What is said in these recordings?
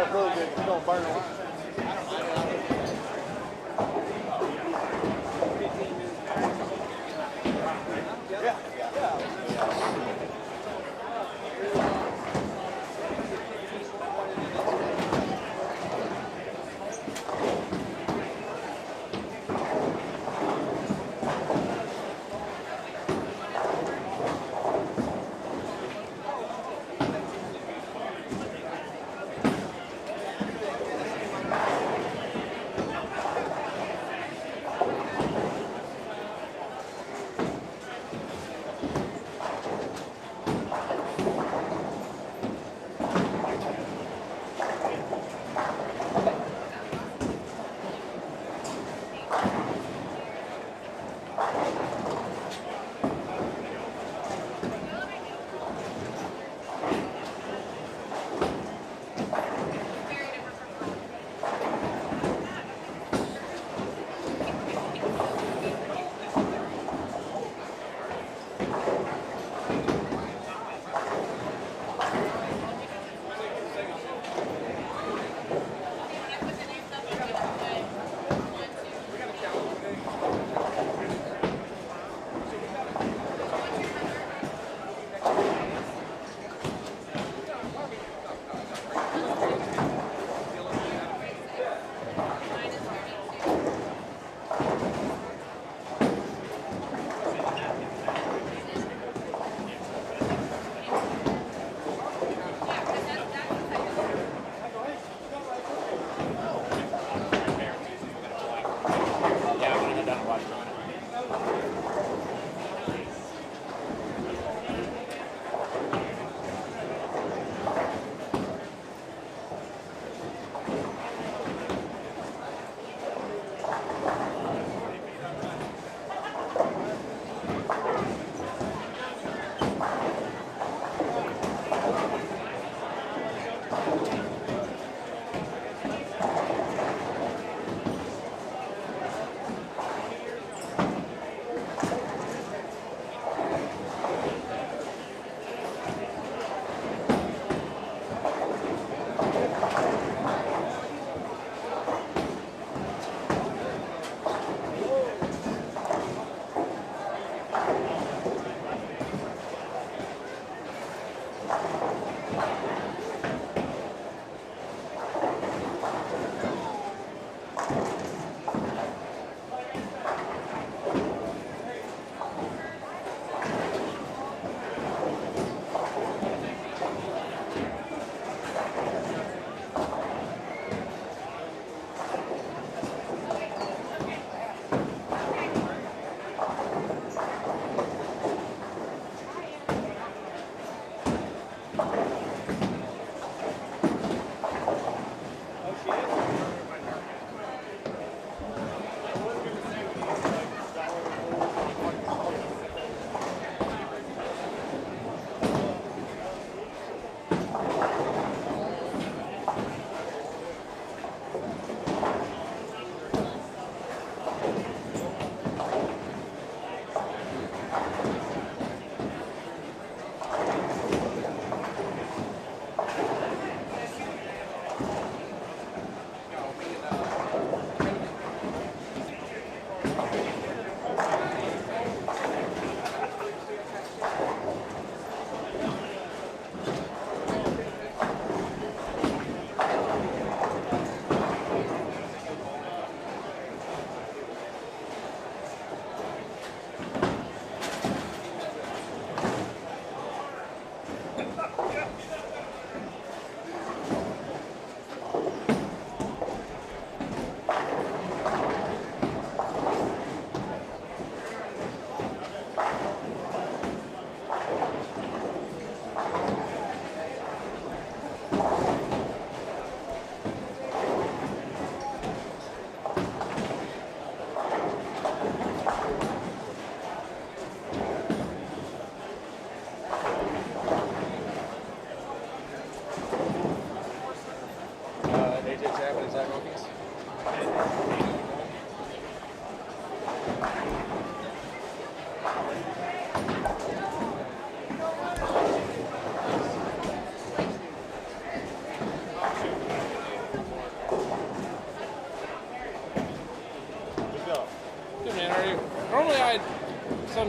That's really good. You don't burn a line.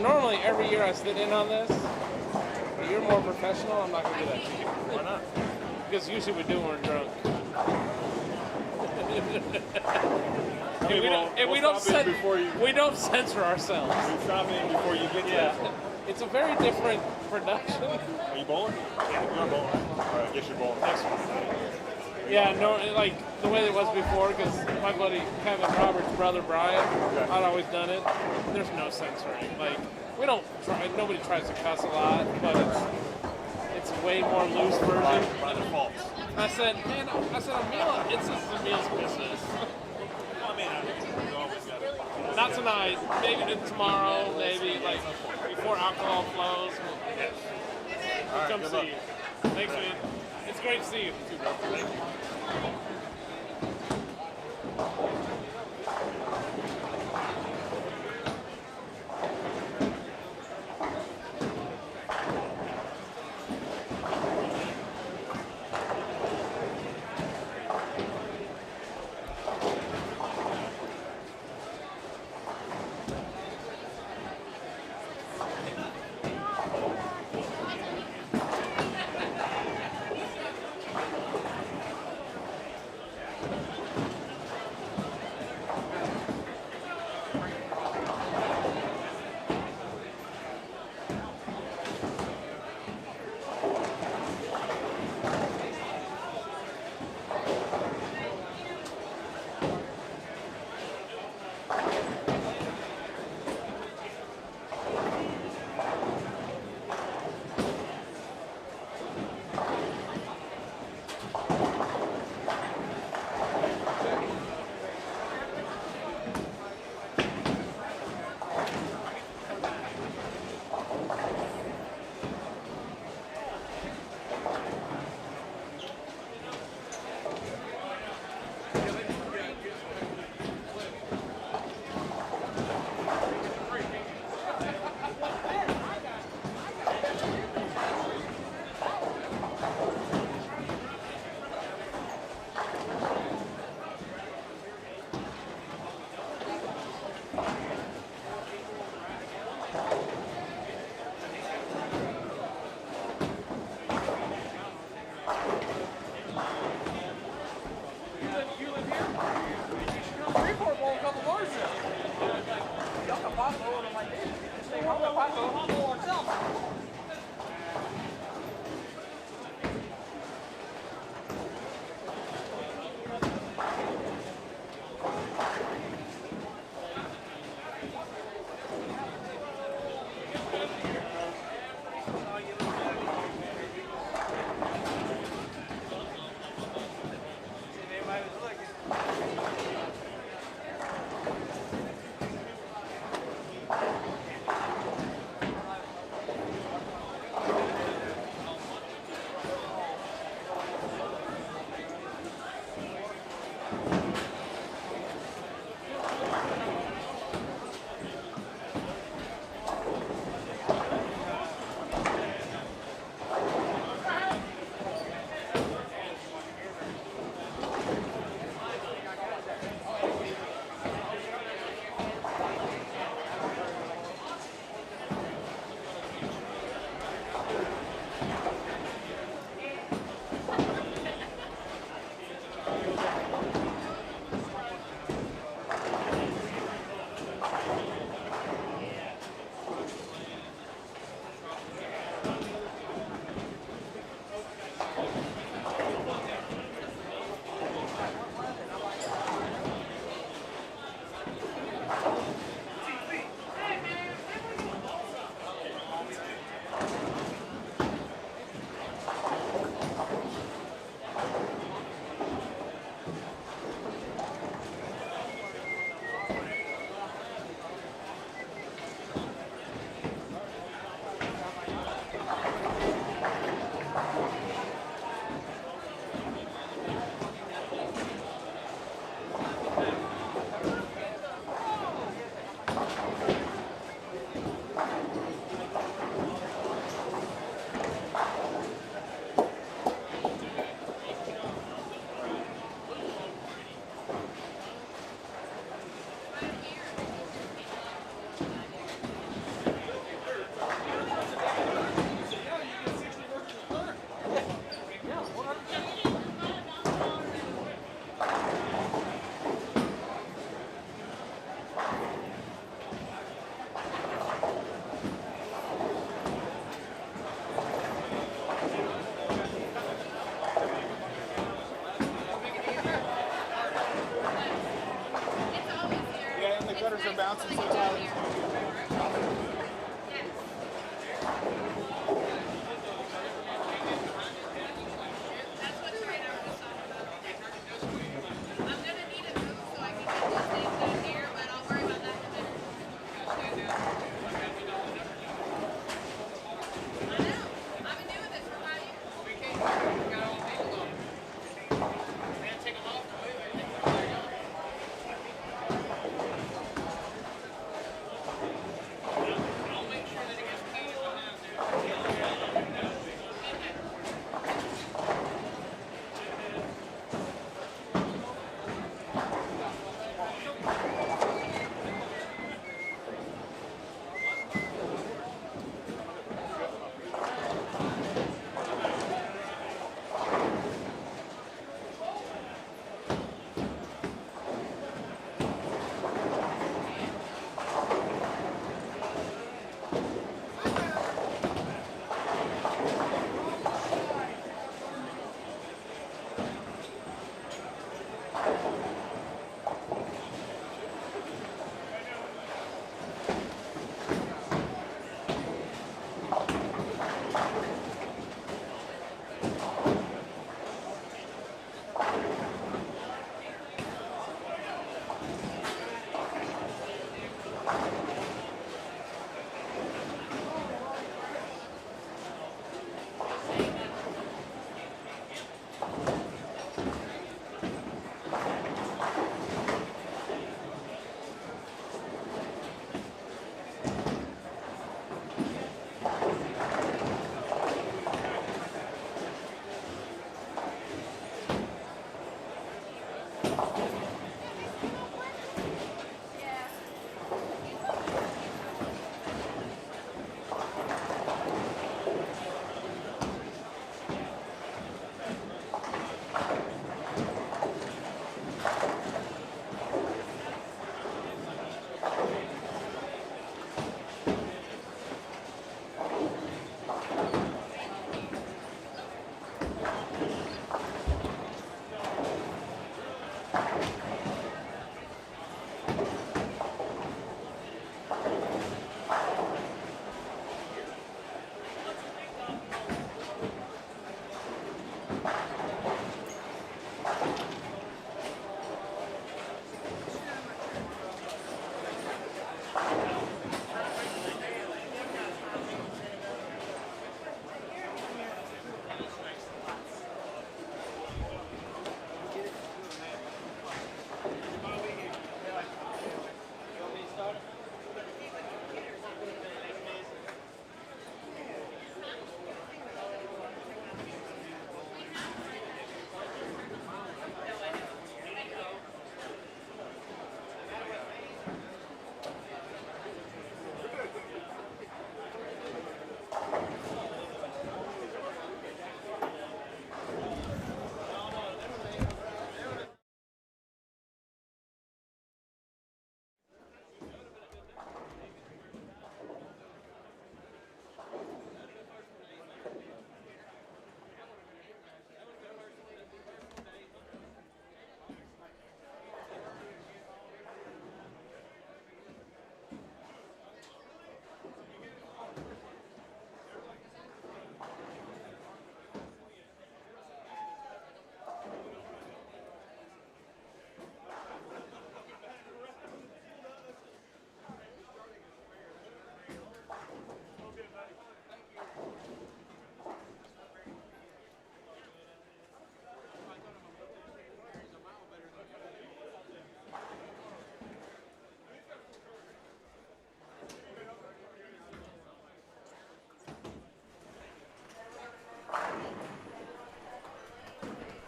normally every year I sit in on this. But you're more professional. I'm not gonna do that to you. Why not? Because usually we do when we're drunk. We don't censor ourselves. You stop in before you get to that. It's a very different production. Are you bowling? Yeah. You're not bowling. All right, I guess you're bowling next one. Yeah, no, like the way it was before, because my buddy Kevin Roberts' brother Brian, I'd always done it. There's no censoring. Like, we don't try, nobody tries to cuss a lot, but it's a way more loose version. By default. I said, Emil, it's just Emil's business. I mean, you always got it. Not tonight, maybe tomorrow, maybe like before alcohol flows. We'll come see you. Thanks, man. It's great to see you. Thank you.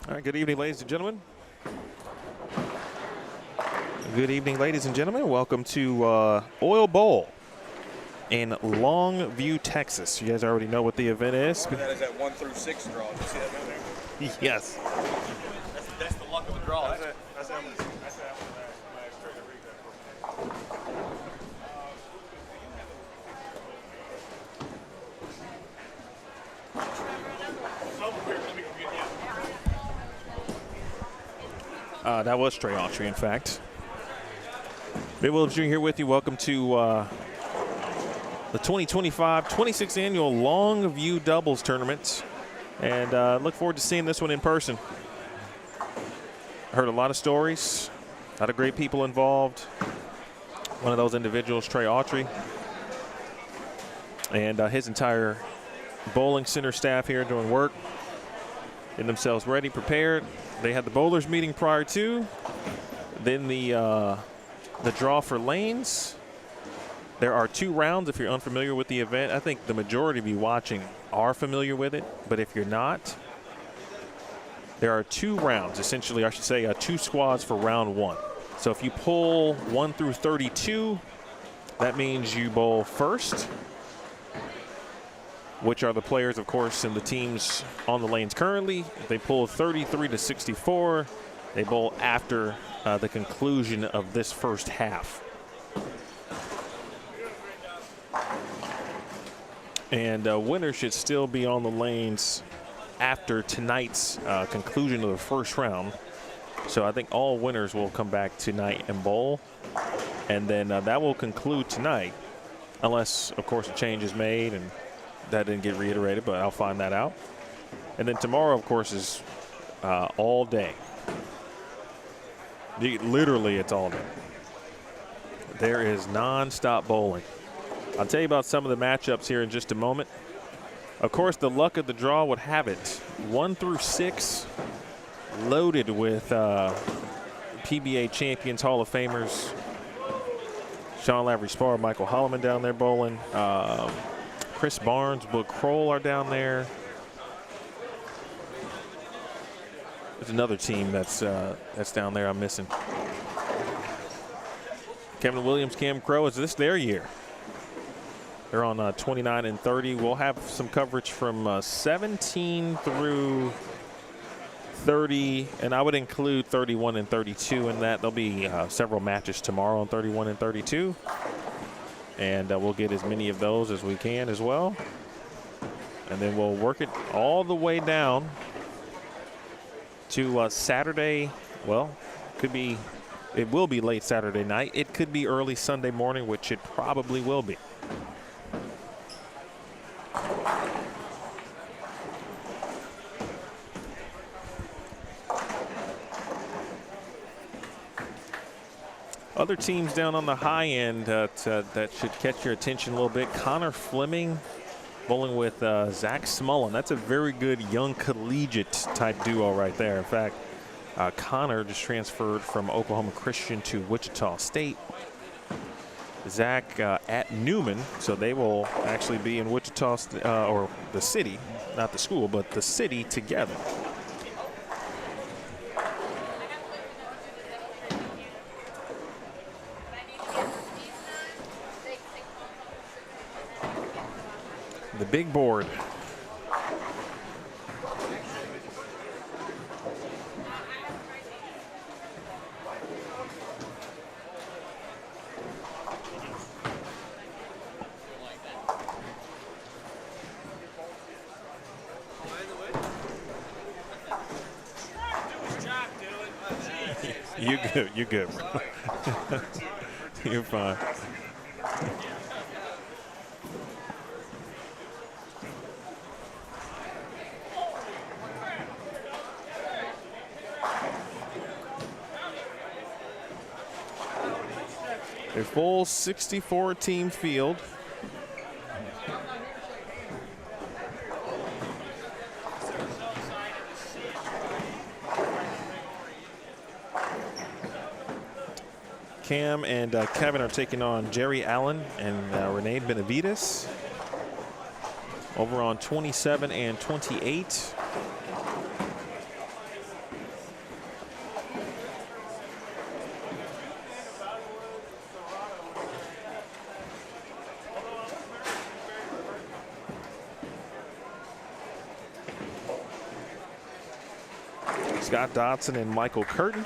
All right, good evening, ladies and gentlemen. Good evening, ladies and gentlemen. Welcome to Oil Bowl in Longview, Texas. You guys already know what the event is. That is that 1 through 6 draw. You see that down there? Yes. That's the luck of the draw. That's it. That was Trey Autry, in fact. Emil Williams Jr. here with you. Welcome to the 26th annual Longview Doubles Tournament. And look forward to seeing this one in person. I heard a lot of stories, a lot of great people involved. One of those individuals, Trey Autry, and his entire bowling center staff here doing work, getting themselves ready, prepared. They had the bowlers meeting prior to, then the draw for lanes. There are 2 rounds if you're unfamiliar with the event. I think the majority of you watching are familiar with it, but if you're not, there are 2 rounds, essentially, I should say 2 squads for round 1. So if you pull 1 through 32, that means you bowl first, which are the players, of course, and the teams on the lanes currently. If they pull 33 to 64, they bowl after the conclusion of this first half. And winners should still be on the lanes after tonight's conclusion of the first round. So I think all winners will come back tonight and bowl. And then that will conclude tonight, unless, of course, a change is made and that didn't get reiterated, but I'll find that out. And then tomorrow, of course, is all day. Literally, it's all day. There is non-stop bowling. I'll tell you about some of the matchups here in just a moment. Of course, the luck of the draw would have it. 1 through 6, loaded with PBA champions, Hall of Famers. Sean Lavery-Spar, Michael Holloman down there bowling. Chris Barnes, Will Kroll are down there. There's another team that's down there I'm missing. Kevin Williams, Cam Crow, is this their year? They're on 29 and 30. We'll have some coverage from 17 through 30, and I would include 31 and 32 in that. There'll be several matches tomorrow on 31 and 32. And we'll get as many of those as we can as well. And then we'll work it all the way down to Saturday. Well, it will be late Saturday night. It could be early Sunday morning, which it probably will be. Other teams down on the high end that should catch your attention a little bit. Connor Fleming bowling with Zach Smullen. That's a very good young collegiate type duo right there. In fact, Connor just transferred from Oklahoma Christian to Wichita State. Zach at Newman, so they will actually be in Wichita, or the city, not the school, but the city together. The big board. You good? You good, bro? You're fine. A full 64-team field. Cam and Kevin are taking on Jerry Allen and Renee Benavides over on 27 and 28. Scott Dodson and Michael Curtin.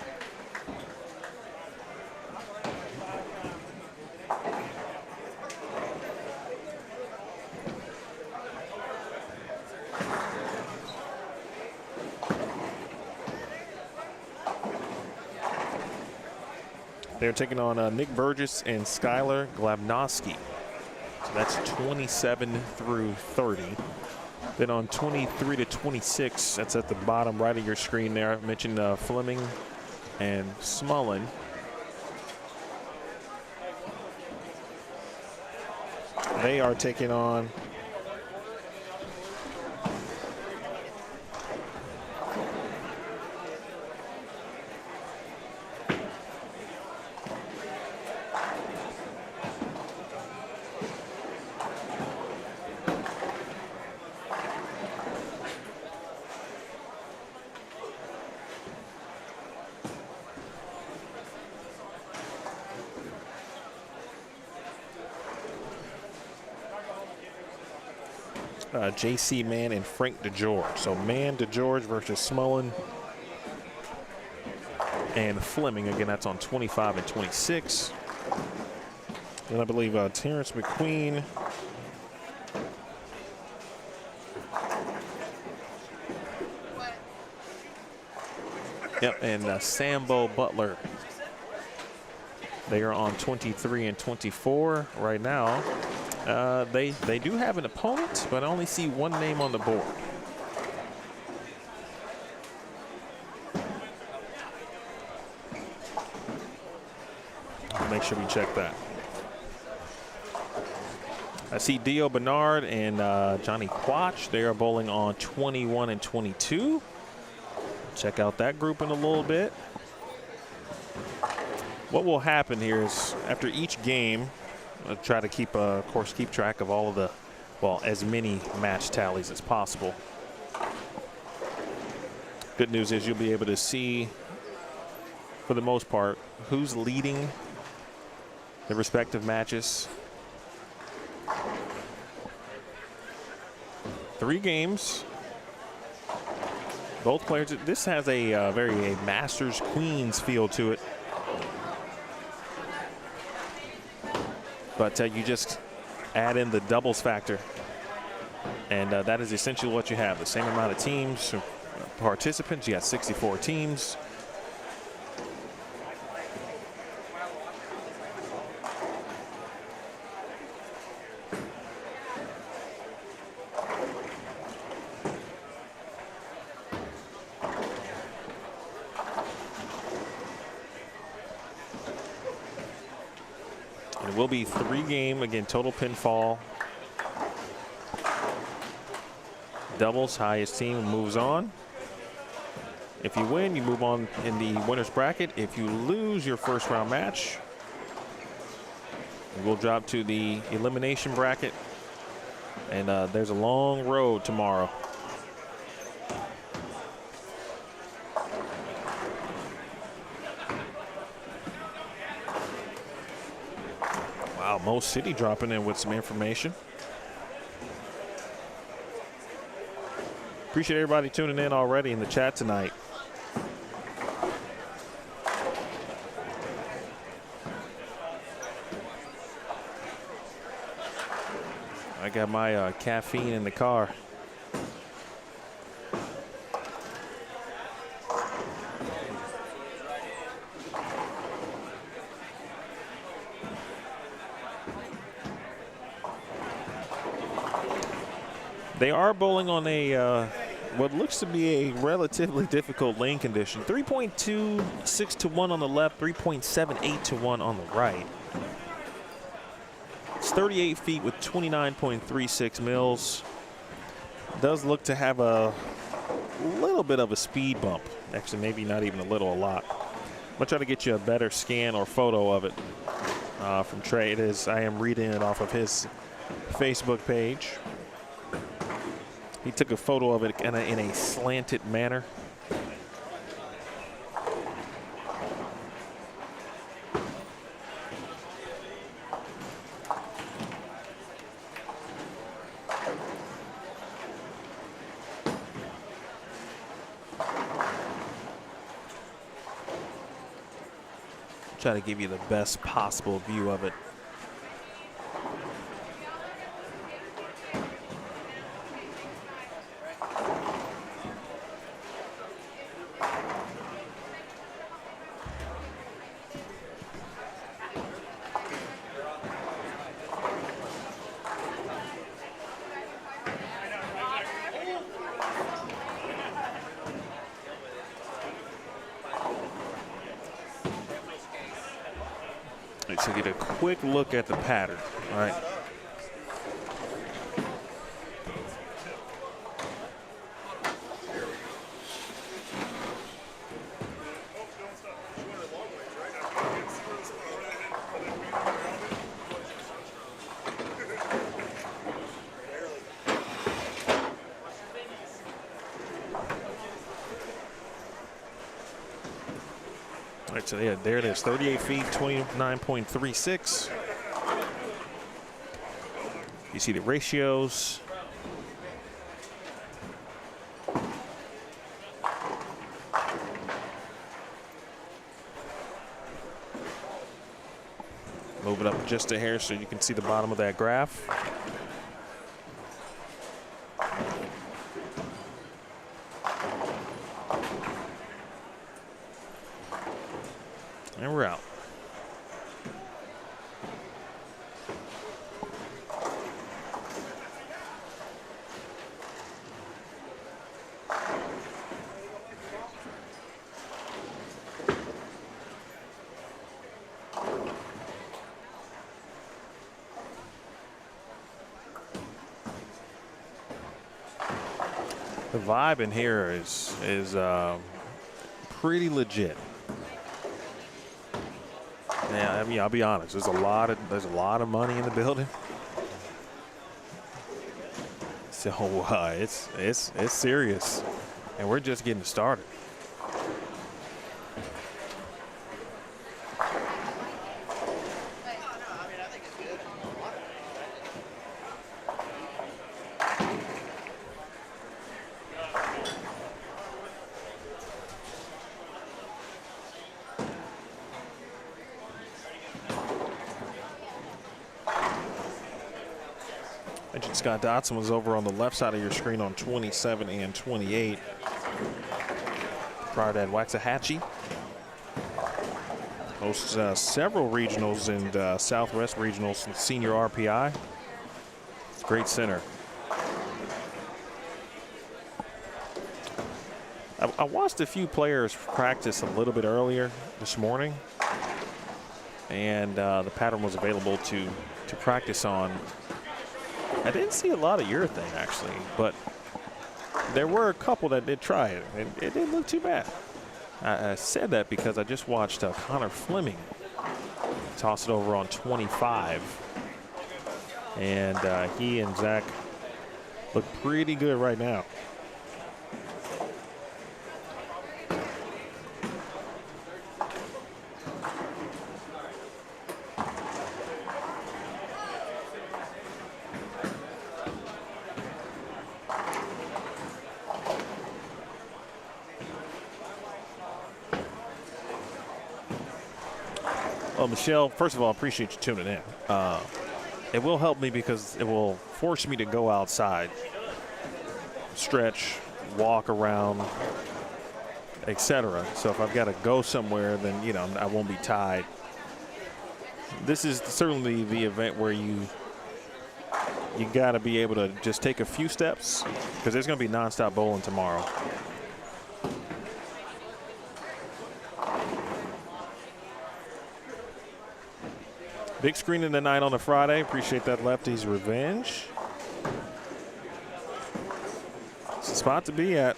They're taking on Nick Burgess and Skylar Glabnowski. So that's 27 through 30. Then on 23 to 26, that's at the bottom right of your screen there. I mentioned Fleming and Smullen. They are taking on J.C. Mann and Frank DeGeorge. So Mann, DeGeorge versus Smullen and Fleming. Again, that's on 25 and 26. And I believe Terrence McQueen. Yep, and Sambo Butler. They are on 23 and 24 right now. They do have an opponent, but I only see one name on the board. I'll make sure we check that. I see Dio Bernard and Johnny Quach. They are bowling on 21 and 22. Check out that group in a little bit. What will happen here is after each game, I'll try to keep, of course, keep track of all of the, well, as many match tallies as possible. Good news is you'll be able to see, for the most part, who's leading the respective matches. 3 games. Both players. This has a very Masters Queens feel to it. But you just add in the doubles factor, and that is essentially what you have. The same amount of teams, participants. You got 64 teams. It will be 3-game, again, total pinfall. Doubles, highest team moves on. If you win, you move on in the winner's bracket. If you lose your first round match, we'll drop to the elimination bracket. And there's a long road tomorrow. Wow, Mo City dropping in with some information. Appreciate everybody tuning in already in the chat tonight. I got my caffeine in the car. They are bowling on a what looks to be a relatively difficult lane condition. 3.26 to 1 on the left, 3.78 to 1 on the right. It's 38 feet with 29.36 mils. Does look to have a little bit of a speed bump. Actually, maybe not even a little, a lot. I'm gonna try to get you a better scan or photo of it from Trey. It is, I am reading it off of his Facebook page. He took a photo of it in a slanted manner. Try to give you the best possible view of it. So get a quick look at the pattern. All right. All right, so yeah, there it is, 38 feet, 29.36. You see the ratios. Move it up just a hair so you can see the bottom of that graph. And we're out. The vibe in here is pretty legit. Yeah, I mean, I'll be honest. There's a lot of money in the building, so it's serious, and we're just getting started. Scott Dotson was over on the left side of your screen on 27 and 28. Prior to that, Waxahachie hosts several regionals and Southwest regionals and senior RPI. Great center. I watched a few players practice a little bit earlier this morning, and the pattern was available to practice on. I didn't see a lot of urethane, actually, but there were a couple that did try it, and it didn't look too bad. I said that because I just watched Connor Fleming toss it over on 25, and he and Zach look pretty good right now. Well, Michelle, first of all, I appreciate you tuning in. It will help me because it will force me to go outside, stretch, walk around, etc. So if I've got to go somewhere, then, you know, I won't be tied. This is certainly the event where you got to be able to just take a few steps, because there's going to be nonstop bowling tomorrow. Big screening tonight on a Friday. Appreciate that, Lefty's Revenge. It's a spot to be at.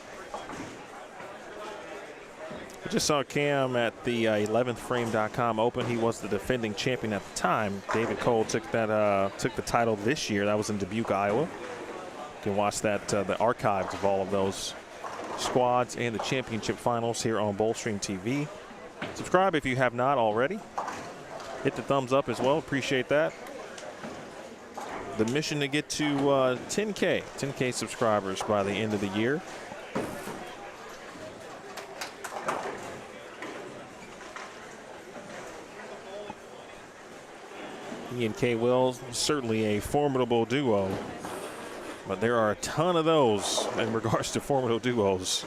I just saw Cam at the 11thframe.com Open. He was the defending champion at the time. David Cole took the title this year. That was in Dubuque, Iowa. You can watch that, the archives of all of those squads and the championship finals here on Bowlstream TV. Subscribe if you have not already. Hit the thumbs up as well. Appreciate that. The mission to get to 10K subscribers by the end of the year. He and K. Will, certainly a formidable duo. But there are a ton of those in regards to formidable duos.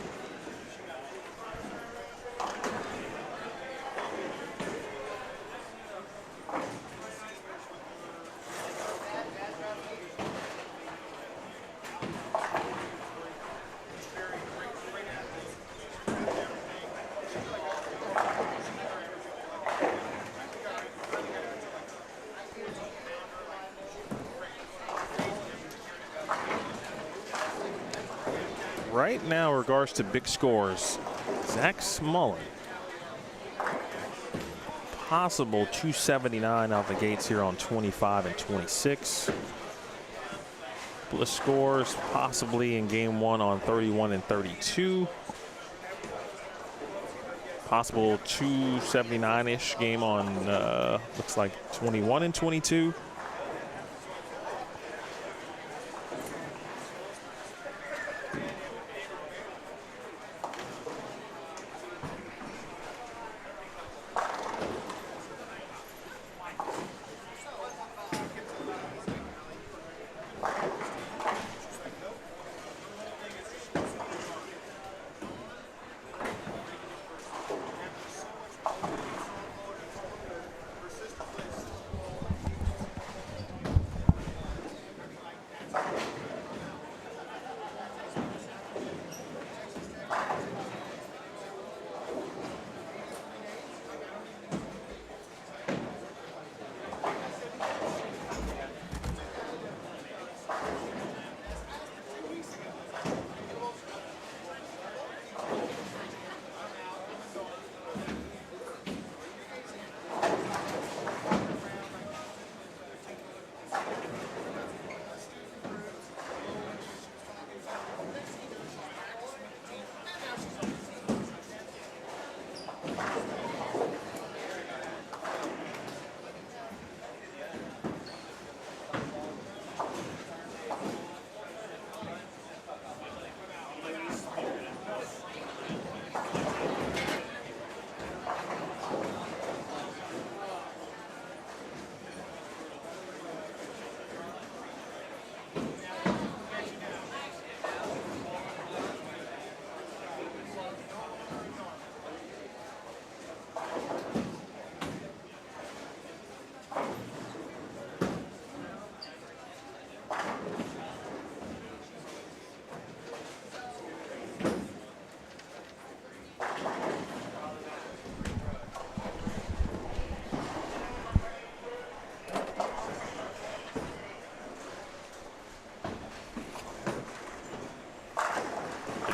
Right now, in regards to big scores, Zach Smullen, possible 279 out the gates here on 25 and 26. Bliss scores possibly in game one on 31 and 32. Possible 279-ish game on looks like 21 and 22.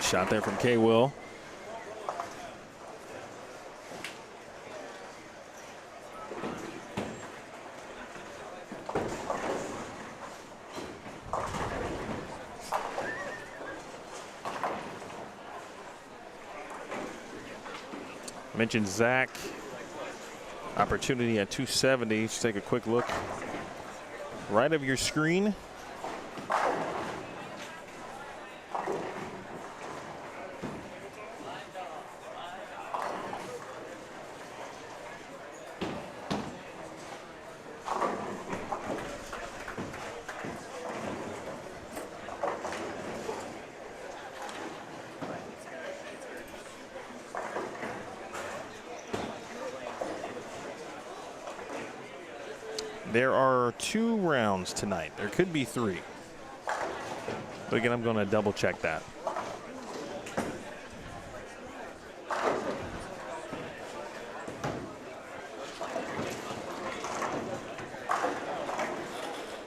Shot there from K. Will. Mentioned Zach. Opportunity at 270. Let's take a quick look. Right of your screen. There are 2 rounds tonight. There could be 3. But again, I'm going to double check that.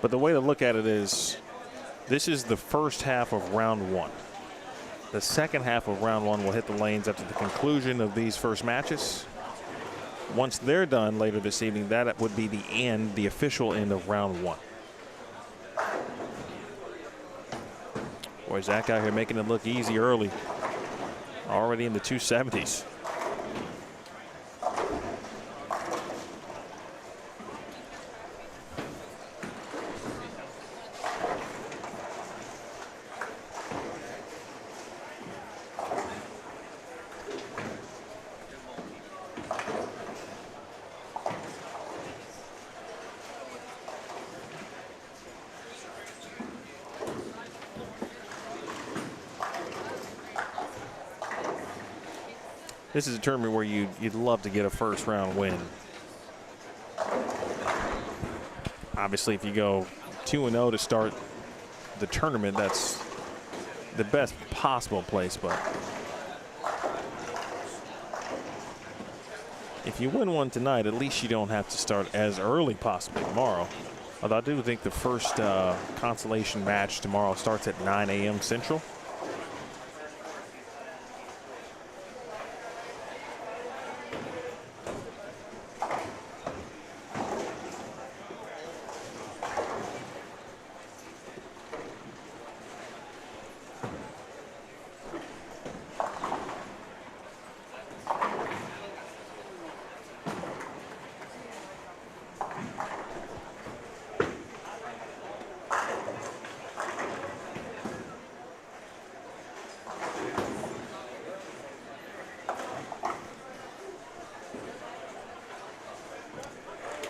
But the way to look at it is, this is the first half of round 1. The second half of round 1 will hit the lanes after the conclusion of these first matches. Once they're done later this evening, that would be the end, the official end of round 1. Boy, Zach out here making it look easy early. Already in the 270s. This is a tournament where you'd love to get a first round win. Obviously, if you go 2-0 to start the tournament, that's the best possible place. But if you win one tonight, at least you don't have to start as early possibly tomorrow. Although I do think the first consolation match tomorrow starts at 9 a.m. Central.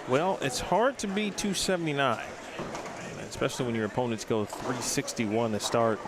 Well, it's hard to beat 279, especially when your opponents go 361 to start.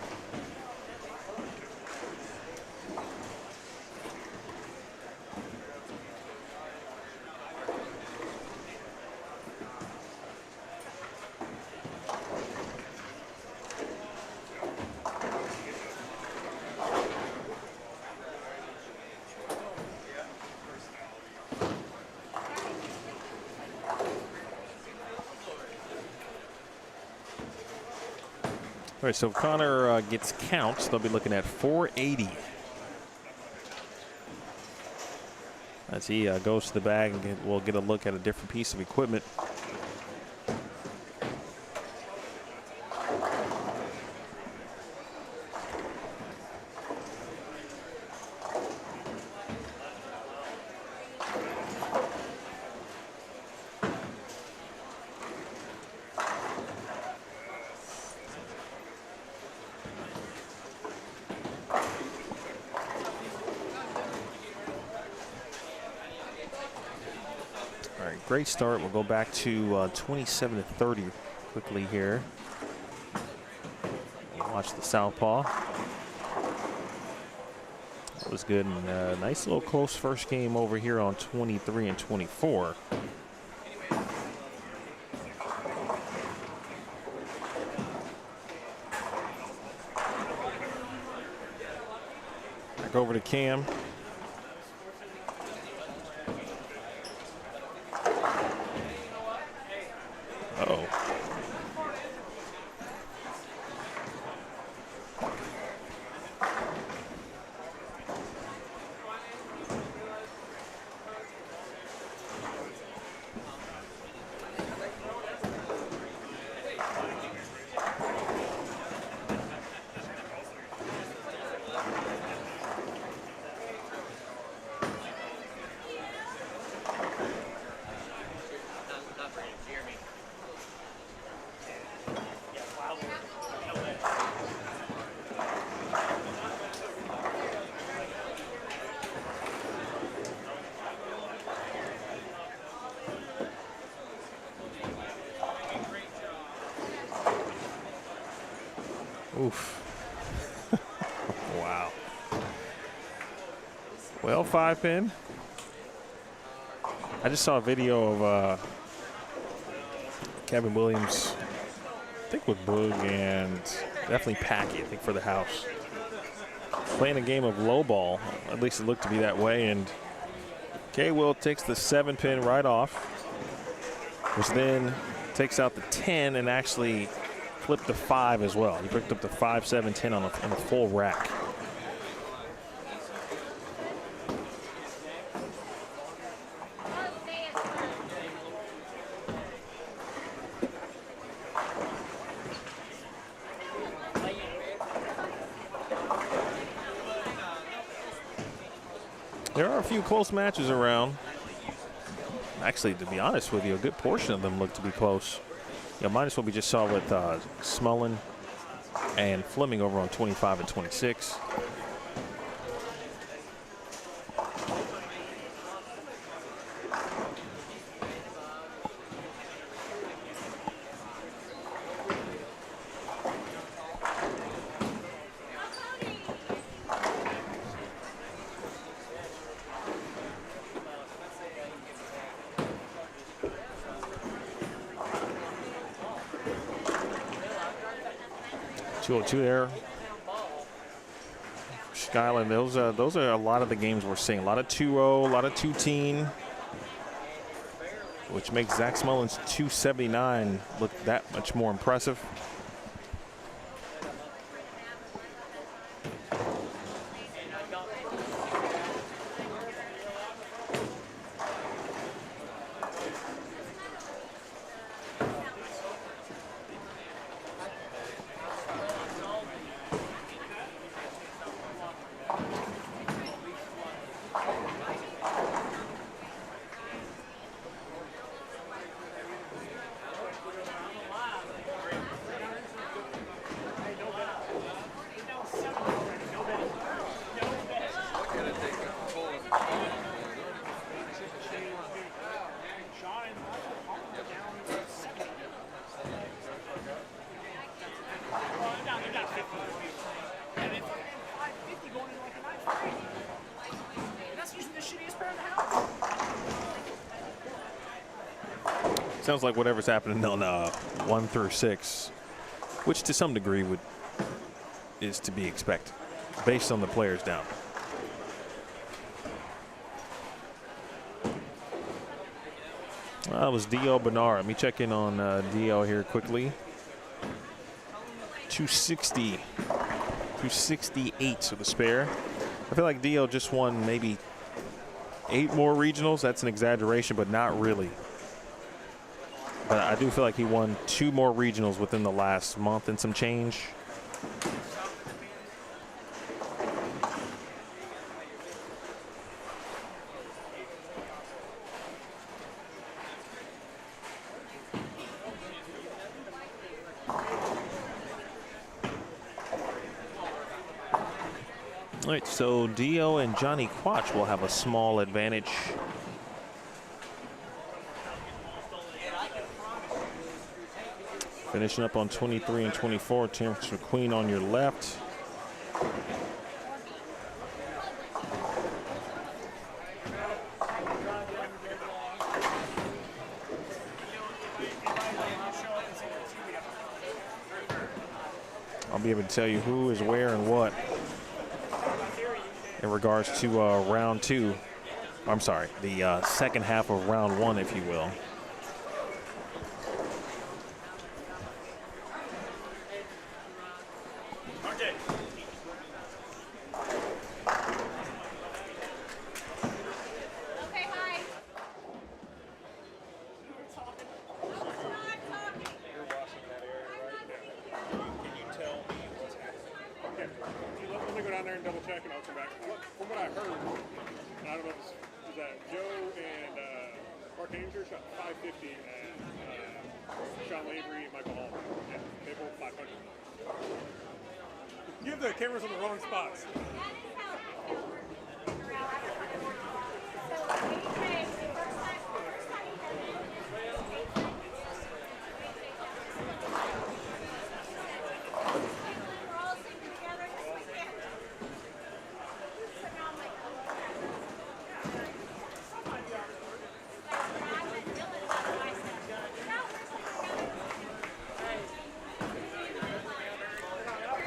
All right, so if Connor gets counts, they'll be looking at 480. As he goes to the bag, and we'll get a look at a different piece of equipment. Great start. We'll go back to 27 to 30 quickly here. Watch the southpaw. That was good. And a nice little close first game over here on 23 and 24. Back over to Cam. Oof. Wow. Well, 5-pin. I just saw a video of Kevin Williams, I think with Boog and definitely Packy, I think for the house. Playing a game of low ball, at least it looked to be that way, and K-Will takes the 7-pin right off, which then takes out the 10 and actually flipped the 5 as well. He picked up the 5, 7, 10 on a full rack. There are a few close matches around. Actually, to be honest with you, a good portion of them look to be close. Yeah, minus what we just saw with Smullen and Fleming over on 25 and 26. 202 there. Skyline, those are a lot of the games we're seeing. A lot of 2-0, a lot of 2-teen, which makes Zach Smullen's 279 look that much more impressive. Sounds like whatever's happening on 1 through 6, which to some degree is to be expected based on the players down. Well, it was D.O. Bernard. Let me check in on D.O. here quickly. 260, 268 to the spare. I feel like D.O. just won maybe 8 more regionals. That's an exaggeration, but not really. But I do feel like he won 2 more regionals within the last month and some change. All right, so Dio and Johnny Quach will have a small advantage. Finishing up on 23 and 24, Terrence McQueen on your left. I'll be able to tell you who is where and what in regards to round 2. I'm sorry, the second half of round 1, if you will.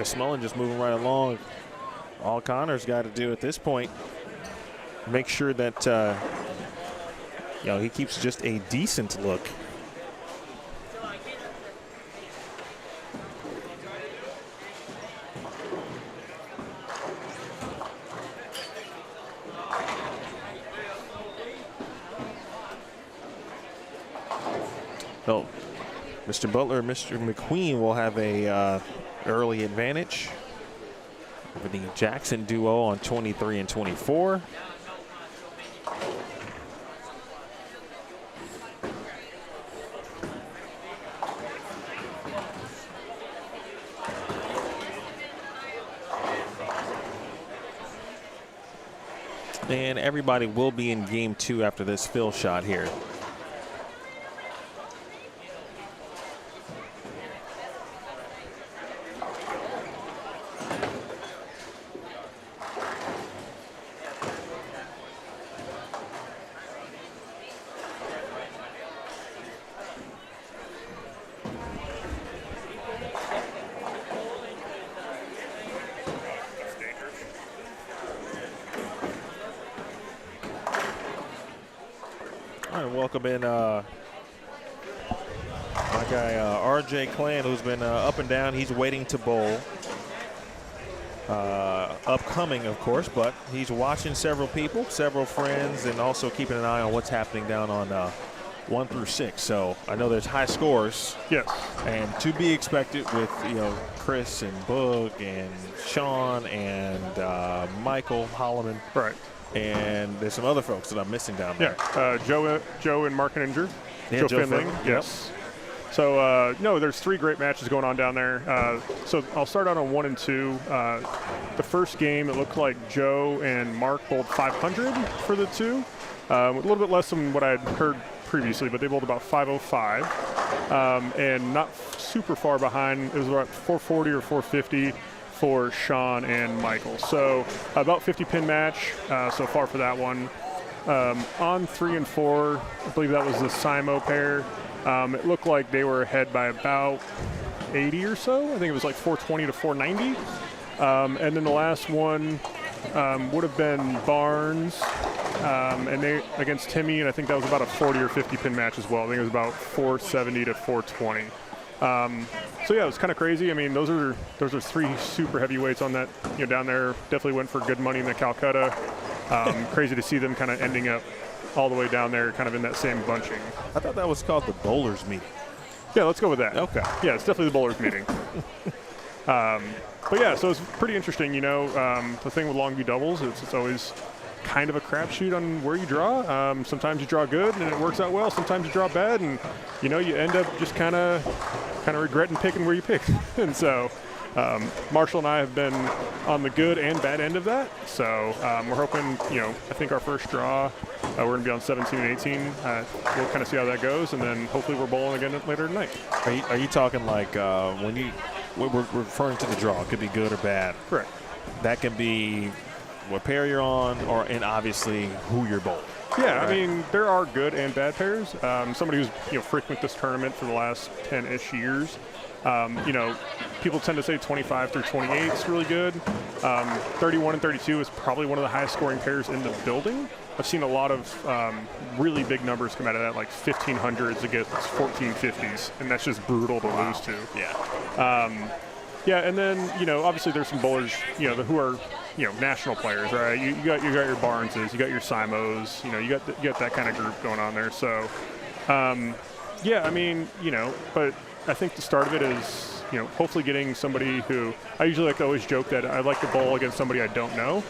Smullen just moving right along. All Connor's got to do at this point, make sure that he keeps just a decent look. So, Mr. Butler, Mr. McQueen will have a early advantage over the Jackson duo on 23 and 24. And everybody will be in game 2 after this fill shot here. welcome in my guy RJ Klann, who's been up and down. He's waiting to bowl. Upcoming, of course, but he's watching several people, several friends, and also keeping an eye on what's happening down on 1 through 6. So I know there's high scores. Yes. And to be expected with, Chris and Boog and Sean and Michael Holloman. Right. And there's some other folks that I'm missing down there. Yeah. Joe and Mark Henninger. Yeah, Joe Joe Finley. Finley. Yes. So, there's 3 great matches going on down there. So I'll start out on 1 and 2. The first game, it looked like Joe and Mark bowled 500 for the 2. A little bit less than what I had heard previously, but they bowled about 505. And not super far behind. It was about 440 or 450 for Sean and Michael. So about 50-pin match so far for that one. On 3 and 4, I believe that was the Simo pair. It looked like they were ahead by about 80 or so. I think it was like 420 to 490. And then the last one would have been Barnes and they against Timmy, and I think that was about a 40 or 50 pin match as well. I think it was about 470 to 420. So yeah, it was kind of crazy. I mean, those are 3 super heavyweights on that, down there. Definitely went for good money in the Calcutta. Crazy to see them kind of ending up all the way down there, kind of in that same bunching. I thought that was called the bowlers meeting. Yeah, let's go with that. Okay. Yeah, it's definitely the bowlers meeting. But yeah, so it's pretty interesting. The thing with Longview doubles, it's always kind of a crapshoot on where you draw. Sometimes you draw good and it works out well. Sometimes you draw bad, and you end up just kind of regretting picking where you picked. And so Marshall and I have been on the good and bad end of that. So we're hoping, I think our first draw, we're going to be on 17 and 18. We'll kind of see how that goes, and then hopefully we're bowling again later tonight. Are you talking like we're referring to the draw? It could be good or bad. Correct. That can be what pair you're on, and obviously who you're bowling. Yeah, right? I mean, there are good and bad pairs. Somebody who's frequent this tournament for the last 10-ish years, people tend to say 25 through 28 is really good. 31 and 32 is probably one of the highest scoring pairs in the building. I've seen a lot of really big numbers come out of that, like 1500s against 1450s, and that's just brutal to lose to. Yeah. Yeah, and then obviously there's some bowlers who are national players, right? You got your Barneses, you got your Simos, you got that kind of group going on there. So yeah, I mean but I think the start of it is hopefully getting somebody who I usually like to always joke that I like to bowl against somebody I don't know,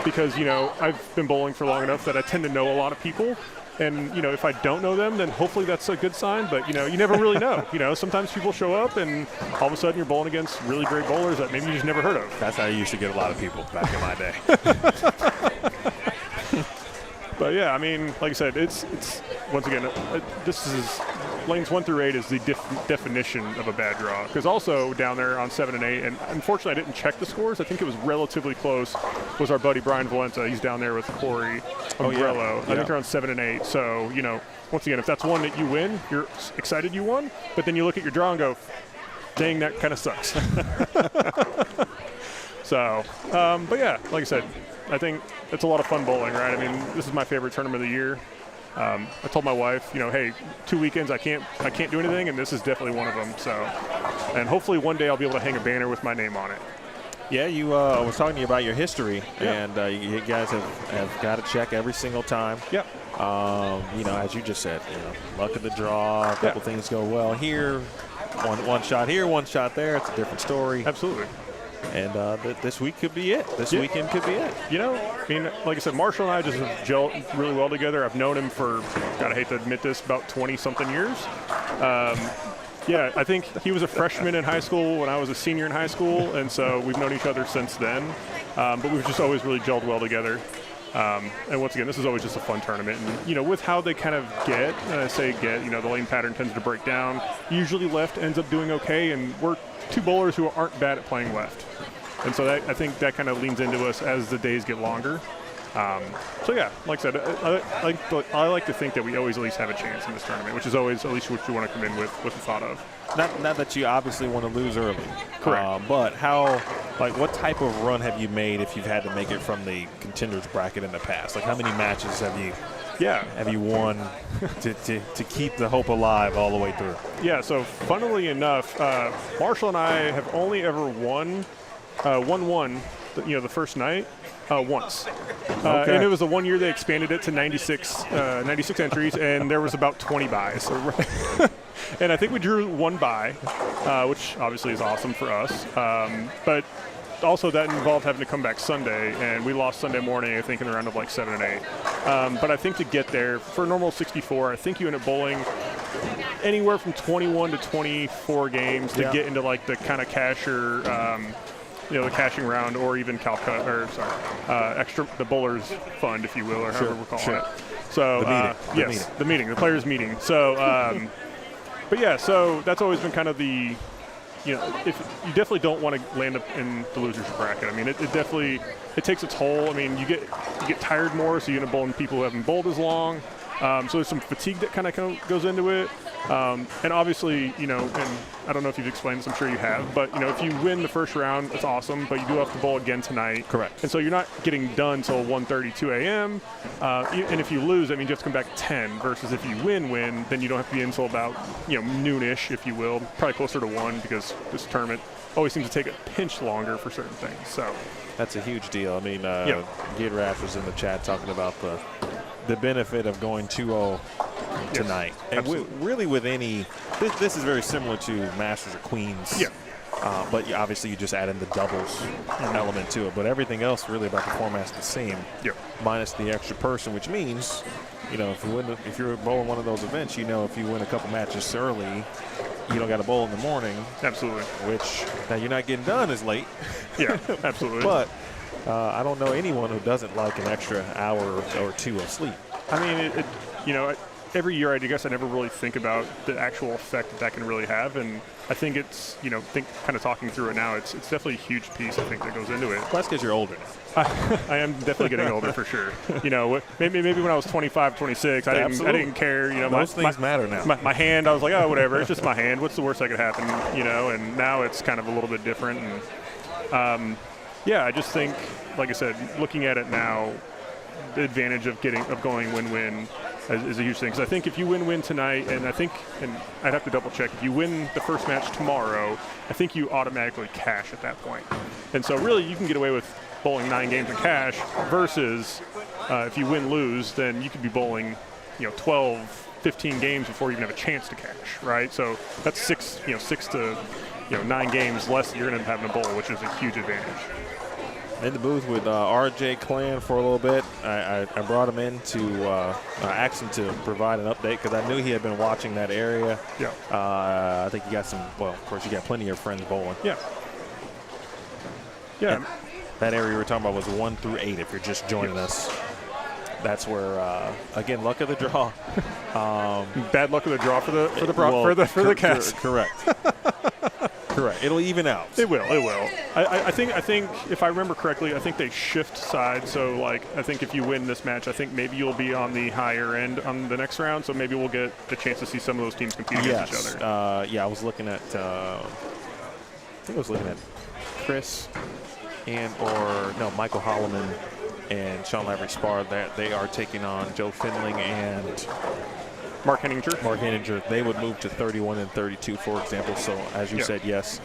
because I've been bowling for long enough that I tend to know a lot of people. And, if I don't know them, then hopefully that's a good sign. But, you never really know. Sometimes people show up and all of a sudden you're bowling against really great bowlers that maybe you just never heard of. That's how I used to get a lot of people back in my day. But, yeah, I mean, like I said, it's once again, this is lanes 1 through 8 is the definition of a bad draw. Because also down there on 7 and 8, and unfortunately I didn't check the scores. I think it was relatively close, was our buddy Brian Valenta. He's down there with Corey Umbrello. I think they're on 7 and 8. So, once again, if that's one that you win, you're excited you won. But then you look at your draw and go, dang, that kind of sucks. So, but yeah, like I said, I think it's a lot of fun bowling, right? I mean, this is my favorite tournament of the year. I told my wife, hey, 2 weekends I can't do anything, and this is definitely one of them. So, and hopefully one day I'll be able to hang a banner with my name on it. Yeah, I was talking to you about your history, and you guys have got to check every single time. Yeah. As you just said, luck of the draw, a couple things go well here, one shot here, one shot there. It's a different story. Absolutely. And this week could be it. This weekend could be it. I mean, like I said, Marshall and I just have gelled really well together. I've known him for, God, I hate to admit this, about 20-something years. Yeah, I think he was a freshman in high school when I was a senior in high school, and so we've known each other since then. But we've just always really gelled well together. And once again, this is always just a fun tournament. And, with how they kind of get, and I say get, the lane pattern tends to break down. Usually left ends up doing okay, and we're 2 bowlers who aren't bad at playing left. And so I think that kind of leans into us as the days get longer. So yeah, like I said, I like to think that we always at least have a chance in this tournament, which is always at least what you want to come in with the thought of. Not that you obviously want to lose early. Correct. But how Like, what type of run have you made if you've had to make it from the contenders bracket in the past? Like, how many matches have you won to keep the hope alive all the way through? Yeah, so funnily enough, Marshall and I have only ever won the first night once. Okay. And it was the 1 year they expanded it to 96 entries, and there was about 20 buys. And I think we drew 1 bye, which obviously is awesome for us. But also that involved having to come back Sunday, and we lost Sunday morning, I think, in the round of like 7 and 8. But I think to get there, for a normal 64, I think you end up bowling anywhere from 21 to 24 games to get into like the kind of casher, the cashing round, or even the bowler's fund, if you will, or however we're calling it. So the meeting, the players' meeting. So, but yeah, so that's always been kind of the, if you definitely don't want to land up in the losers bracket. I mean, it definitely takes a toll. I mean, you get tired more, so you end up bowling people who haven't bowled as long. So there's some fatigue that kind of goes into it. And obviously, and I don't know if you've explained this, I'm sure you have, but, if you win the first round, it's awesome, but you do have to bowl again tonight. Correct. And so you're not getting done until 1:32 a.m. And if you lose, that means you have to come back at 10, versus if you win, then you don't have to be in until about, noonish, if you will, probably closer to 1, because this tournament always seems to take a pinch longer for certain things. So that's a huge deal. I mean, Gidrash was in the chat talking about the benefit of going 2-0 tonight. And really with any, this is very similar to Masters or Queens. Yeah. But obviously you just add in the doubles element to it. But everything else really about the format's the same, minus the extra person, which means, if you're bowling one of those events, if you win a couple matches early, you don't got to bowl in the morning. Absolutely. Which, now you're not getting done as late. Yeah, absolutely. But I don't know anyone who doesn't like an extra hour or 2 of sleep. I mean, every year I guess I never really think about the actual effect that can really have, and I think it's, kind of talking through it now, it's definitely a huge piece, I think, that goes into it. Well, that's because you're older now. I am definitely getting older for sure. Maybe when I was 25, 26, I didn't care. Those things matter now. My hand, I was like, oh, whatever, it's just my hand. What's the worst that could happen? And now it's kind of a little bit different. And I just think, like I said, looking at it now, the advantage of going win-win is a huge thing. Because I think if you win-win tonight, and I'd have to double check, if you win the first match tomorrow, I think you automatically cash at that point. And so really you can get away with bowling 9 games in cash, versus if you win-lose, then you could be bowling 12, 15 games before you even have a chance to cash, right? So that's 6 to 9 games less that you're going to have in a bowl, which is a huge advantage. In the booth with RJ Klann for a little bit. I brought him in to ask him to provide an update, because I knew he had been watching that area. Yeah. I think you got of course you got plenty of friends bowling. Yeah. Yeah. And that area we were talking about was 1 through 8 if you're just joining us. That's where, again, luck of the draw. Bad luck of the draw for the cast. Correct. Correct. It'll even out. It will. I think if I remember correctly, I think they shift sides. So I think if you win this match, I think maybe you'll be on the higher end on the next round. So maybe we'll get the chance to see some of those teams compete against each other. I was looking at. Chris Michael Holloman and Sean Lavery Spar. That they are taking on Joe Findling and Mark Henninger. They would move to 31 and 32, for example. So, as you said, yes,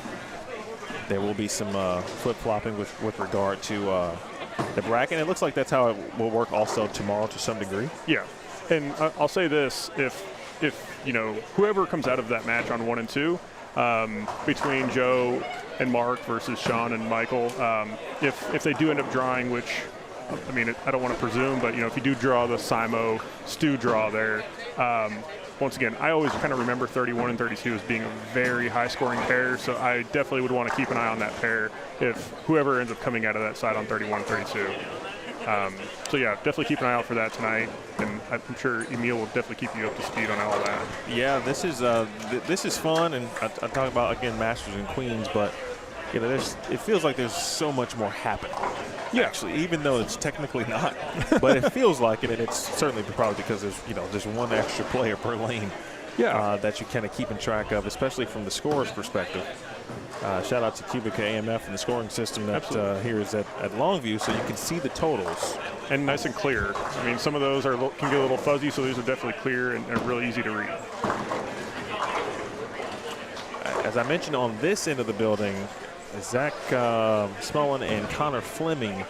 there will be some flip-flopping with regard to the bracket. It looks like that's how it will work also tomorrow to some degree. Yeah. And I'll say this, if whoever comes out of that match on 1 and 2, between Joe and Mark versus Sean and Michael, if they do end up drawing, which, I mean, I don't want to presume, but, if you do draw the Simo Stu draw there, once again, I always kind of remember 31 and 32 as being a very high-scoring pair, so I definitely would want to keep an eye on that pair if whoever ends up coming out of that side on 31 and 32. So, yeah, definitely keep an eye out for that tonight, and I'm sure Emil will definitely keep you up to speed on all that. Yeah, this is fun, and I talk about, again, Masters and Queens, but it feels like there's so much more happening. Yeah, actually, even though it's technically not, but it feels like it, and it's certainly probably because there's one extra player per lane. Yeah, that you're kind of keeping track of, especially from the scorer's perspective. Shout out to Cubica AMF and the scoring system that here is at Longview, so you can see the totals. And nice and clear. I mean, some of those can get a little fuzzy, so these are definitely clear and really easy to read. As I mentioned, on this end of the building, Zach Smullen and Connor Fleming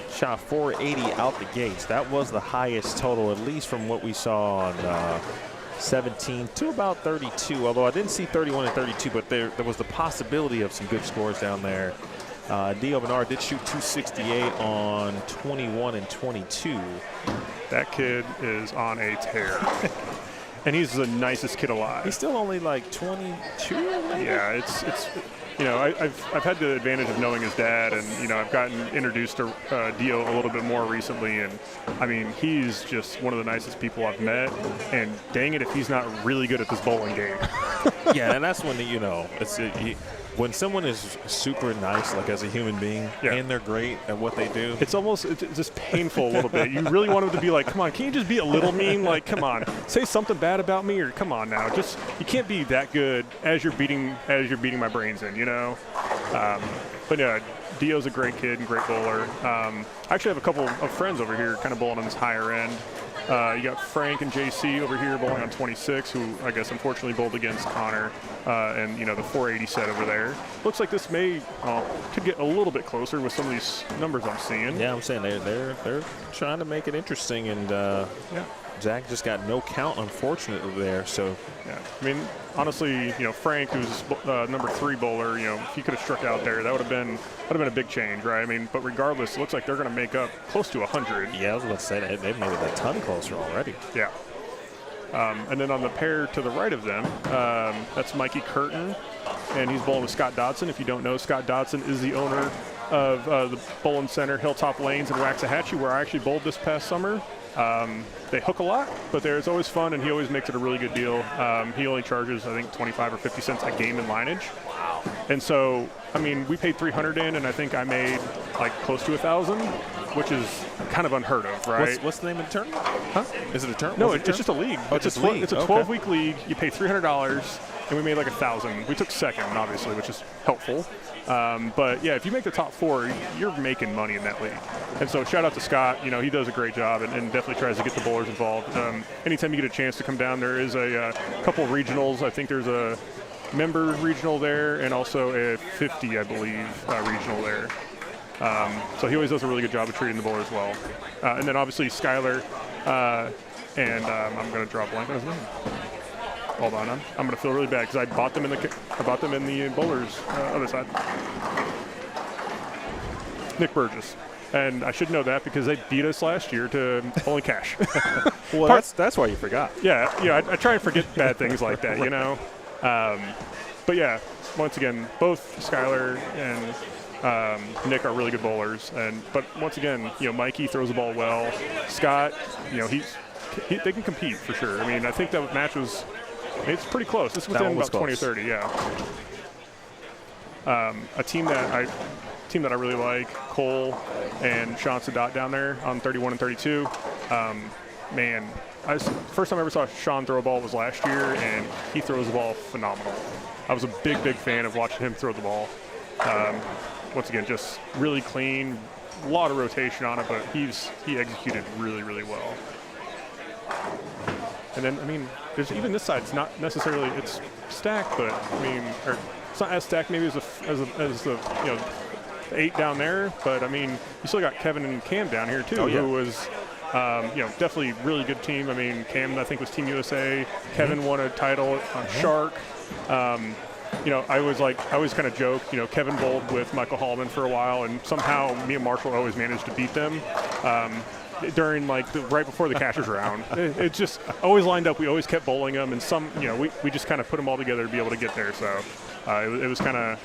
shot 480 out the gates. That was the highest total, at least from what we saw on 17 to about 32, although I didn't see 31 and 32, but there was the possibility of some good scores down there. Dio Bernard did shoot 268 on 21 and 22. That kid is on a tear. And he's the nicest kid alive. He's still only like 22. Yeah, it's you know, I've had the advantage of knowing his dad, and you know, I've gotten introduced to Dio a little bit more recently, and I mean, he's just one of the nicest people I've met. And dang it, if he's not really good at this bowling game. Yeah, and that's when you know when someone is super nice, like as a human being, and they're great at what they do. It's just painful a little bit. You really want them to be like, come on, can you just be a little mean? Like, come on, say something bad about me, or come on now. Just, you can't be that good as you're beating my brains in, you know? But yeah, Dio's a great kid and great bowler. I actually have a couple of friends over here kind of bowling on this higher end. You got Frank and JC over here bowling on 26, who I guess unfortunately bowled against Connor, and you know, the 480 set over there. Looks like this could get a little bit closer with some of these numbers I'm seeing. Yeah, I'm saying they're trying to make it interesting, and Zach just got no count, unfortunately, there. So yeah, I mean, honestly, you know, Frank, who's number 3 bowler, you know, if he could have struck out there, that would have been a big change, right? I mean, but regardless, it looks like they're going to make up close to 100. Yeah, I was about to say they've made it a ton closer already. Yeah. And then on the pair to the right of them, that's Mikey Curtin, and he's bowling with Scott Dodson. If you don't know, Scott Dodson is the owner of the bowling center Hilltop Lanes in Waxahachie, where I actually bowled this past summer. They hook a lot, but it's always fun, and he always makes it a really good deal. He only charges, I think, 25 or 50 cents a game in lineage. Wow. And so, I mean, we paid 300 in, and I think I made like close to 1,000, which is kind of unheard of, right? What's the name of the tournament? Huh? Is it a tournament? No, it's just a league. Oh, it's a league. It's a 12-week league. You pay $300, and we made like 1,000. We took second, obviously, which is helpful. But yeah, if you make the top 4, you're making money in that league. And so shout out to Scott. You know, he does a great job and definitely tries to get the bowlers involved. Anytime you get a chance to come down, there is a couple regionals. I think there's a member regional there and also a 50, I believe, regional there. So he always does a really good job of treating the bowlers well. And then obviously Skyler, and I'm going to draw a blank on his name. Hold on, I'm going to feel really bad because I bought them in the bowlers other side. Nick Burgess, and I should know that because they beat us last year to only cash. Well, that's why you forgot. Yeah, I try and forget bad things like that, you know. But yeah, once again, both Skyler and Nick are really good bowlers, but once again, you know, Mikey throws the ball well. Scott, you know, they can compete for sure. I mean, I think that match was. It's pretty close. This was within about 20 or 30, yeah. A team that I really like, Cole and Sean Sadat down there on 31 and 32. Man, first time I ever saw Sean throw a ball was last year, and he throws the ball phenomenal. I was a big fan of watching him throw the ball. Once again, just really clean, a lot of rotation on it, but he executed really, really well. And then, I mean, there's even this side. It's not necessarily it's stacked, but I mean, or it's not as stacked maybe as the you know, the 8 down there. But I mean, you still got Kevin and Cam down here too, who was you know, definitely really good team. I mean, Cam I think was Team USA. Kevin won a title on Shark. You know, I always kind of joke. You know, Kevin bowled with Michael Hallman for a while, and somehow me and Marshall always managed to beat them. During like right before the Cashers round, it just always lined up. We always kept bowling them, and you know, we just kind of put them all together to be able to get there. So it was kind of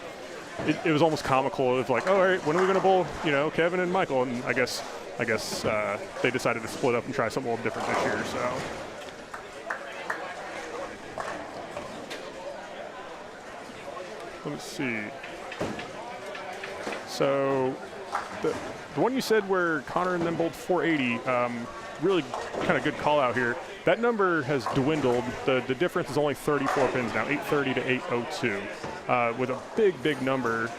it was almost comical. Of like, oh, all right, when are we going to bowl? You know, Kevin and Michael, and I guess they decided to split up and try something a little different this year. So. Let me see. So the one you said where Connor and them bowled 480, really kind of good call out here. That number has dwindled. The difference is only 34 pins now, 830 to 802, with a big number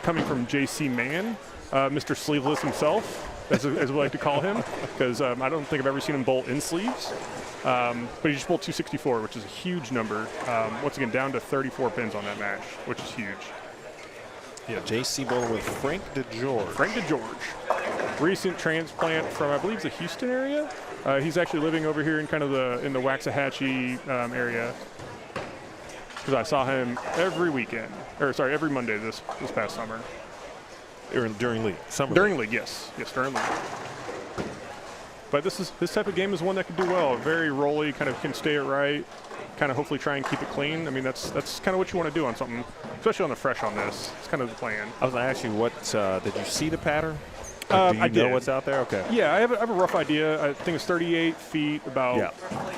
coming from J.C. Mann, Mr. Sleeveless himself, as we like to call him, because I don't think I've ever seen him bowl in sleeves. But he just bowled 264, which is a huge number. Once again, down to 34 pins on that match, which is huge. Yeah, J.C. bowling with Frank DeGeorge. Frank DeGeorge, recent transplant from, I believe, the Houston area. He's actually living over here in kind of in the Waxahachie area, because I saw him every Monday this past summer. During league, summer. During league, yes, during league. But this type of game is one that can do well. Very rolly, kind of can stay it right, kind of hopefully try and keep it clean. I mean, that's kind of what you want to do on something, especially on the fresh on this. It's kind of the plan. I was going to ask you, what did you see the pattern? Do you know what's out there? Okay. Yeah, I have a rough idea. I think it's 38 feet, about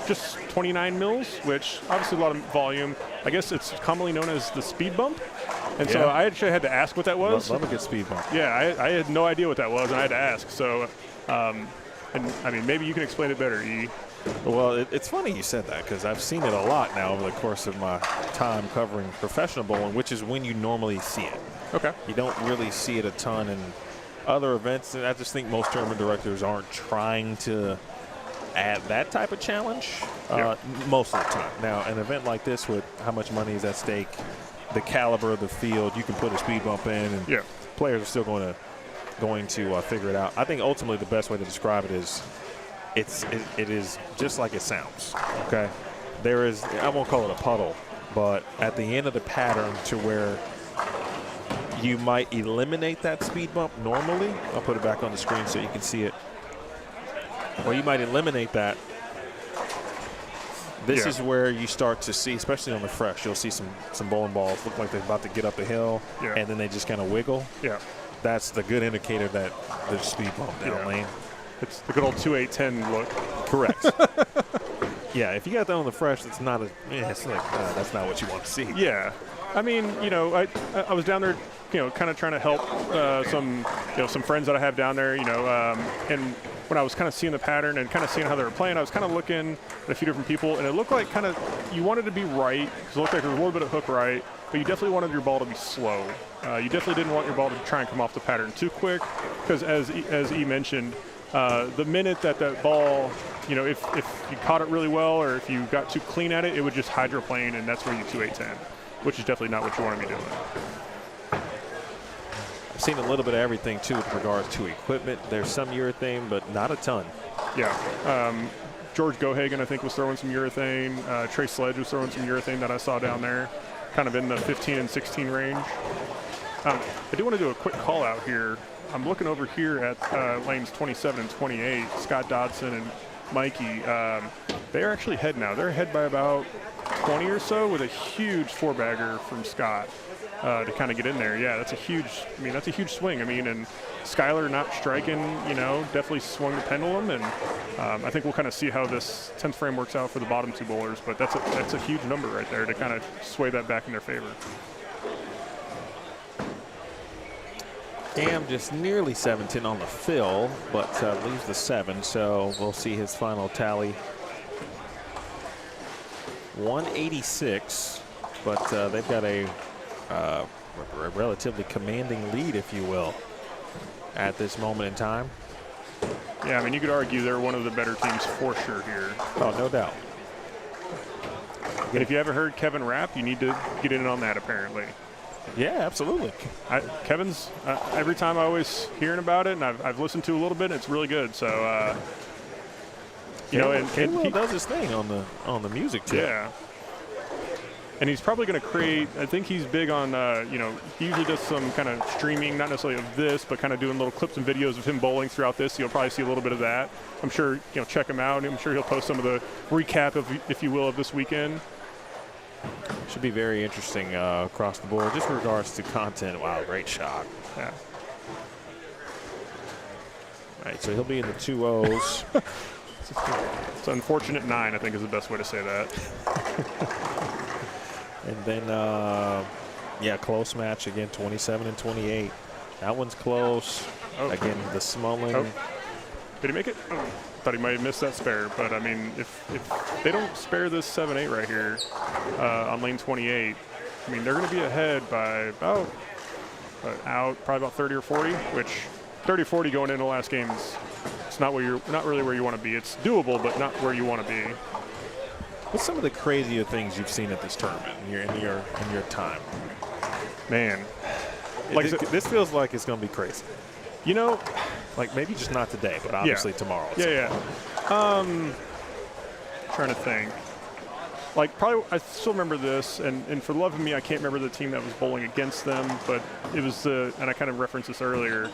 just 29 mils, which obviously a lot of volume. I guess it's commonly known as the speed bump. And so I actually had to ask what that was. Love a good speed bump. Yeah, I had no idea what that was, and I had to ask. So, and I mean, maybe you can explain it better, E. Well, it's funny you said that, because I've seen it a lot now over the course of my time covering professional bowling, which is when you normally see it. Okay. You don't really see it a ton in other events, and I just think most tournament directors aren't trying to add that type of challenge most of the time. Now, an event like this with how much money is at stake, the caliber of the field, you can put a speed bump in, and players are still going to figure it out. I think ultimately the best way to describe it is it is just like it sounds. Okay, there is, I won't call it a puddle, but at the end of the pattern to where you might eliminate that speed bump normally. I'll put it back on the screen so you can see it. Well, you might eliminate that. This is where you start to see, especially on the fresh, you'll see some bowling balls look like they're about to get up the hill, and then they just kind of wiggle. Yeah. That's the good indicator that there's speed bump down lane. It's the good old 2-8-10 look. Correct. Yeah, if you got that on the fresh, it's not it's like, that's not what you want to see. Yeah. I mean, I was down there, kind of trying to help some friends that I have down there, and when I was kind of seeing the pattern and kind of seeing how they were playing, I was kind of looking at a few different people, and it looked like kind of you wanted to be right, because it looked like there was a little bit of hook right, but you definitely wanted your ball to be slow. You definitely didn't want your ball to try and come off the pattern too quick, because as E mentioned, the minute that ball, if you caught it really well or if you got too clean at it, it would just hydroplane, and that's where you 2-8-10, which is definitely not what you want to be doing. I've seen a little bit of everything, too, with regards to equipment. There's some urethane, but not a ton. Yeah. George Gohagen, I think, was throwing some urethane. Trey Sledge was throwing some urethane that I saw down there, kind of in the 15 and 16 range. I do want to do a quick call out here. I'm looking over here at lanes 27 and 28, Scott Dodson and Mikey. They're actually ahead now. They're ahead by about 20 or so with a huge four-bagger from Scott to kind of get in there. Yeah, that's a huge swing. And Skyler not striking, definitely swung the pendulum, and I think we'll kind of see how this 10th frame works out for the bottom two bowlers, but that's a huge number right there to kind of sway that back in their favor. Cam just nearly 7-10 on the fill, but leaves the 7, so we'll see his final tally. 186, but they've got a relatively commanding lead, if you will, at this moment in time. Yeah, you could argue they're one of the better teams for sure here. Oh, no doubt. And if you haven't heard Kevin rap, you need to get in on that, apparently. Yeah, absolutely. Kevin's, every time I always hearing about it, and I've listened to a little bit, and it's really good. So, and he does his thing on the music too. Yeah. And he's probably going to create, I think he's big on, he usually does some kind of streaming, not necessarily of this, but kind of doing little clips and videos of him bowling throughout this. So you'll probably see a little bit of that. I'm sure, check him out. I'm sure he'll post some of the recap, if you will, of this weekend. Should be very interesting across the board, just in regards to content. Wow, great shot. Yeah. All right, so he'll be in the 2-0s. It's an unfortunate 9, I think, is the best way to say that. And then, close match again, 27 and 28. That one's close. Oh. Again, the Smullen Did he make it? Oh, thought he might have missed that spare. But, I mean, if they don't spare this 7-8 right here on lane 28, I mean, they're going to be ahead by about probably about 30 or 40, which 30 or 40 going into the last game is it's not really where you want to be. It's doable, but not where you want to be. What's some of the crazier things you've seen at this tournament in your time? Man, This feels like it's going to be crazy. You know, like maybe just not today, but obviously tomorrow. Yeah. Trying to think. Like, probably, I still remember this, and for the love of me, I can't remember the team that was bowling against them, but it was and I kind of referenced this earlier,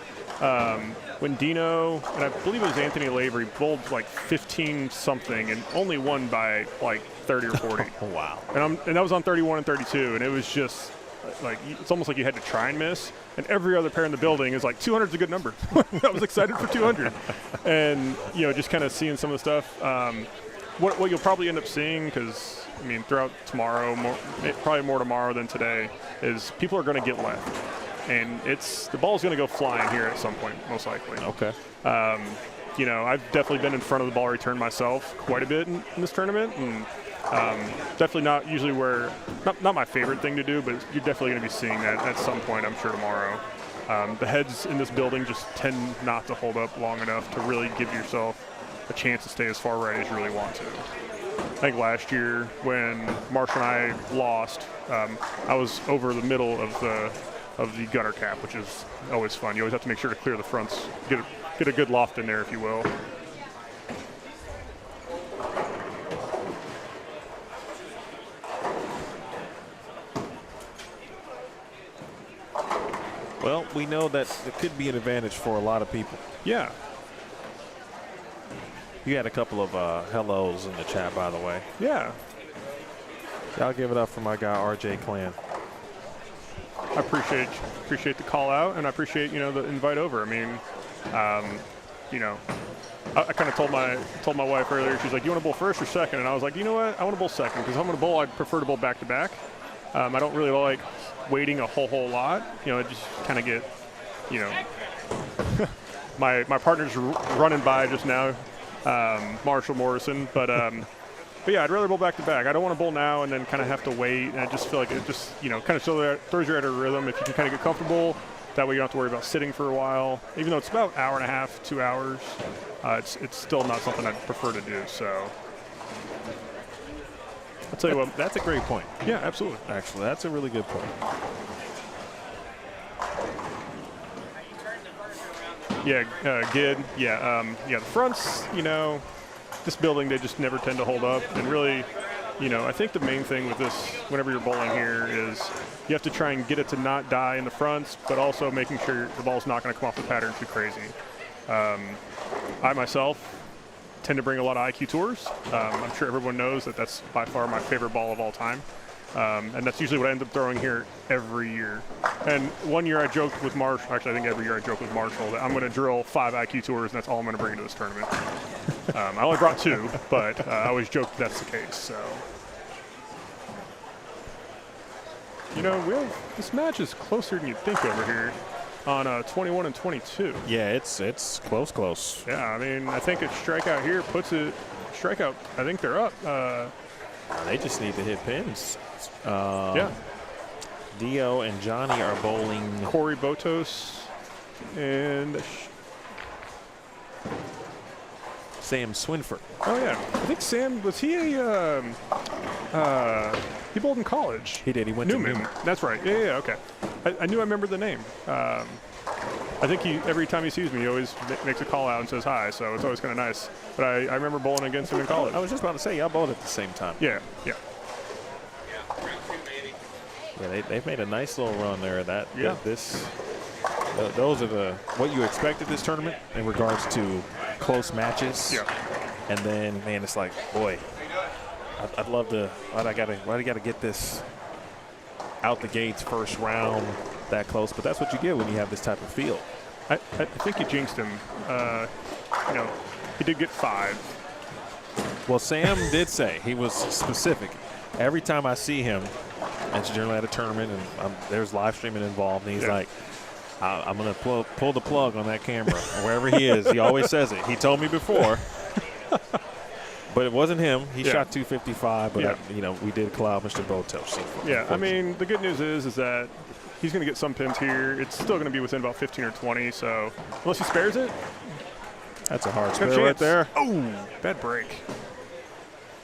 when Dino, and I believe it was Anthony Lavery, bowled like 15-something and only won by like 30 or 40. Oh, wow. And that was on 31 and 32, and it was just, like, it's almost like you had to try and miss, and every other pair in the building is like 200's a good number. I was excited for 200. And, you know, just kind of seeing some of the stuff. What you'll probably end up seeing, because, I mean, throughout tomorrow, probably more tomorrow than today, is people are going to get left. And the ball's going to go flying here at some point, most likely. Okay. You know, I've definitely been in front of the ball return myself quite a bit in this tournament, and definitely not usually not my favorite thing to do, but you're definitely going to be seeing that at some point, I'm sure, tomorrow. The heads in this building just tend not to hold up long enough to really give yourself a chance to stay as far right as you really want to. I think last year when Marshall and I lost, I was over the middle of the gutter cap, which is always fun. You always have to make sure to clear the fronts, get a good loft in there, if you will. Well, we know that it could be an advantage for a lot of people. Yeah. You had a couple of hellos in the chat, by the way. Yeah. I'll give it up for my guy, RJ Klann. I appreciate the call out, and I appreciate, you know, the invite over. I mean, you know, I kind of told my wife earlier. She's like, "You want to bowl first or second?" And I was like, "You know what? I want to bowl second, because if I'm going to bowl, I'd prefer to bowl back to back. I don't really like waiting a whole lot. You know, I just kind of get, you know, my partner's running by just now, Marshall Morrison, but yeah, I'd rather bowl back to back. I don't want to bowl now and then kind of have to wait, and I just feel like it just, you know, kind of throws you out of rhythm. If you can kind of get comfortable, that way you don't have to worry about sitting for a while. Even though it's about an hour and a half, 2 hours, it's still not something I'd prefer to do. So I'll tell you what. That's a great point. Yeah, absolutely. Actually, that's a really good point. Yeah, Gid. Yeah, the fronts, you know, this building, they just never tend to hold up. And really, you know, I think the main thing with this, whenever you're bowling here, is you have to try and get it to not die in the fronts, but also making sure the ball's not going to come off the pattern too crazy. I myself tend to bring a lot of IQ tours. I'm sure everyone knows that that's by far my favorite ball of all time. And that's usually what I end up throwing here every year. And one year I joked with Marshall, actually I think every year I joke with Marshall, that I'm going to drill 5 IQ tours, and that's all I'm going to bring into this tournament. I only brought 2, but I always joke that's the case. So, you know, this match is closer than you'd think over here on 21 and 22. Yeah, it's close. Yeah, I mean, I think a strikeout here puts it, strikeout, I think they're up. They just need to hit pins. Yeah. Dio and Johnny are bowling. Corey Botos and Sam Swinford. oh yeah, I think Sam, was he he bowled in college. He did. He went to Newman. That's right. Yeah, okay. I knew I remembered the name. I think every time he sees me, he always makes a call out and says hi, so it's always kind of nice. But I remember bowling against him in college. I was just about to say, y'all bowled at the same time. Yeah. Yeah, they've made a nice little run there. Those are what you expect at this tournament in regards to close matches. Yeah. And then, man, it's like, boy, I'd love to. Why do I gotta get this out the gates first round that close? But that's what you get when you have this type of field. I think you jinxed him. You know, he did get 5. Well, Sam did say, he was specific. Every time I see him, it's generally at a tournament, and there's live streaming involved, and he's like, I'm going to pull the plug on that camera, wherever he is. He always says it. He told me before. But it wasn't him. He shot 255, but, we did cloud Mr. Botos. Yeah, I mean, the good news is that he's going to get some pins here. It's still going to be within about 15 or 20, so unless he spares it. That's a hard spare right there. Oh, bad break.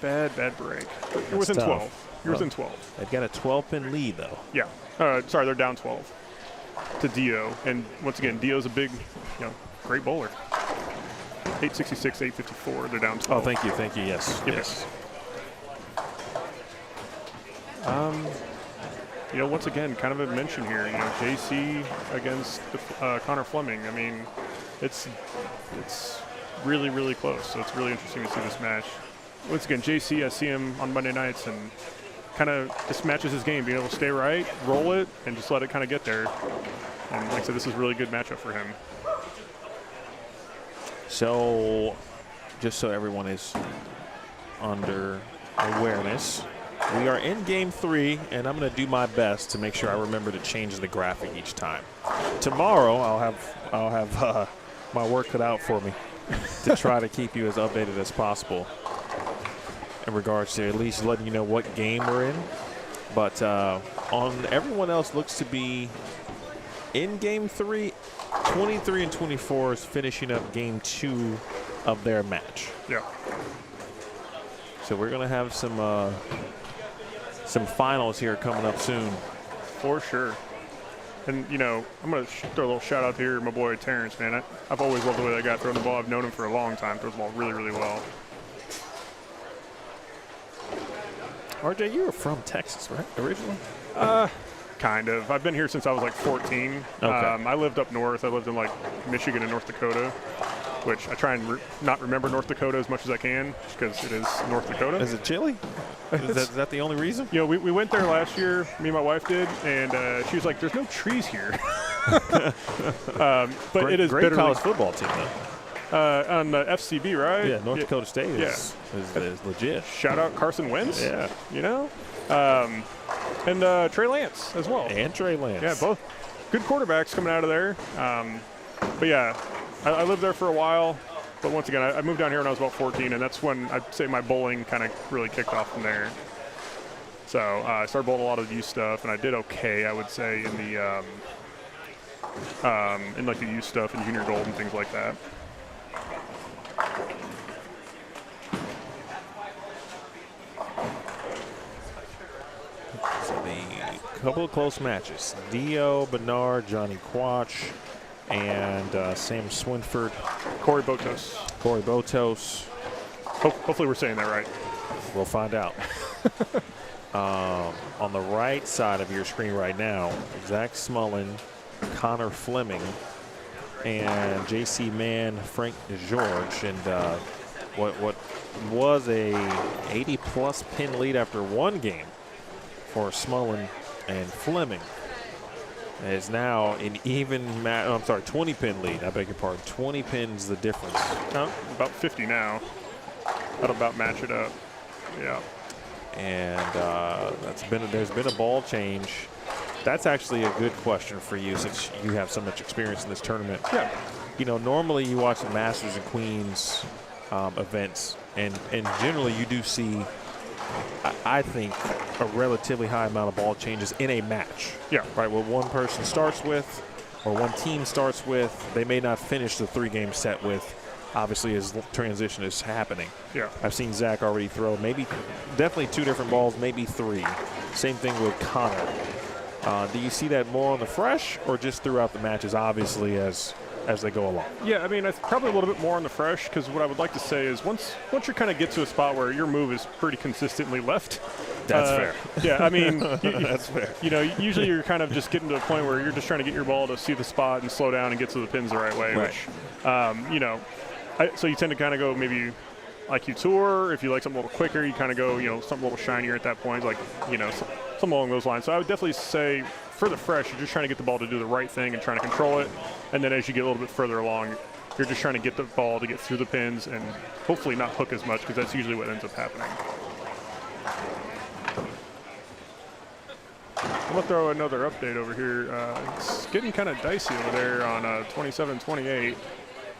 Bad break. You're within 12. You're within 12. They've got a 12-pin lead, though. Yeah. Sorry, they're down 12 to Dio. And once again, Dio's a big, great bowler. 866, 854. They're down 12. Oh, thank you. Yes. Yep. Yes. Once again, kind of a mention here. JC against Connor Fleming. I mean, it's really, really close. So it's really interesting to see this match. Once again, JC, I see him on Monday nights and kind of just matches his game, being able to stay right, roll it, and just let it kind of get there. And like I said, this is a really good matchup for him. So, just so everyone is under awareness, we are in Game 3, and I'm going to do my best to make sure I remember to change the graphic each time. Tomorrow, I'll have my work cut out for me to try to keep you as updated as possible in regards to at least letting you know what game we're in. But on everyone else looks to be in Game 3. 23 and 24 is finishing up Game 2 of their match. Yeah. So we're going to have some finals here coming up soon. For sure. And, I'm going to throw a little shout out here to my boy Terrence, man. I've always loved the way that guy throws the ball. I've known him for a long time. Throws the ball really, really well. RJ, you were from Texas, right, originally? Kind of. I've been here since I was like 14. Okay. I lived up north. I lived in like Michigan and North Dakota, which I try and not remember North Dakota as much as I can because it is North Dakota. Is it chilly? Is that the only reason? We went there last year, me and my wife did, and she was like, there's no trees here. But it is great college football team, though. On the FCB, right? Yeah, North Dakota State is legit. Shout out Carson Wentz. Yeah. And Trey Lance as well. And Trey Lance. Yeah, both good quarterbacks coming out of there. But yeah, I lived there for a while. But once again, I moved down here when I was about 14, and that's when I'd say my bowling kind of really kicked off from there. So I started bowling a lot of youth stuff, and I did okay, I would say, in the like the youth stuff and junior gold and things like that. So the couple of close matches. Dio, Bernard, Johnny Quach, and Sam Swinford. Corey Botos. Hopefully we're saying that right. We'll find out. On the right side of your screen right now, Zach Smullen, Connor Fleming, and JC Mann, Frank George, and what was a 80-plus pin lead after one game for Smullen and Fleming is now an even 20-pin lead. I beg your pardon. 20 pins the difference. About 50 now. That'll about match it up. Yeah. And there's been a ball change. That's actually a good question for you since you have so much experience in this tournament. Yeah. Normally you watch the Masters and Queens events, and generally you do see, I think, a relatively high amount of ball changes in a match. Yeah. Right, what one person starts with or one team starts with, they may not finish the three-game set with, obviously, as transition is happening. Yeah. I've seen Zach already throw definitely two different balls, maybe three. Same thing with Connor. Do you see that more on the fresh or just throughout the matches, obviously, as they go along? Yeah, I mean, probably a little bit more on the fresh, because what I would like to say is once you kind of get to a spot where your move is pretty consistently left. That's fair. Yeah, I mean, that's fair. Usually you're kind of just getting to a point where you're just trying to get your ball to see the spot and slow down and get to the pins the right way, right. Which, so you tend to kind of go maybe like you tour. If you like something a little quicker, you kind of go, something a little shinier at that point, like, something along those lines. So I would definitely say for the fresh, you're just trying to get the ball to do the right thing and trying to control it. And then as you get a little bit further along, you're just trying to get the ball to get through the pins and hopefully not hook as much, because that's usually what ends up happening. going to throw another update over here. It's getting kind of dicey over there on 27-28.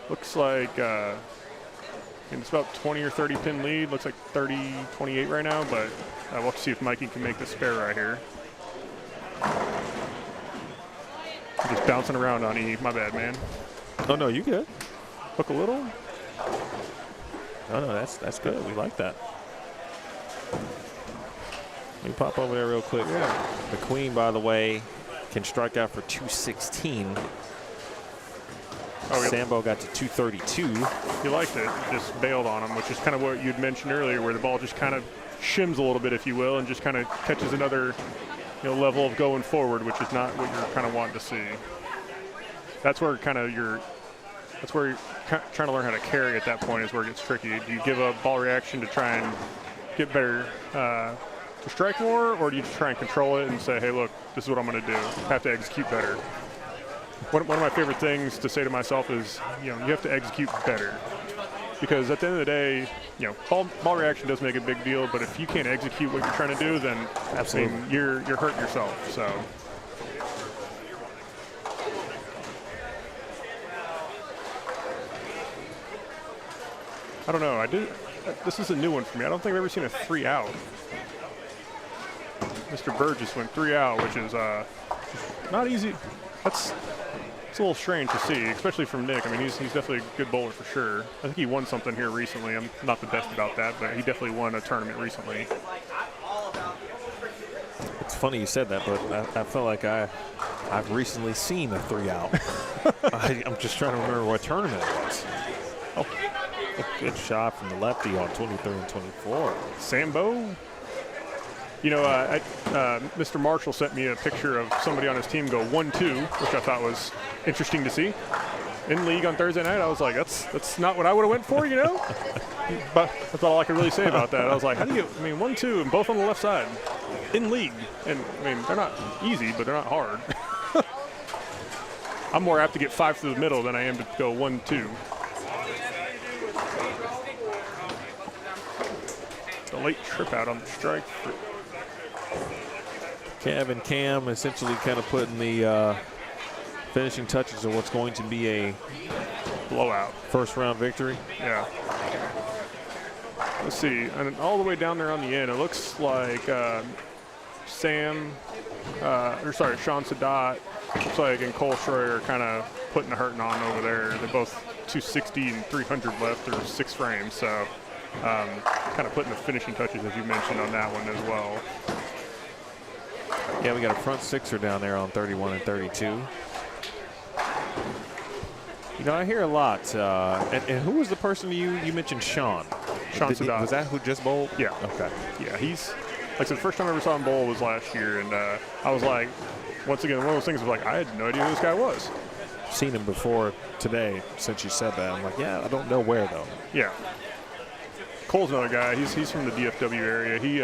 Looks like it's about 20 or 30 pin lead. Looks like 30-28 right now, but we'll have to see if Mikey can make the spare right here. Just bouncing around on E. My bad, man. Oh, no, you good. Hook a little. Oh, no, that's good. We like that. Let me pop over there real quick. Yeah. The Queen, by the way, can strike out for 216. Sambo got to 232. He liked it, just bailed on him, which is kind of what you'd mentioned earlier, where the ball just kind of shims a little bit, if you will, and just kind of catches another level of going forward, which is not what you're kind of wanting to see. That's where trying to learn how to carry at that point is where it gets tricky. Do you give a ball reaction to try and get better to strike more, or do you try and control it and say, hey, look, this is what I'm going to do. Have to execute better. One of my favorite things to say to myself is, you have to execute better. Because at the end of the day, ball reaction does make a big deal, but if you can't execute what you're trying to do, then absolutely you're hurting yourself. So. I don't know. This is a new one for me. I don't think I've ever seen a 3 out. Mr. Burgess went 3 out, which is not easy. It's a little strange to see, especially from Nick. I mean, he's definitely a good bowler for sure. I think he won something here recently. I'm not the best about that, but he definitely won a tournament recently. It's funny you said that, but I felt like I've recently seen a 3 out. I'm just trying to remember what tournament it was. Oh, a good shot from the lefty on 23 and 24. Sambo? Mr. Marshall sent me a picture of somebody on his team go 1-2, which I thought was interesting to see. In league on Thursday night, I was like, that's not what I would have went for, But that's all I could really say about that. I was like, 1-2 and both on the left side in league. And, they're not easy, but they're not hard. I'm more apt to get 5 through the middle than I am to go 1-2. The late trip out on the strike. Kevin Cam essentially kind of putting the finishing touches of what's going to be a blowout first round victory. Yeah. Let's see, and all the way down there on the end, it looks like Sean Sadat, looks like, and Cole Schroyer are kind of putting the hurting on over there. They're both 260 and 300 left, or 6 frames, so kind of putting the finishing touches, as you mentioned, on that one as well. Yeah, we got a front sixer down there on 31 and 32. I hear a lot. And who was the person you mentioned? Sean Sadat. Was that who just bowled? Yeah. Okay. Yeah, he's, like I said, the first time I ever saw him bowl was last year, and I was like, once again, one of those things was like, I had no idea who this guy was. Seen him before today, since you said that. I'm like, yeah, I don't know where, though. Yeah. Cole's another guy. He's from the DFW area. He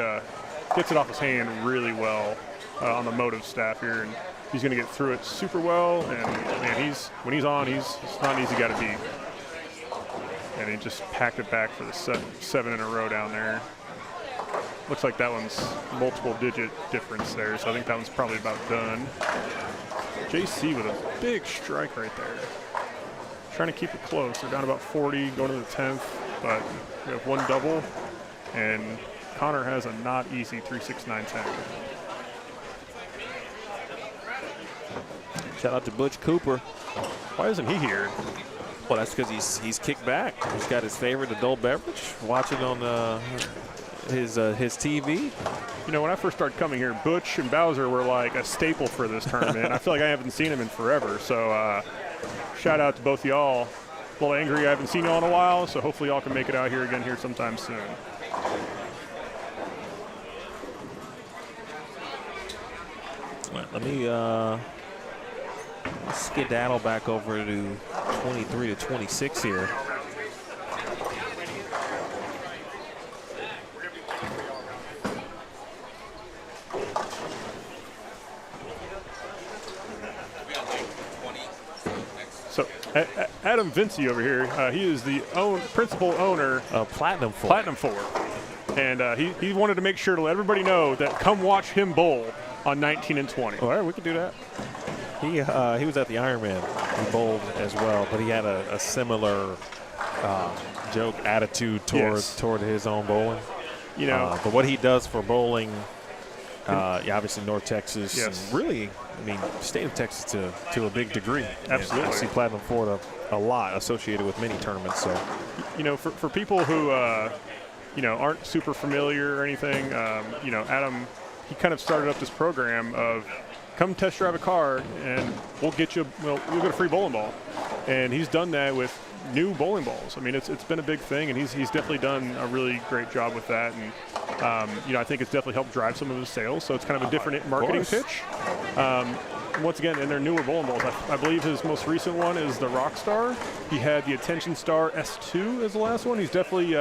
gets it off his hand really well on the motive staff here, and he's going to get through it super well. And man, when he's on, it's not an easy guy to beat. And he just packed it back for the 7 in a row down there. Looks like that one's multiple digit difference there, so I think that one's probably about done. JC with a big strike right there. Trying to keep it close. They're down about 40, going to the 10th, but we have one double, and Connor has a not easy 3-6-9-10. Shout out to Butch Cooper. Why isn't he here? Well, that's because he's kicked back. He's got his favorite adult beverage, watching on his TV. When I first started coming here, Butch and Bowser were like a staple for this tournament. I feel like I haven't seen him in forever. So shout out to both y'all. A little angry I haven't seen y'all in a while, so hopefully y'all can make it out here again here sometime soon. Let me skedaddle back over to 23 to 26 here. So Adam Vinci over here, he is the principal owner of Platinum 4. And he wanted to make sure to let everybody know that come watch him bowl. on 19 and 20. All right, we can do that. He was at the Ironman. He bowled as well, but he had a similar joke attitude toward his own bowling. You know, but what he does for bowling, obviously North Texas, and really, I mean, state of Texas to a big degree. Absolutely. I see Platinum Florida a lot associated with many tournaments. So, you know, for people who aren't super familiar or anything, Adam, he kind of started up this program of come test drive a car and we'll get a free bowling ball, and he's done that with new bowling balls. I mean, it's been a big thing, and he's definitely done a really great job with that. And I think it's definitely helped drive some of his sales. So it's kind of a different marketing pitch. Once again, and they're newer bowling balls. I believe his most recent one is the Rockstar. He had the Attention Star S2 as the last one. He's definitely,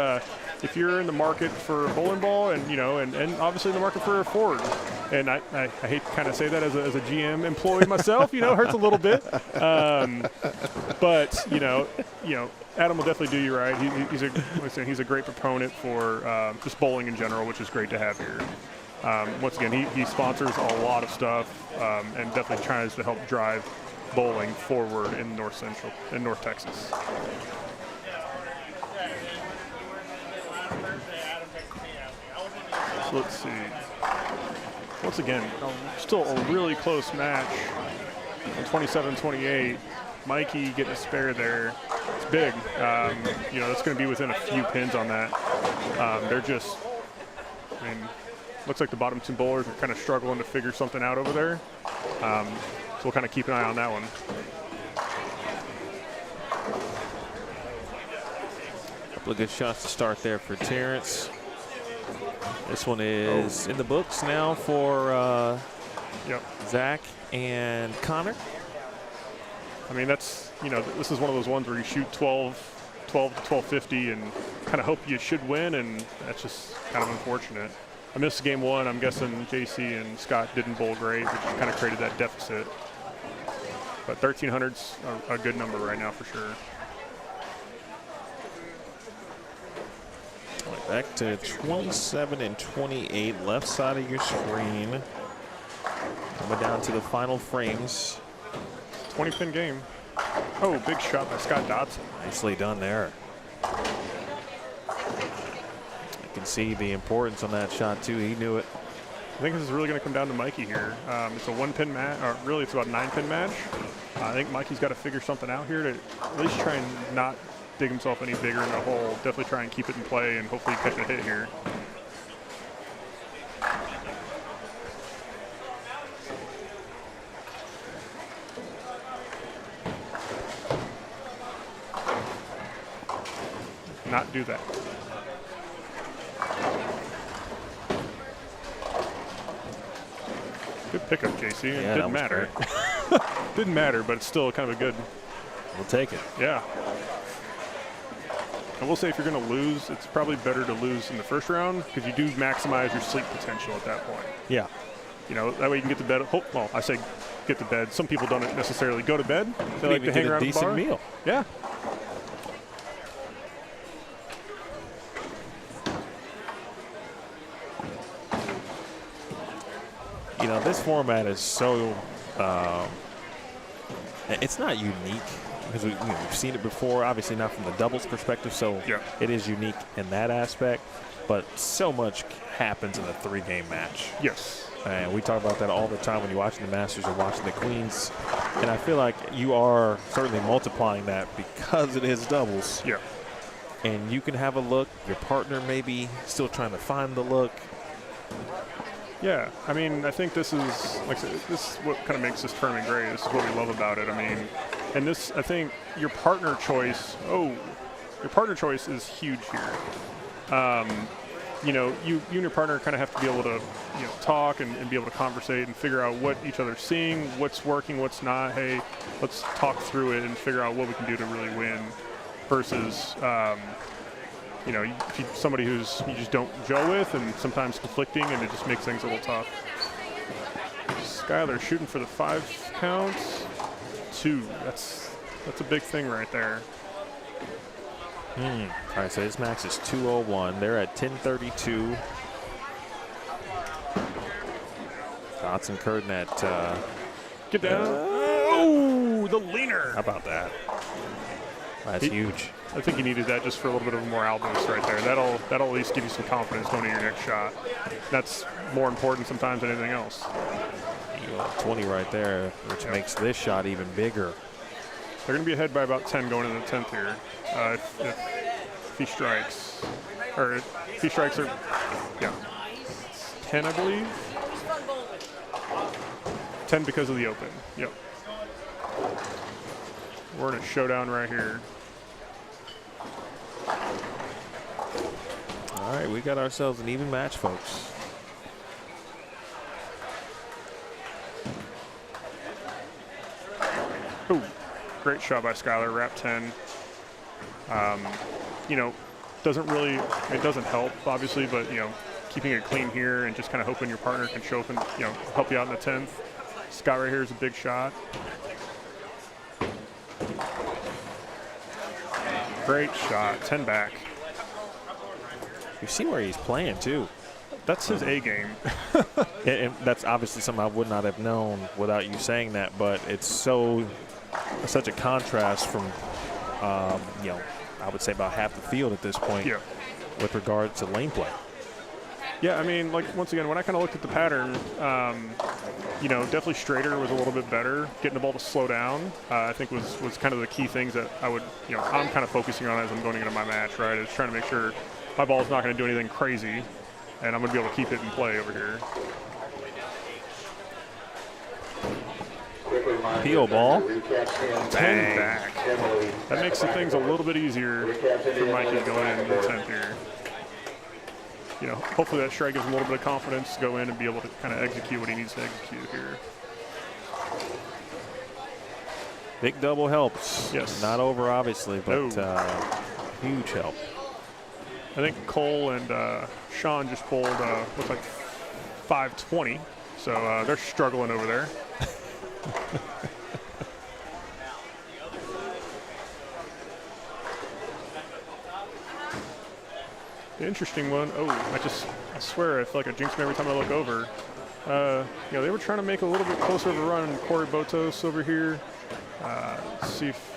if you're in the market for a bowling ball, and obviously in the market for a Ford. And I hate to kind of say that as a GM employee myself, it hurts a little bit. But Adam will definitely do you right. He's a great proponent for just bowling in general, which is great to have here. Once again, he sponsors a lot of stuff, and definitely tries to help drive bowling forward in North Texas. So let's see. Once again, still a really close match. 27-28. Mikey getting a spare there. It's big. It's going to be within a few pins on that. They're just, looks like the bottom two bowlers are kind of struggling to figure something out over there. So we'll kind of keep an eye on that one. a couple of good shots to start there for Terrence. This one is in the books now for Zach and Connor. I mean, that's, this is one of those ones where you shoot 12 to 1250 and kind of hope you should win, and that's just kind of unfortunate. I missed game one. I'm guessing JC and Scott didn't bowl great, which kind of created that deficit. But 1,300's a good number right now for sure. Back to 27 and 28, left side of your screen. Coming down to the final frames. 20-pin game. Oh, big shot by Scott Dodson. Nicely done there. You can see the importance on that shot too. He knew it. I think this is really going to come down to Mikey here. It's a 1-pin match, or really it's about a 9-pin match. I think Mikey's got to figure something out here to at least try and not dig himself any bigger in the hole. Definitely try and keep it in play and hopefully catch a hit here. Not do that. Good pickup, JC. It didn't matter. Didn't matter, but it's still kind of a good. We'll take it. Yeah. I will say if you're going to lose, it's probably better to lose in the first round because you do maximize your sleep potential at that point. Yeah. That way you can get to bed. Well, I say get to bed. Some people don't necessarily go to bed. They like to hang around the bar. Meal. Yeah. This format is so, it's not unique because we've seen it before, obviously not from the doubles perspective, so it is unique in that aspect, but so much happens in a 3-game match. Yes. And we talk about that all the time when you're watching the Masters or watching the Queens, and I feel like you are certainly multiplying that because it is doubles. Yeah. And you can have a look, your partner may be still trying to find the look. Yeah, I mean, I think this is, like I said, this is what kind of makes this tournament great. This is what we love about it. I mean, and this, I think, your partner choice is huge here. You and your partner kind of have to be able to, talk and be able to conversate and figure out what each other's seeing, what's working, what's not. Hey, let's talk through it and figure out what we can do to really win versus, somebody who's you just don't gel with and sometimes conflicting, and it just makes things a little tough. Skylar shooting for the 5 counts. 2. That's a big thing right there. All right, so his max is 201. They're at 1032. Dotson Curtin at Get down. Oh, the leaner. how about that? That's huge. I think he needed that just for a little bit of a morale boost right there. That'll at least give you some confidence going into your next shot. That's more important sometimes than anything else. You got 20 right there, which makes this shot even bigger. They're going to be ahead by about 10 going into the 10th here. If he strikes, or if he strikes, or yeah, 10 I believe. 10 because of the open. Yep. We're in a showdown right here. All right, we got ourselves an even match, folks. Ooh, great shot by Skylar, wrap 10. You know, it doesn't help, obviously, but, you know, keeping it clean here and just kind of hoping your partner can show up and, you know, help you out in the 10th. Scott right here is a big shot. Great shot, 10 back. You see where he's playing, too. That's his A game. And that's obviously something I would not have known without you saying that, but it's such a contrast from, you know, I would say about half the field at this point with regard to lane play. Yeah, I mean, like, once again, when I kind of looked at the pattern, you know, definitely straighter was a little bit better. Getting the ball to slow down, I think was kind of the key things that I would, you know, I'm kind of focusing on as I'm going into my match, right, is trying to make sure my ball's not going to do anything crazy, and I'm going to be able to keep it in play over here. Peel ball. 10 back. That makes the things a little bit easier for Mikey going into the 10th here. You know, hopefully that strike gives him a little bit of confidence to go in and be able to kind of execute what he needs to execute here. Big double helps. Yes. Not over, obviously, but huge help. I think Cole and Sean just pulled, looks like 520. So they're struggling over there. The interesting one. Oh, I swear I feel like I jinx me every time I look over. You know, they were trying to make a little bit closer of a run. Corey Botos over here. Let's see if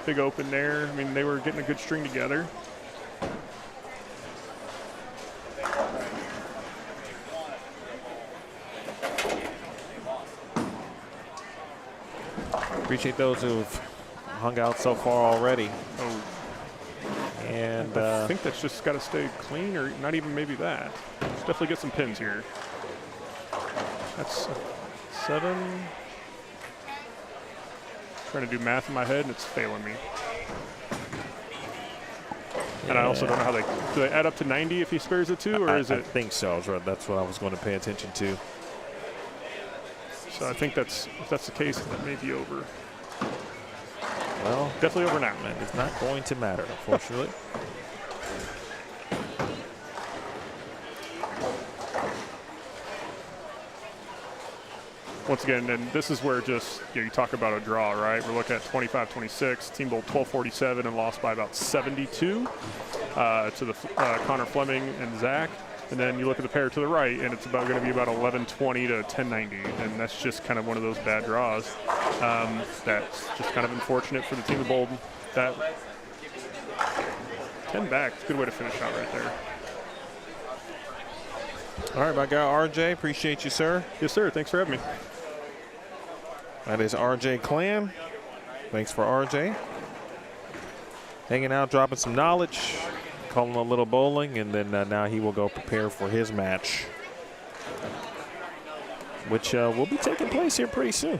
big open there. I mean, they were getting a good string together. Appreciate those who've hung out so far already. Oh. And I think that's just got to stay clean, or not even maybe that. Let's definitely get some pins here. That's 7. Trying to do math in my head, and it's failing me. And I also don't know how do they add up to 90 if he spares it too, or is it? I think so. That's what I was going to pay attention to. So I think if that's the case, that may be over. Well, definitely over now. Man, it's not going to matter, unfortunately. Once again, and this is where just you talk about a draw, right? We're looking at 25-26. Team bowled 1247 and lost by about 72 to the Connor Fleming and Zach. And then you look at the pair to the right, and it's going to be about 1120 to 1090, and that's just kind of one of those bad draws. That's just kind of unfortunate for the team that bowled that. 10 back, it's a good way to finish out right there. All right, my guy RJ, appreciate you, sir. Yes, sir. Thanks for having me. That is RJ Klann. Thanks for RJ. Hanging out, dropping some knowledge, calling a little bowling, and then now he will go prepare for his match, which will be taking place here pretty soon.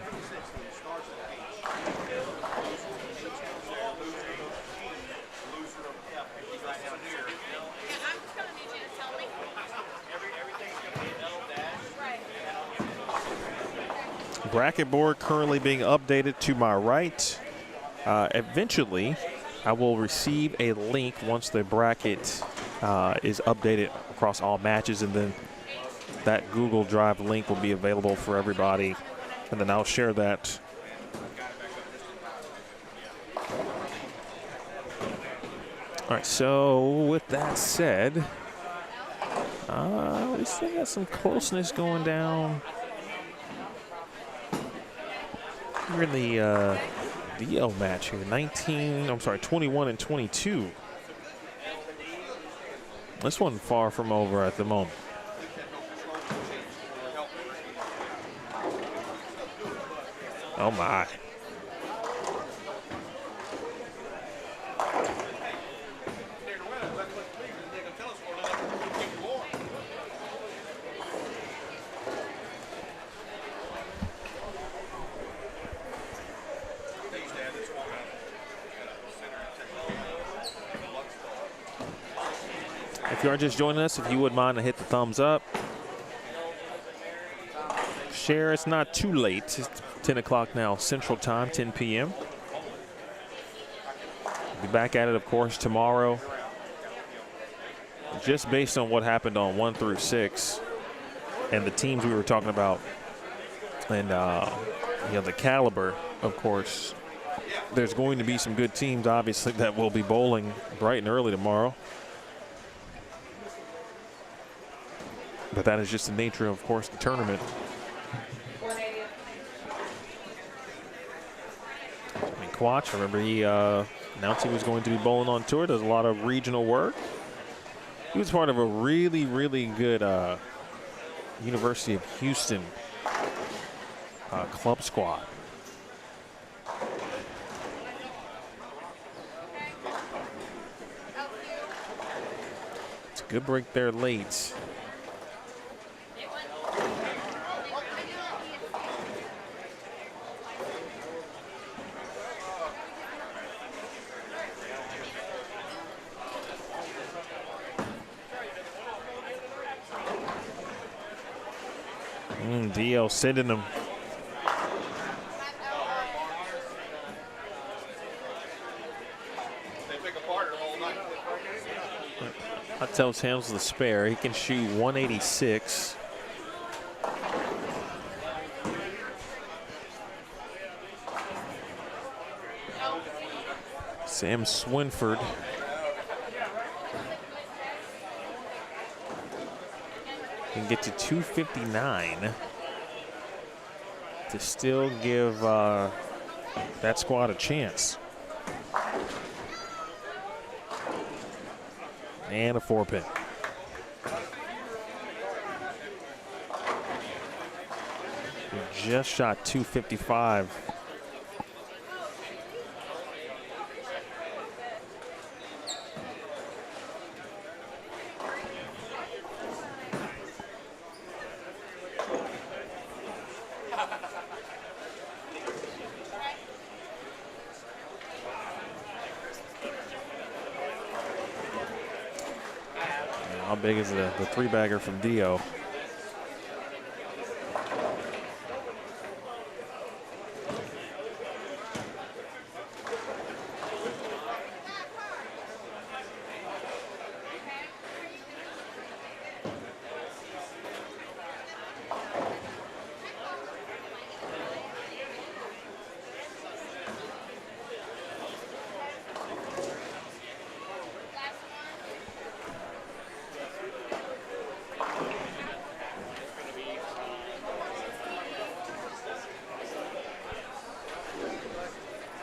Bracket board currently being updated to my right. Eventually, I will receive a link once the bracket is updated across all matches, and then that Google Drive link will be available for everybody, and then I'll share that. All right, so with that said, We still got some closeness going down. We're in the DL match here. 21 and 22. This one far from over at the moment. Oh my. If you are just joining us, if you wouldn't mind to hit the thumbs up. Share, it's not too late. It's 10 o'clock now, Central Time, 10 p.m. We'll be back at it, of course, tomorrow. Just based on what happened on 1 through 6 and the teams we were talking about and the caliber, of course, there's going to be some good teams, obviously, that will be bowling bright and early tomorrow. But that is just the nature, of course, the tournament. Quach, remember he announced he was going to be bowling on tour, does a lot of regional work. He was part of a really, really good University of Houston club squad. It's a good break there late. DL sending them. That tells Helms the spare. He can shoot 186. Sam Swinford. Can get to 259 to still give that squad a chance. And a 4-pin. Just shot 255. How big is the three-bagger from Dio?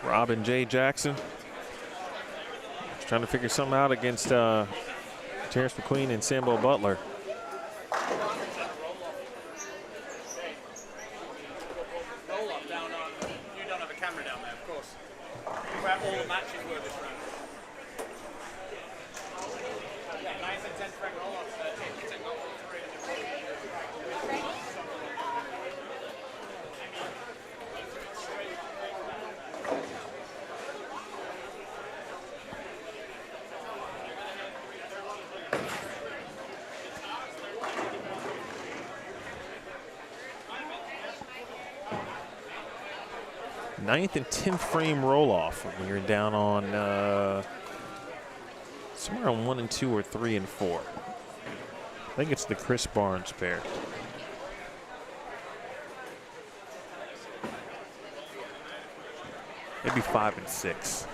Robin J. Jackson. Just trying to figure something out against Terrence McQueen and Sambo Butler. Roll-off down on, you don't have a camera down there, of course. Where all the matches were this round. Yeah, nice intense frame roll-offs. Ninth and 10th frame roll off. We are down on somewhere on 1 and 2 or 3 and 4. I think it's the Chris Barnes pair. Maybe 5 and 6.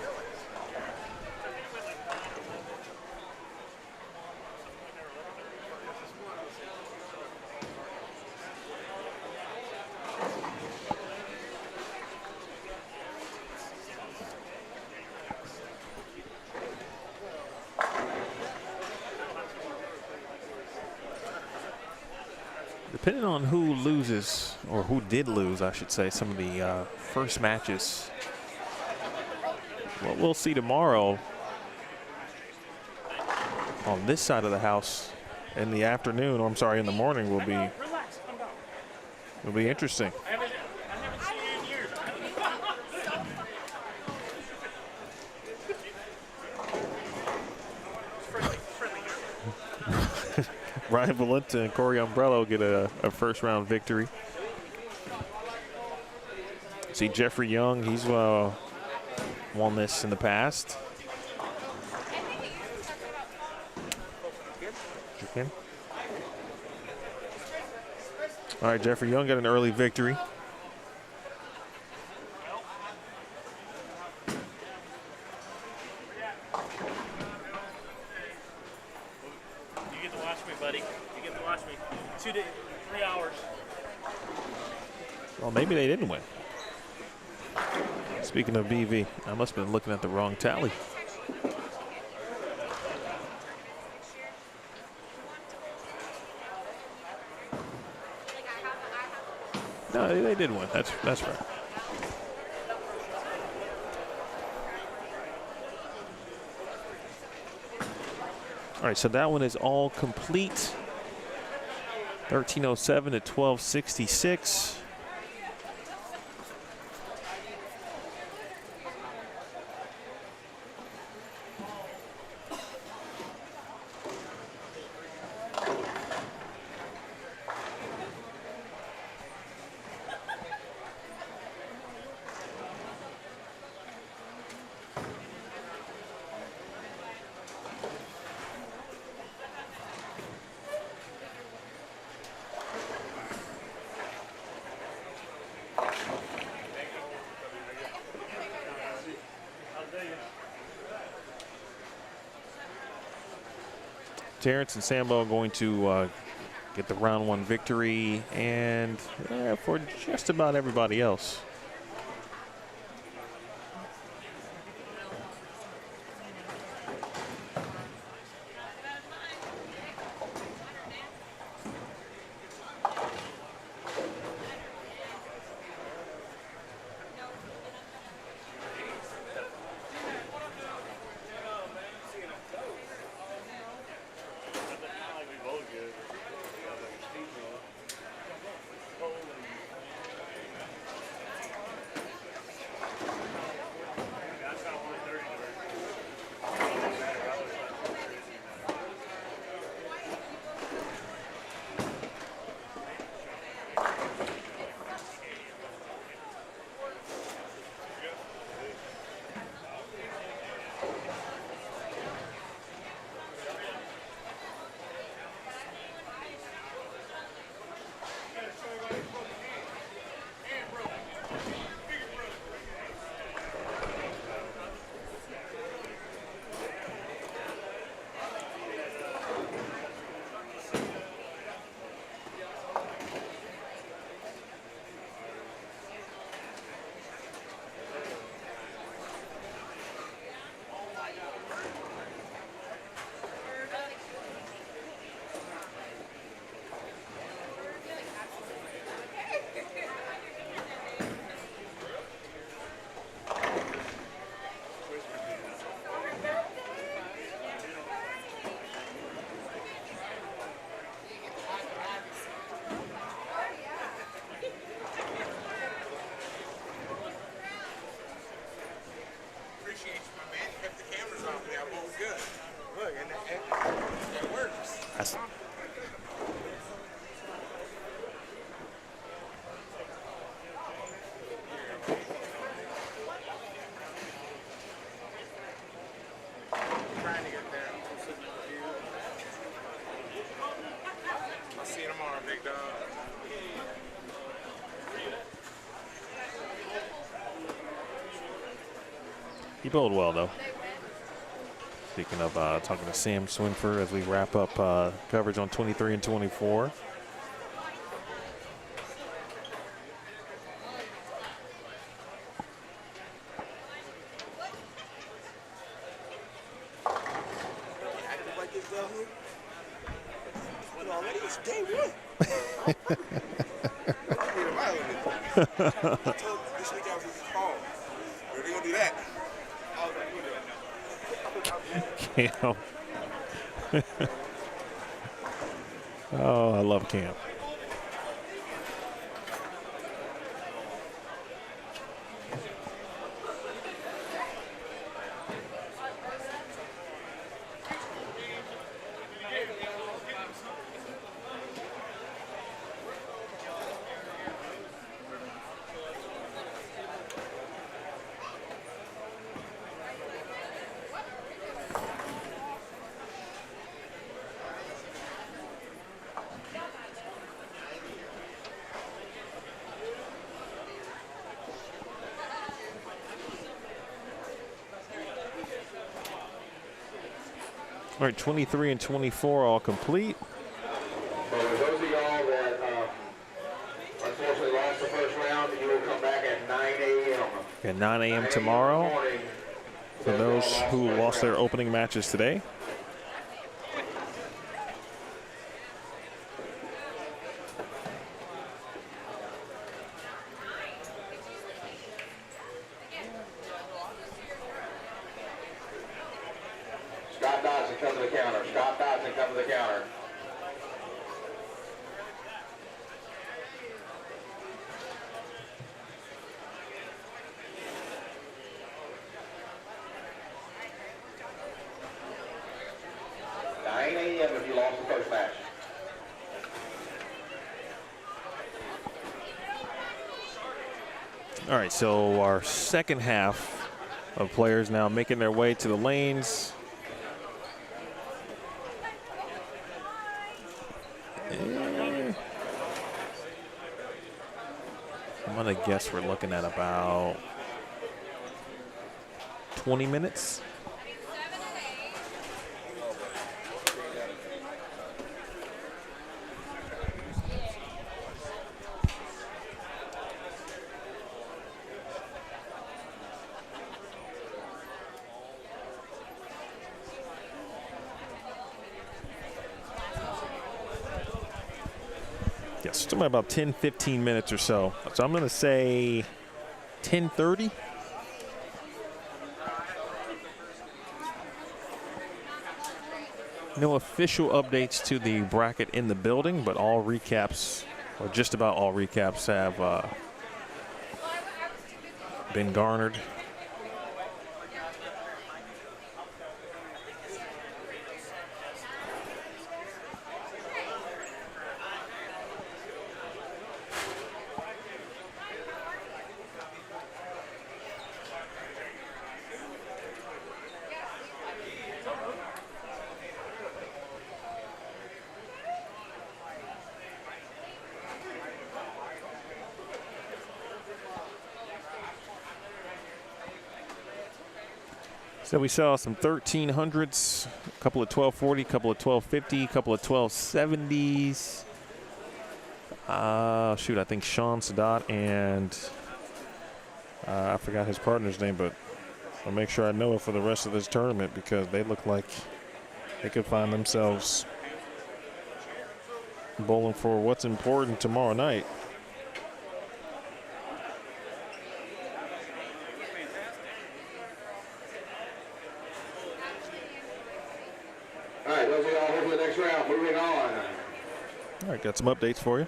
Depending on who loses, or who did lose, I should say, some of the first matches. What we'll see tomorrow on this side of the house in the afternoon, or I'm sorry, in the morning, will be interesting. I haven't seen you in years. Ryan Valenta and Corey Umbrello get a first round victory. See Jeffrey Young, he's won this in the past. Okay. All right, Jeffrey Young got an early victory. You get to watch me, buddy. You get to watch me. 3 hours. Well, maybe they didn't win. Speaking of BV, I must have been looking at the wrong tally. No, they did win. That's right. All right, so that one is all complete. 1307 to 1266. Terrence and Sambo are going to get the round one victory, and for just about everybody else. He bowled well, though. Speaking of talking to Sam Swinford as we wrap up coverage on 23 and 24. It's day one. Cam. Oh, I love Cam. All right, 23 and 24 all complete. So for those of y'all that unfortunately lost the first round, you will come back at 9 a.m. At 9 a.m. tomorrow for those who lost their opening matches today. Scott Dodson, come to the counter. Scott Dodson, come to the counter. If you lost the first match. All right, so our second half of players now making their way to the lanes. I'm gonna guess we're looking at about 20 minutes. Yes, it's about 10, 15 minutes or so. So I'm going to say 10:30. No official updates to the bracket in the building, but all recaps, or just about all recaps, have been garnered. So we saw some 1300s, a couple of 1240, a couple of 1250, a couple of 1270s. Shoot, I think Sean Sadat and I forgot his partner's name, but I'll make sure I know it for the rest of this tournament because they look like they could find themselves bowling for what's important tomorrow night. All right, those are all here for the next round. Moving on. All right, got some updates for you.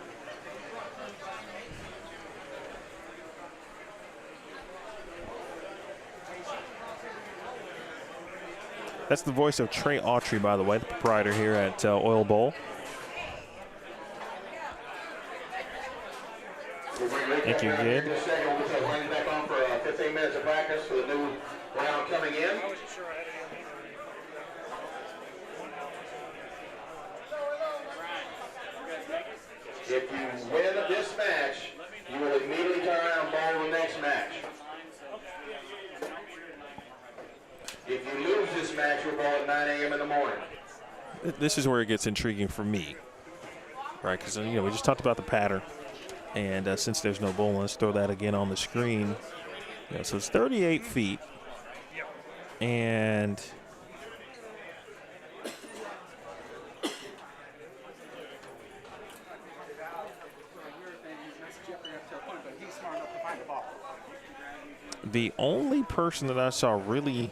That's the voice of Trey Autry, by the way, the proprietor here at Oil Bowl. Thank you, Gid. In a second, we'll be laying back on for 15 minutes of practice for the new round coming in. If you win this match, you will immediately turn around and bowl the next match. If you lose this match, you'll bowl at 9 a.m. in the morning. This is where it gets intriguing for me, right? Because, you know, we just talked about the pattern. And since there's no bowling, let's throw that again on the screen. Yeah, so it's 38 feet. And The only person that I saw really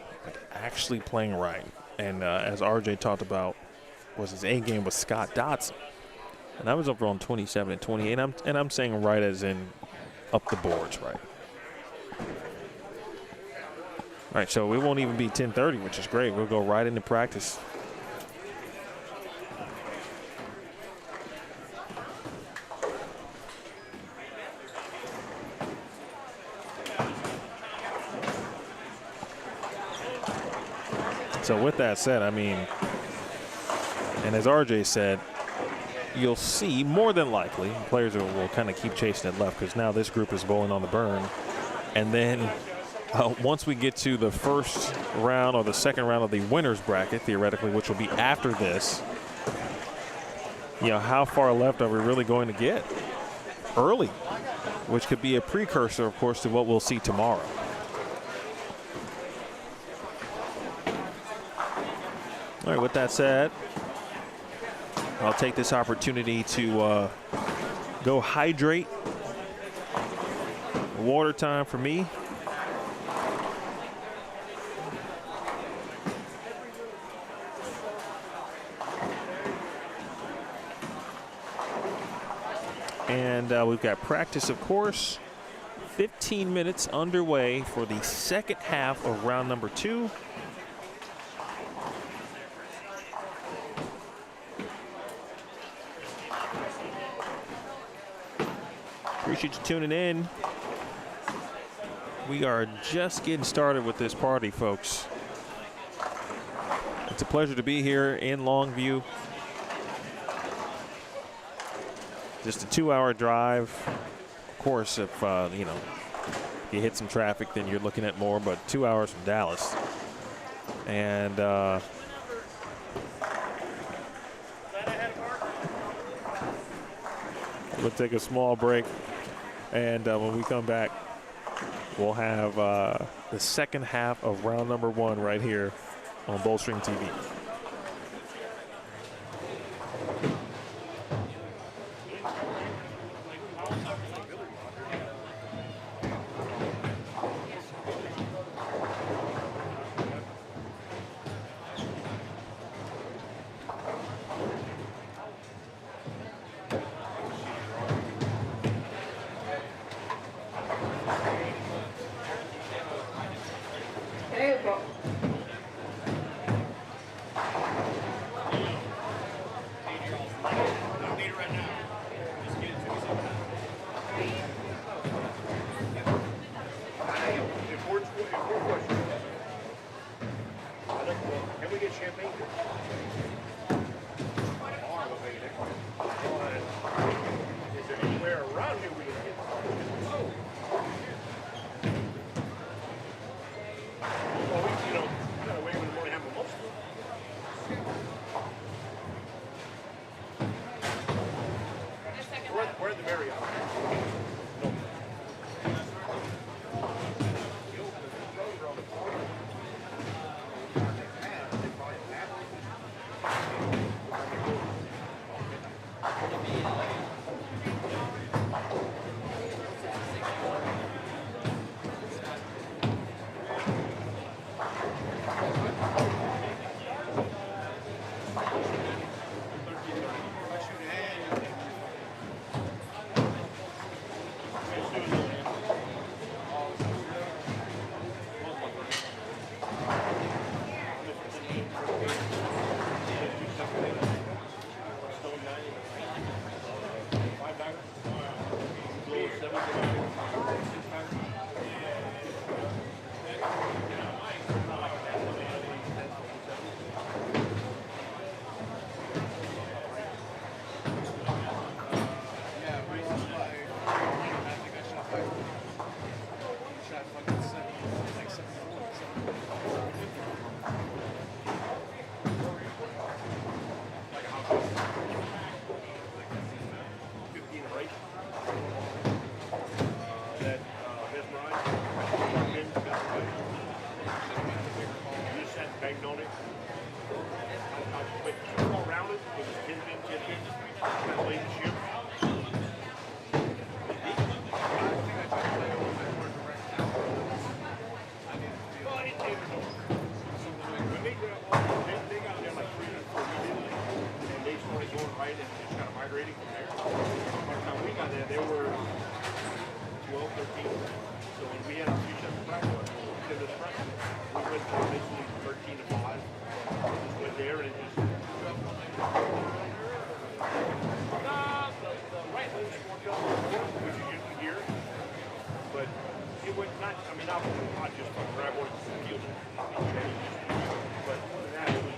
actually playing right, and as RJ talked about, was his A game was Scott Dotson. And I was over on 27 and 28, and I'm saying right as in up the boards right. All right, so it won't even be 10:30, which is great. We'll go right into practice. So with that said, I mean, and as RJ said, you'll see more than likely players will kind of keep chasing it left because now this group is bowling on the burn. And then once we get to the first round or the second round of the winner's bracket, theoretically, which will be after this, you know, how far left are we really going to get early, which could be a precursor, of course, to what we'll see tomorrow. All right, with that said, I'll take this opportunity to go hydrate. Water time for me. And we've got practice, of course. 15 minutes underway for the second half of round number 2. Appreciate you tuning in. We are just getting started with this party, folks. It's a pleasure to be here in Longview. Just a 2-hour drive. Of course, if you know, you hit some traffic, then you're looking at more, but 2 hours from Dallas. And we'll take a small break. And when we come back, we'll have the second half of round number 1 right here on Bowlstream TV. this practice. We went from basically 13 to 5. Just went there and it just. The right leg worked out before, which you usually hear. But it went not, I mean, not just from grab what it feels. But other than that, it was.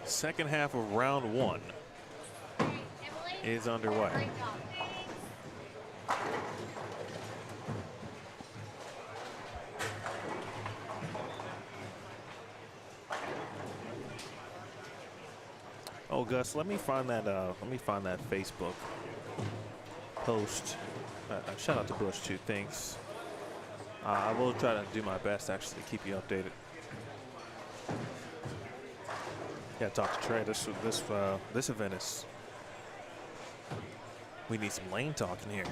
second half of round 1 is underway. Oh, Gus, let me find that Facebook post. Shout out to Bush too. Thanks. I will try to do my best actually to keep you updated. Yeah, talk to Trey. This event is. We need some lane talk in here.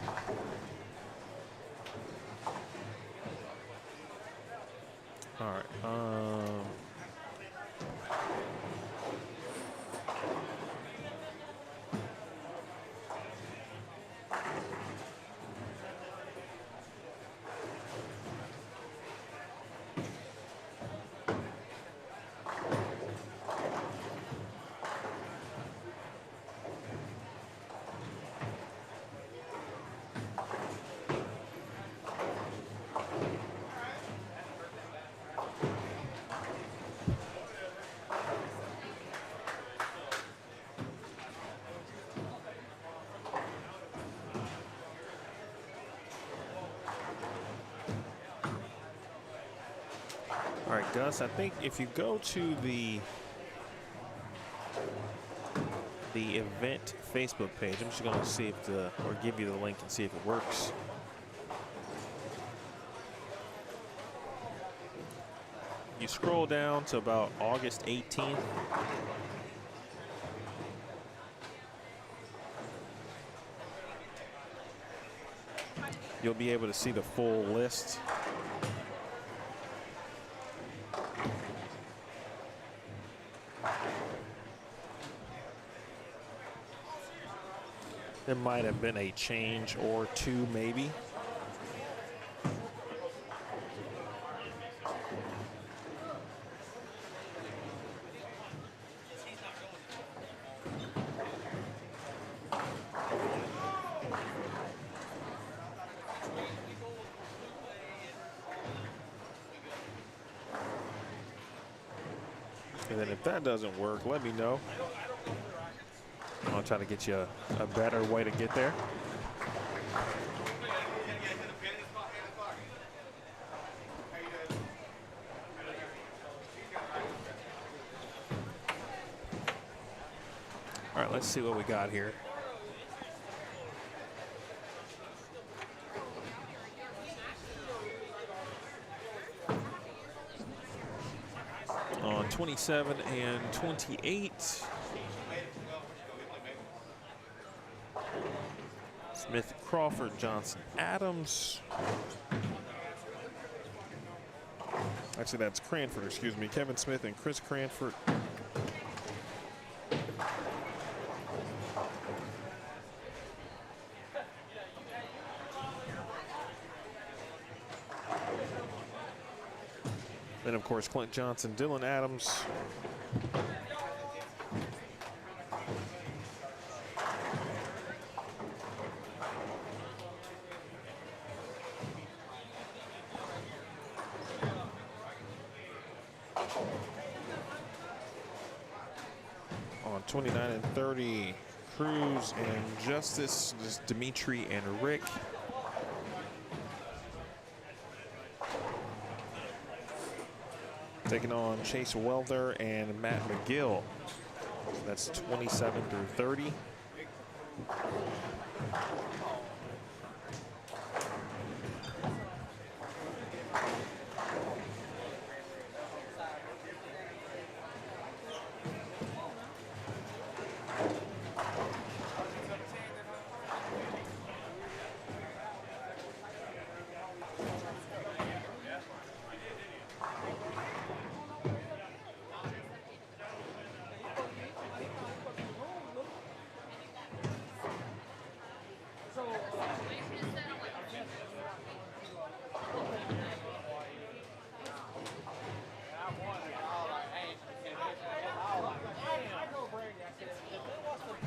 All right. All right, Gus, I think if you go to the event Facebook page, I'm just going to see if or give you the link and see if it works. You scroll down to about August 18th. You'll be able to see the full list. There might have been a change or two, maybe. And then if that doesn't work, let me know. I'll try to get you a better way to get there. All right, let's see what we got here. On 27 and 28. Smith, Crawford, Johnson, Adams. Actually, that's Cranford, excuse me. Kevin Smith and Chris Cranford. Then, of course, Clint Johnson, Dylan Adams. On 29 and 30, Cruz and Justice, just Dimitri and Rick. Taking on Chase Welder and Matt McGill. That's 27 through 30.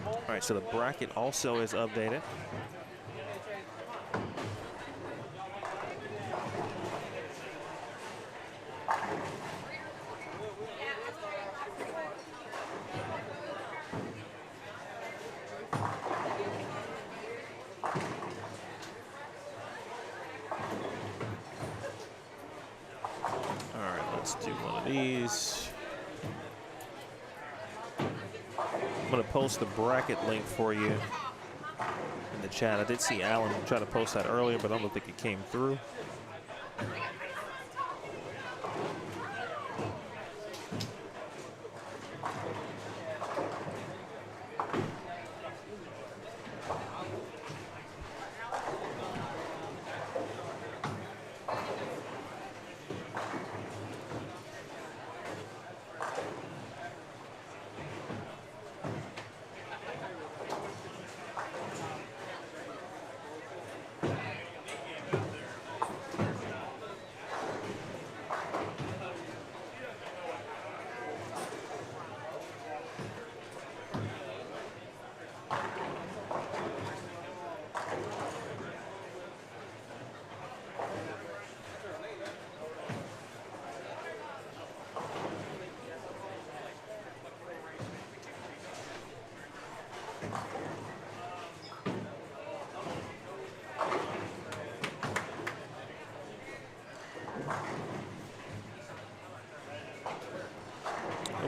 All right, so the bracket also is updated. Let's do one of these. I'm going to post the bracket link for you in the chat. I did see Alan try to post that earlier, but I don't think it came through.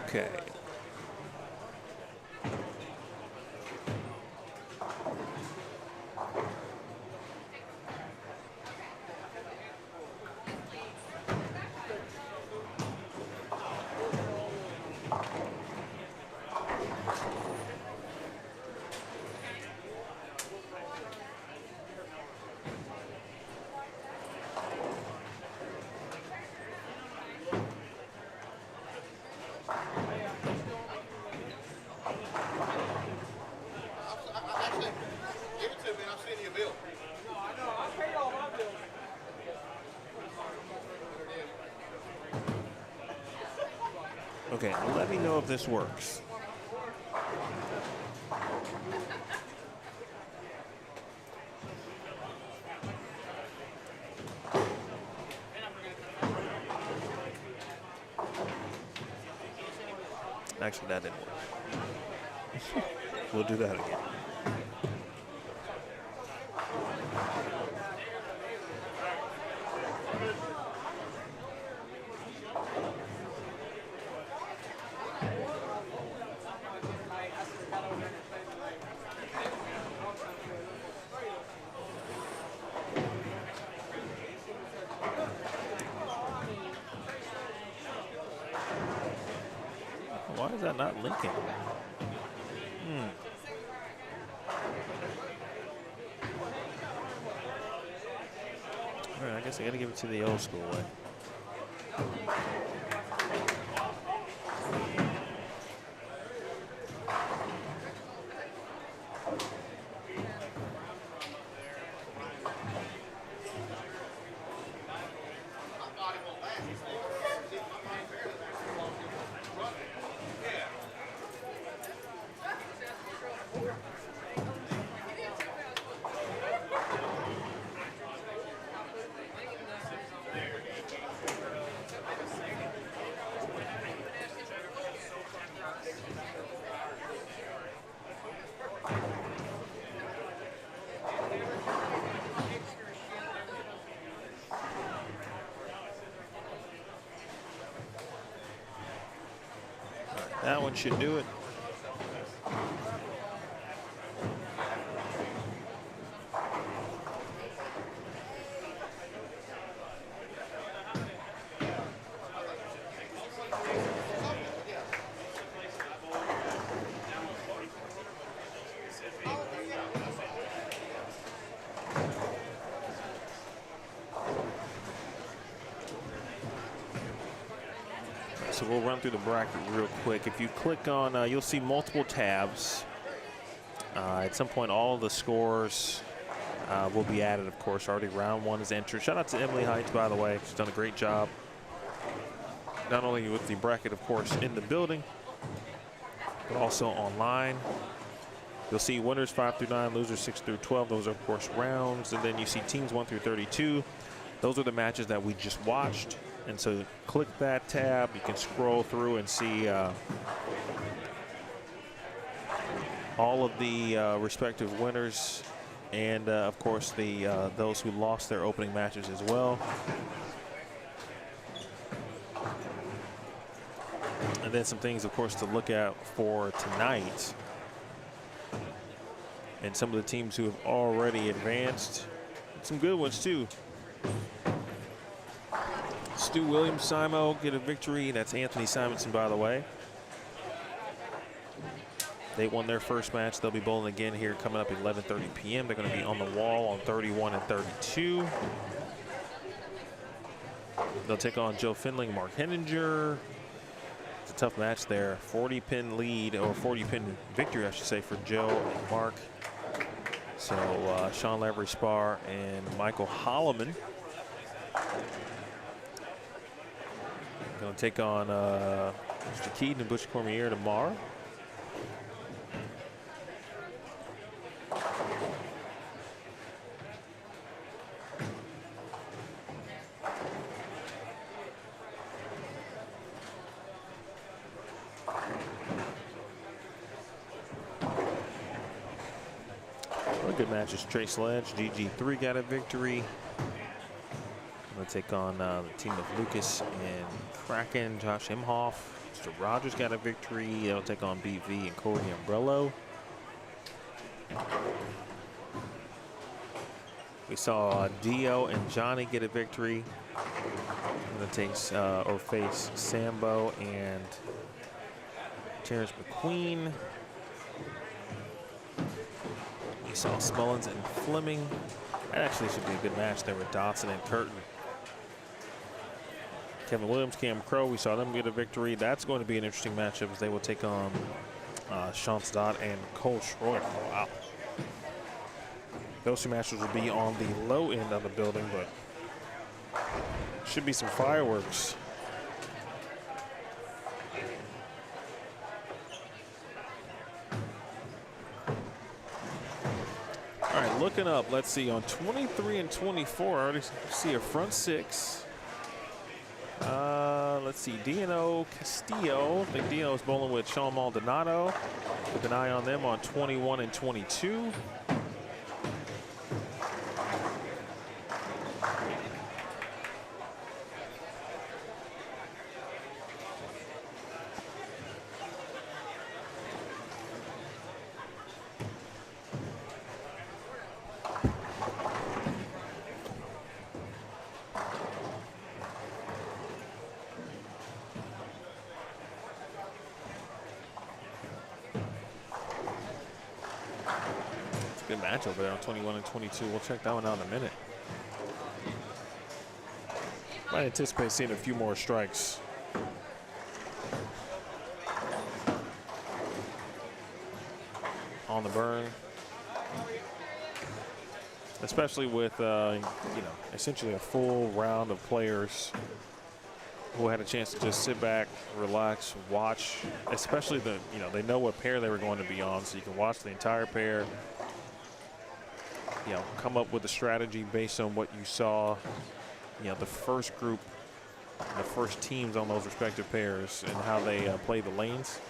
Okay. Okay, let me know if this works. Actually, that didn't work. We'll do that again. Why is that not linking? All right, I guess I gotta give it to the old school way. That one should do it. So we'll run through the bracket real quick. If you click on, you'll see multiple tabs. At some point, all of the scores will be added, of course. Already round one is entered. Shout out to Emily Heights, by the way. She's done a great job. Not only with the bracket, of course, in the building, but also online. You'll see winners 5 through 9, losers 6 through 12. Those are, of course, rounds. And then you see teams 1 through 32. Those are the matches that we just watched. And so click that tab. You can scroll through and see all of the respective winners and, of course, the those who lost their opening matches as well. And then some things, of course, to look out for tonight. And some of the teams who have already advanced. Some good ones, too. Stu Williams, Simo get a victory. That's Anthony Simonson, by the way. They won their first match. They'll be bowling again here coming up at 11:30 p.m. They're going to be on the wall on 31 and 32. They'll take on Joe Findling, Mark Henninger. It's a tough match there. 40-pin lead, or 40-pin victory, I should say, for Joe and Mark. So Sean Lavery Spar and Michael Holloman going to take on Mr. Keaton and Butch Cormier tomorrow. Good matches. Trey Sledge, GG3 got a victory. Going to take on the team of Lucas and Kraken. Josh Imhoff. Mr. Rogers got a victory. They'll take on BV and Corey Umbrello. We saw Dio and Johnny get a victory. Going to take or face Sambo and Terrence McQueen. We saw Smullins and Fleming. That actually should be a good match there with Dotson and Curtin. Kevin Williams, Cam Crow, we saw them get a victory. That's going to be an interesting matchup as they will take on Sean Stott and Cole Schroeder. Wow. Those two matches will be on the low end of the building, but should be some fireworks. All right, looking up, let's see, on 23 and 24, I already see a front six. Let's see, Dino Castillo. I think Dino is bowling with Sean Maldonado. Keep an eye on them on 21 and 22. Good match over there on 21 and 22. We'll check that one out in a minute. Might anticipate seeing a few more strikes. On the burn. Especially with, you know, essentially a full round of players who had a chance to just sit back, relax, watch, especially the, you know, they know what pair they were going to be on, so you can watch the entire pair. You know, come up with a strategy based on what you saw, you know, the first group, the first teams on those respective pairs and how they play the lanes.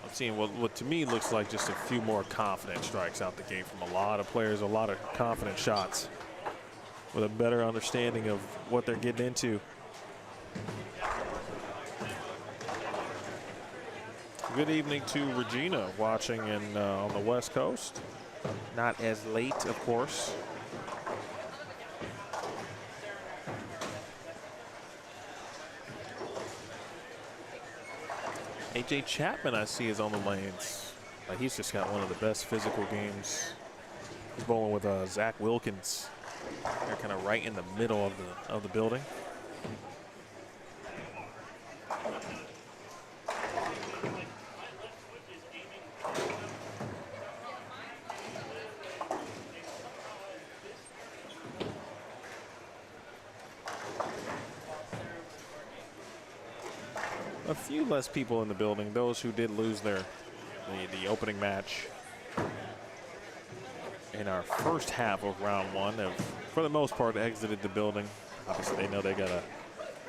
I'm seeing what to me looks like just a few more confident strikes out the gate from a lot of players, a lot of confident shots with a better understanding of what they're getting into. Good evening to Regina watching on the West Coast. Not as late, of course. AJ Chapman, I see, is on the lanes. He's just got one of the best physical games. He's bowling with Zach Wilkins. They're kind of right in the middle of the building. A few less people in the building, those who did lose the opening match in our first half of round one have, for the most part, exited the building. Obviously, they know they got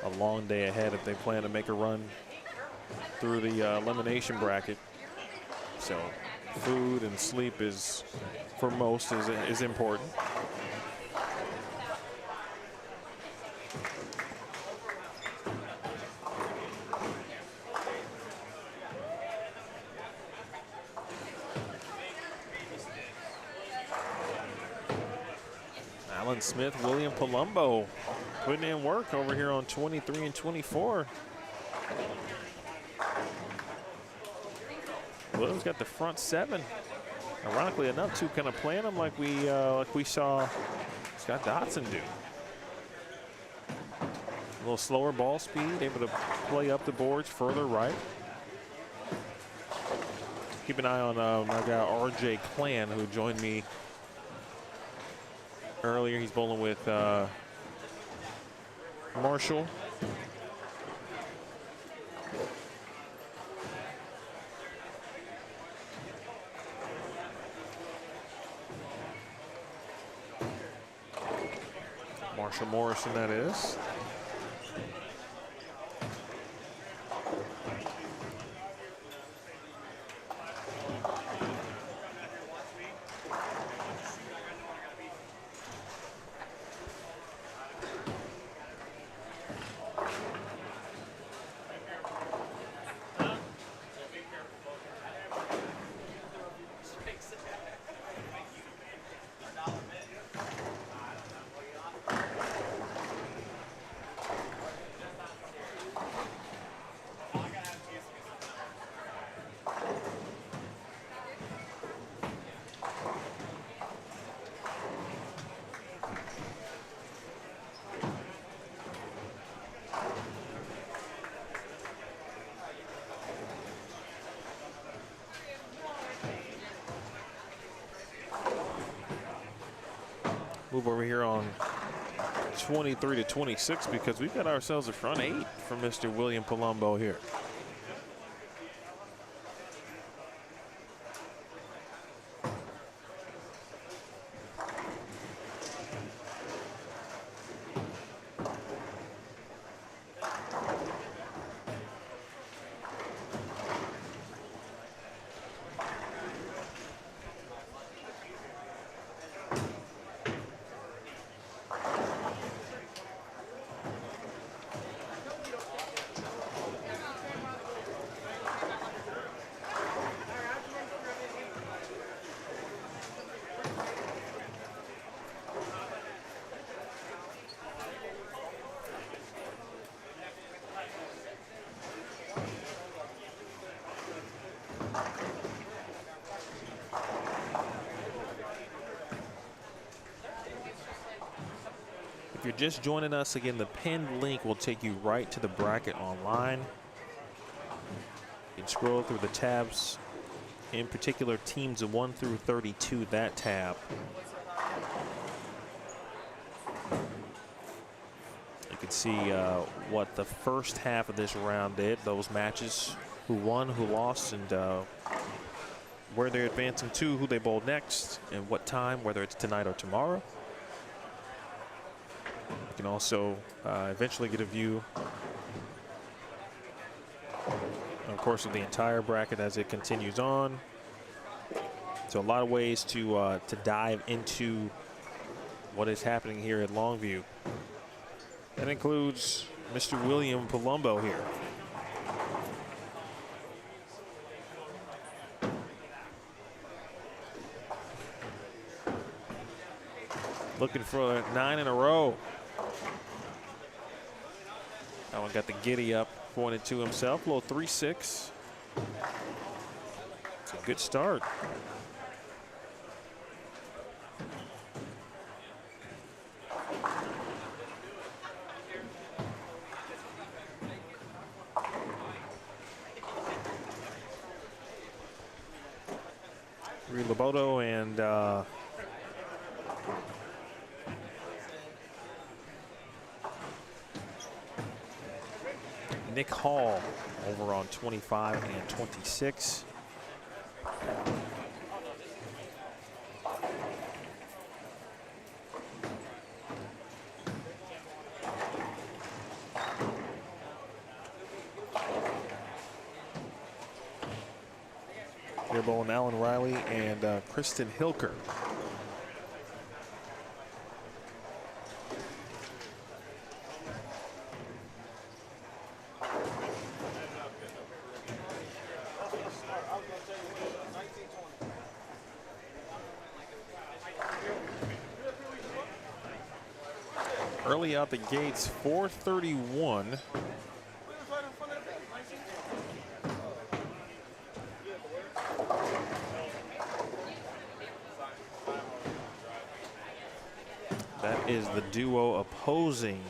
a long day ahead if they plan to make a run through the elimination bracket. So food and sleep is, for most, is important. Alan Smith, William Palumbo putting in work over here on 23 and 24. Williams got the front 7. Ironically enough, too, kind of playing them like we saw Scott Dotson do. A little slower ball speed, able to play up the boards further right. Keep an eye on my guy RJ Klann, who joined me earlier. He's bowling with Marshall. Marshall Morrison, that is. Move over here on 23 to 26 because we've got ourselves a front 8 from Mr. William Palumbo here. If you're just joining us, again, the pinned link will take you right to the bracket online. You can scroll through the tabs, in particular teams 1 through 32, that tab. You can see what the first half of this round did, those matches, who won, who lost, and where they're advancing to, who they bowl next, and what time, whether it's tonight or tomorrow. You can also eventually get a view, of course, of the entire bracket as it continues on. So a lot of ways to dive into what is happening here at Longview. That includes Mr. William Palumbo here. Looking for 9 in a row. That one got the giddy up, pointed to himself. A little 3-6. It's a good start. Loboto and Nick Hall over on 25 and 26. They're bowling Alan Riley and Kristen Hilker. Early out the gates, 431. That is the duo opposing.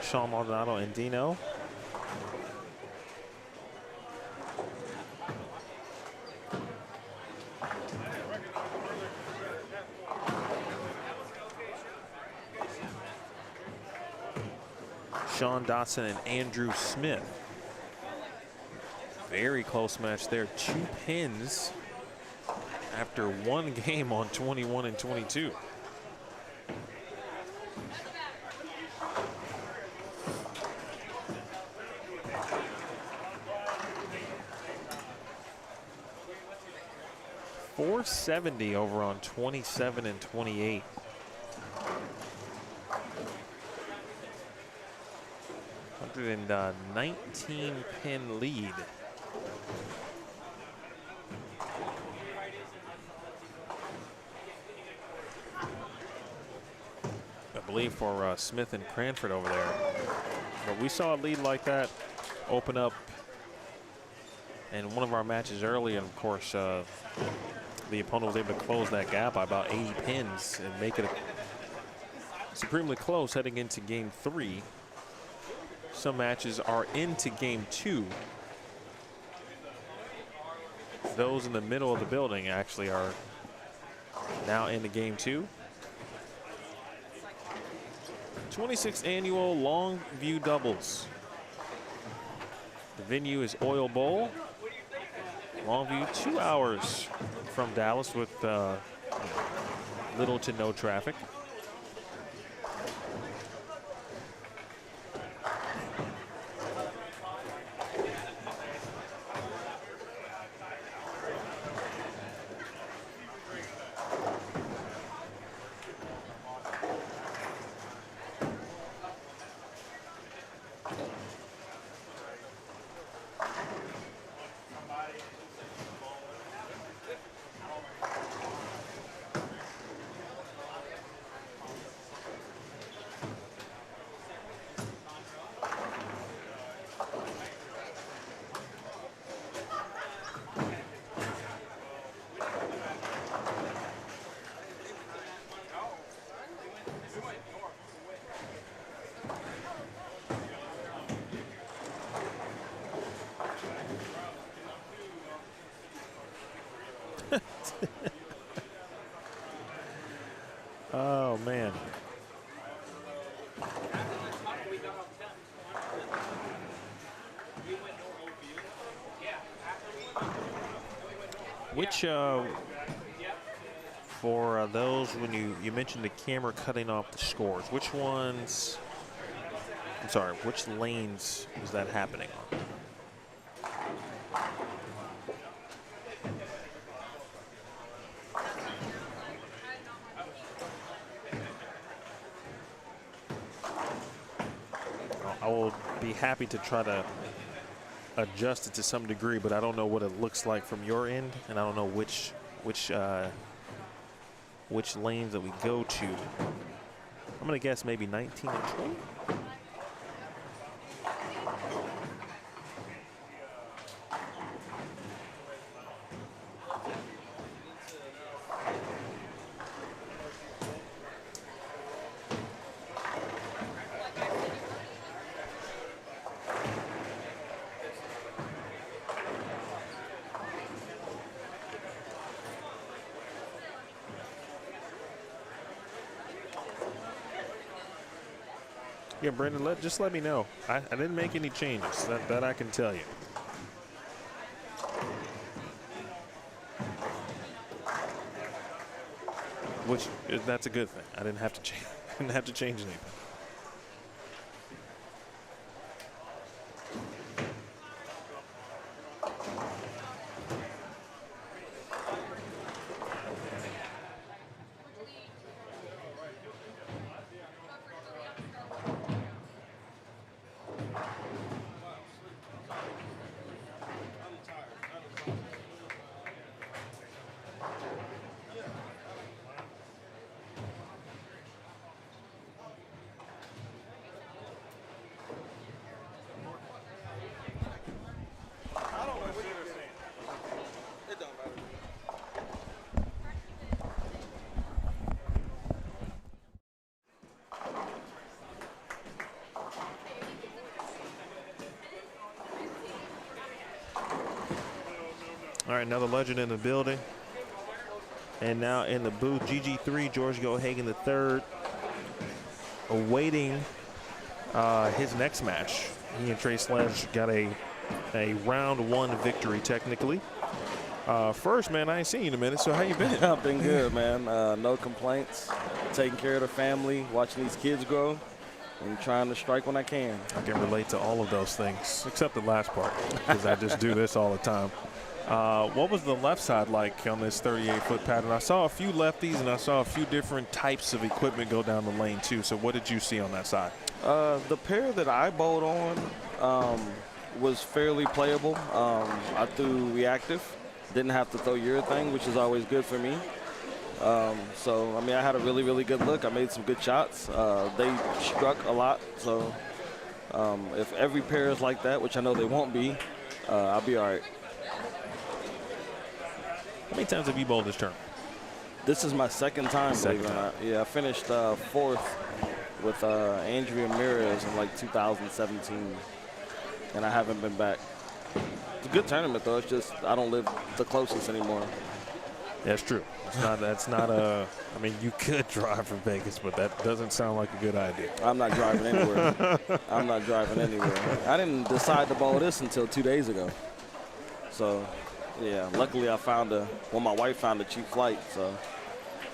Sean Maldonado and Dino. Sean Dotson and Andrew Smith. Very close match there. 2 pins after 1 game on 21 and 22. .470 over on 27 and 28. And 19 pin lead. I believe for Smith and Cranford over there. But we saw a lead like that open up in one of our matches earlier. And of course, the opponent was able to close that gap by about 80 pins and make it supremely close heading into game 3. Some matches are into game 2. Those in the middle of the building actually are now into game 2. 26th annual Longview doubles. The venue is Oil Bowl. Longview, 2 hours from Dallas with little to no traffic. Oh, man. Which, for those, when you mentioned the camera cutting off the scores, which ones, I'm sorry, which lanes is that happening on? I will be happy to try to adjust it to some degree, but I don't know what it looks like from your end, and I don't know which lanes that we go to. I'm gonna guess maybe 19 and 20. Yeah, Brendan, just let me know. I didn't make any changes. That I can tell you. Which that's a good thing. I didn't have to change. Didn't have to change anything. All right, another legend in the building. And now in the booth, GG3, George Gohagen III, awaiting his next match. He and Trey Sledge got a round 1 victory, technically. First, man, I ain't seen you in a minute, so how you been? I've been good, man. No complaints. Taking care of the family, watching these kids grow, and trying to strike when I can. I can relate to all of those things, except the last part, because I just do this all the time. What was the left side like on this 38-foot pattern? I saw a few lefties, and I saw a few different types of equipment go down the lane, too. So what did you see on that side? The pair that I bowled on was fairly playable. I threw reactive. Didn't have to throw urethane, which is always good for me. So, I mean, I had a really, really good look. I made some good shots. They struck a lot. So, if every pair is like that, which I know they won't be, I'll be all right. How many times have you bowled this term? This is my second time, believe it or not. Yeah, I finished 4th with Andrea Ramirez in like 2017, and I haven't been back. It's a good tournament, though. It's just I don't live the closest anymore. That's true. That's not a. I mean, you could drive from Vegas, but that doesn't sound like a good idea. I'm not driving anywhere. I'm not driving anywhere. I didn't decide to bowl this until 2 days ago. So, yeah, luckily I found my wife found a cheap flight, so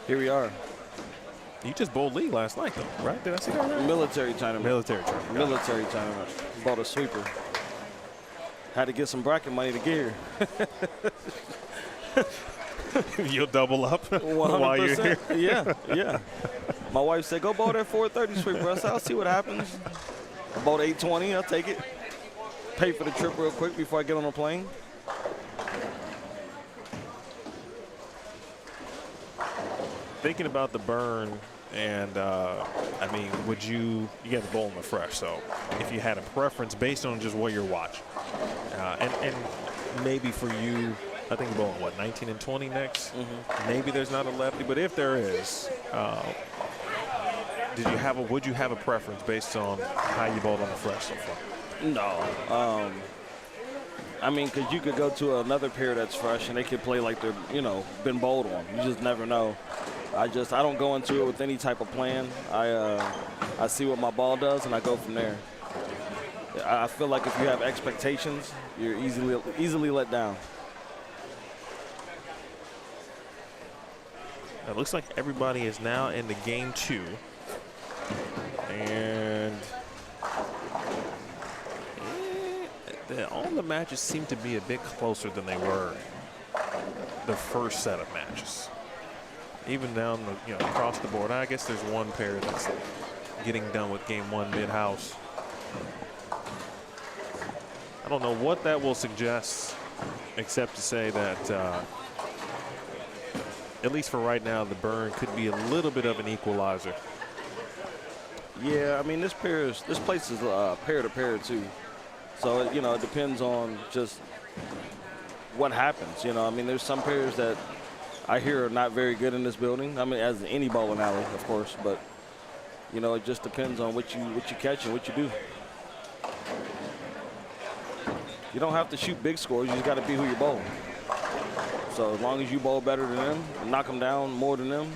here we are. You just bowled league last night, though, right? Did I see that right? Military tournament. Military tournament. Military tournament. Bought a sweeper. Had to get some bracket money to get here. You'll double up 100%. while you're here. Yeah. My wife said, go bowl that 430 sweeper. I said, I'll see what happens. I bought 820. I'll take it. Pay for the trip real quick before I get on a plane. Thinking about the burn, and I mean, you got the bowl in the fresh, so if you had a preference based on just what you're watching, and maybe for you, I think you're bowling, what, 19 and 20 next? Mm-hmm. Maybe there's not a lefty, but if there is, would you have a preference based on how you bowled on the fresh so far? No. I mean, because you could go to another pair that's fresh and they could play like they're, been bowled on. You just never know. I don't go into it with any type of plan. I see what my ball does and I go from there. I feel like if you have expectations, you're easily let down. It looks like everybody is now in the game 2. And all the matches seem to be a bit closer than they were the first set of matches. Even down the, across the board. I guess there's one pair that's getting done with game 1 mid-house. I don't know what that will suggest, except to say that at least for right now, the burn could be a little bit of an equalizer. Yeah, I mean, this place is pair to pair too. So, it depends on just what happens. I mean, there's some pairs that I hear are not very good in this building. I mean, as any bowling alley, of course, but, it just depends on what you catch and what you do. You don't have to shoot big scores. You just got to be who you're bowling. So as long as you bowl better than them and knock them down more than them,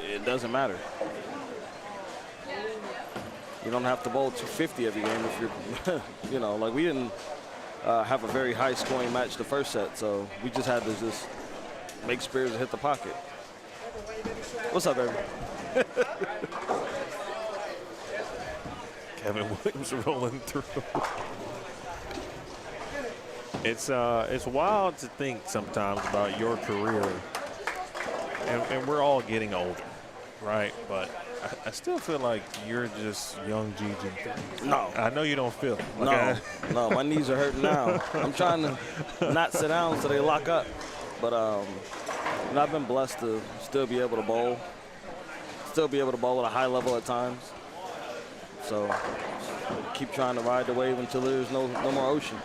it doesn't matter. You don't have to bowl 250 every game if you're, like we didn't have a very high scoring match the first set, so we just had to just make spares and hit the pocket. What's up, baby? Kevin Williams rolling through. It's wild to think sometimes about your career, and we're all getting older, right? But I still feel like you're just young GG. No. I know you don't feel it. Okay? No, my knees are hurting now. I'm trying to not sit down so they lock up. But, I've been blessed to still be able to bowl at a high level at times. So keep trying to ride the wave until there's no more ocean.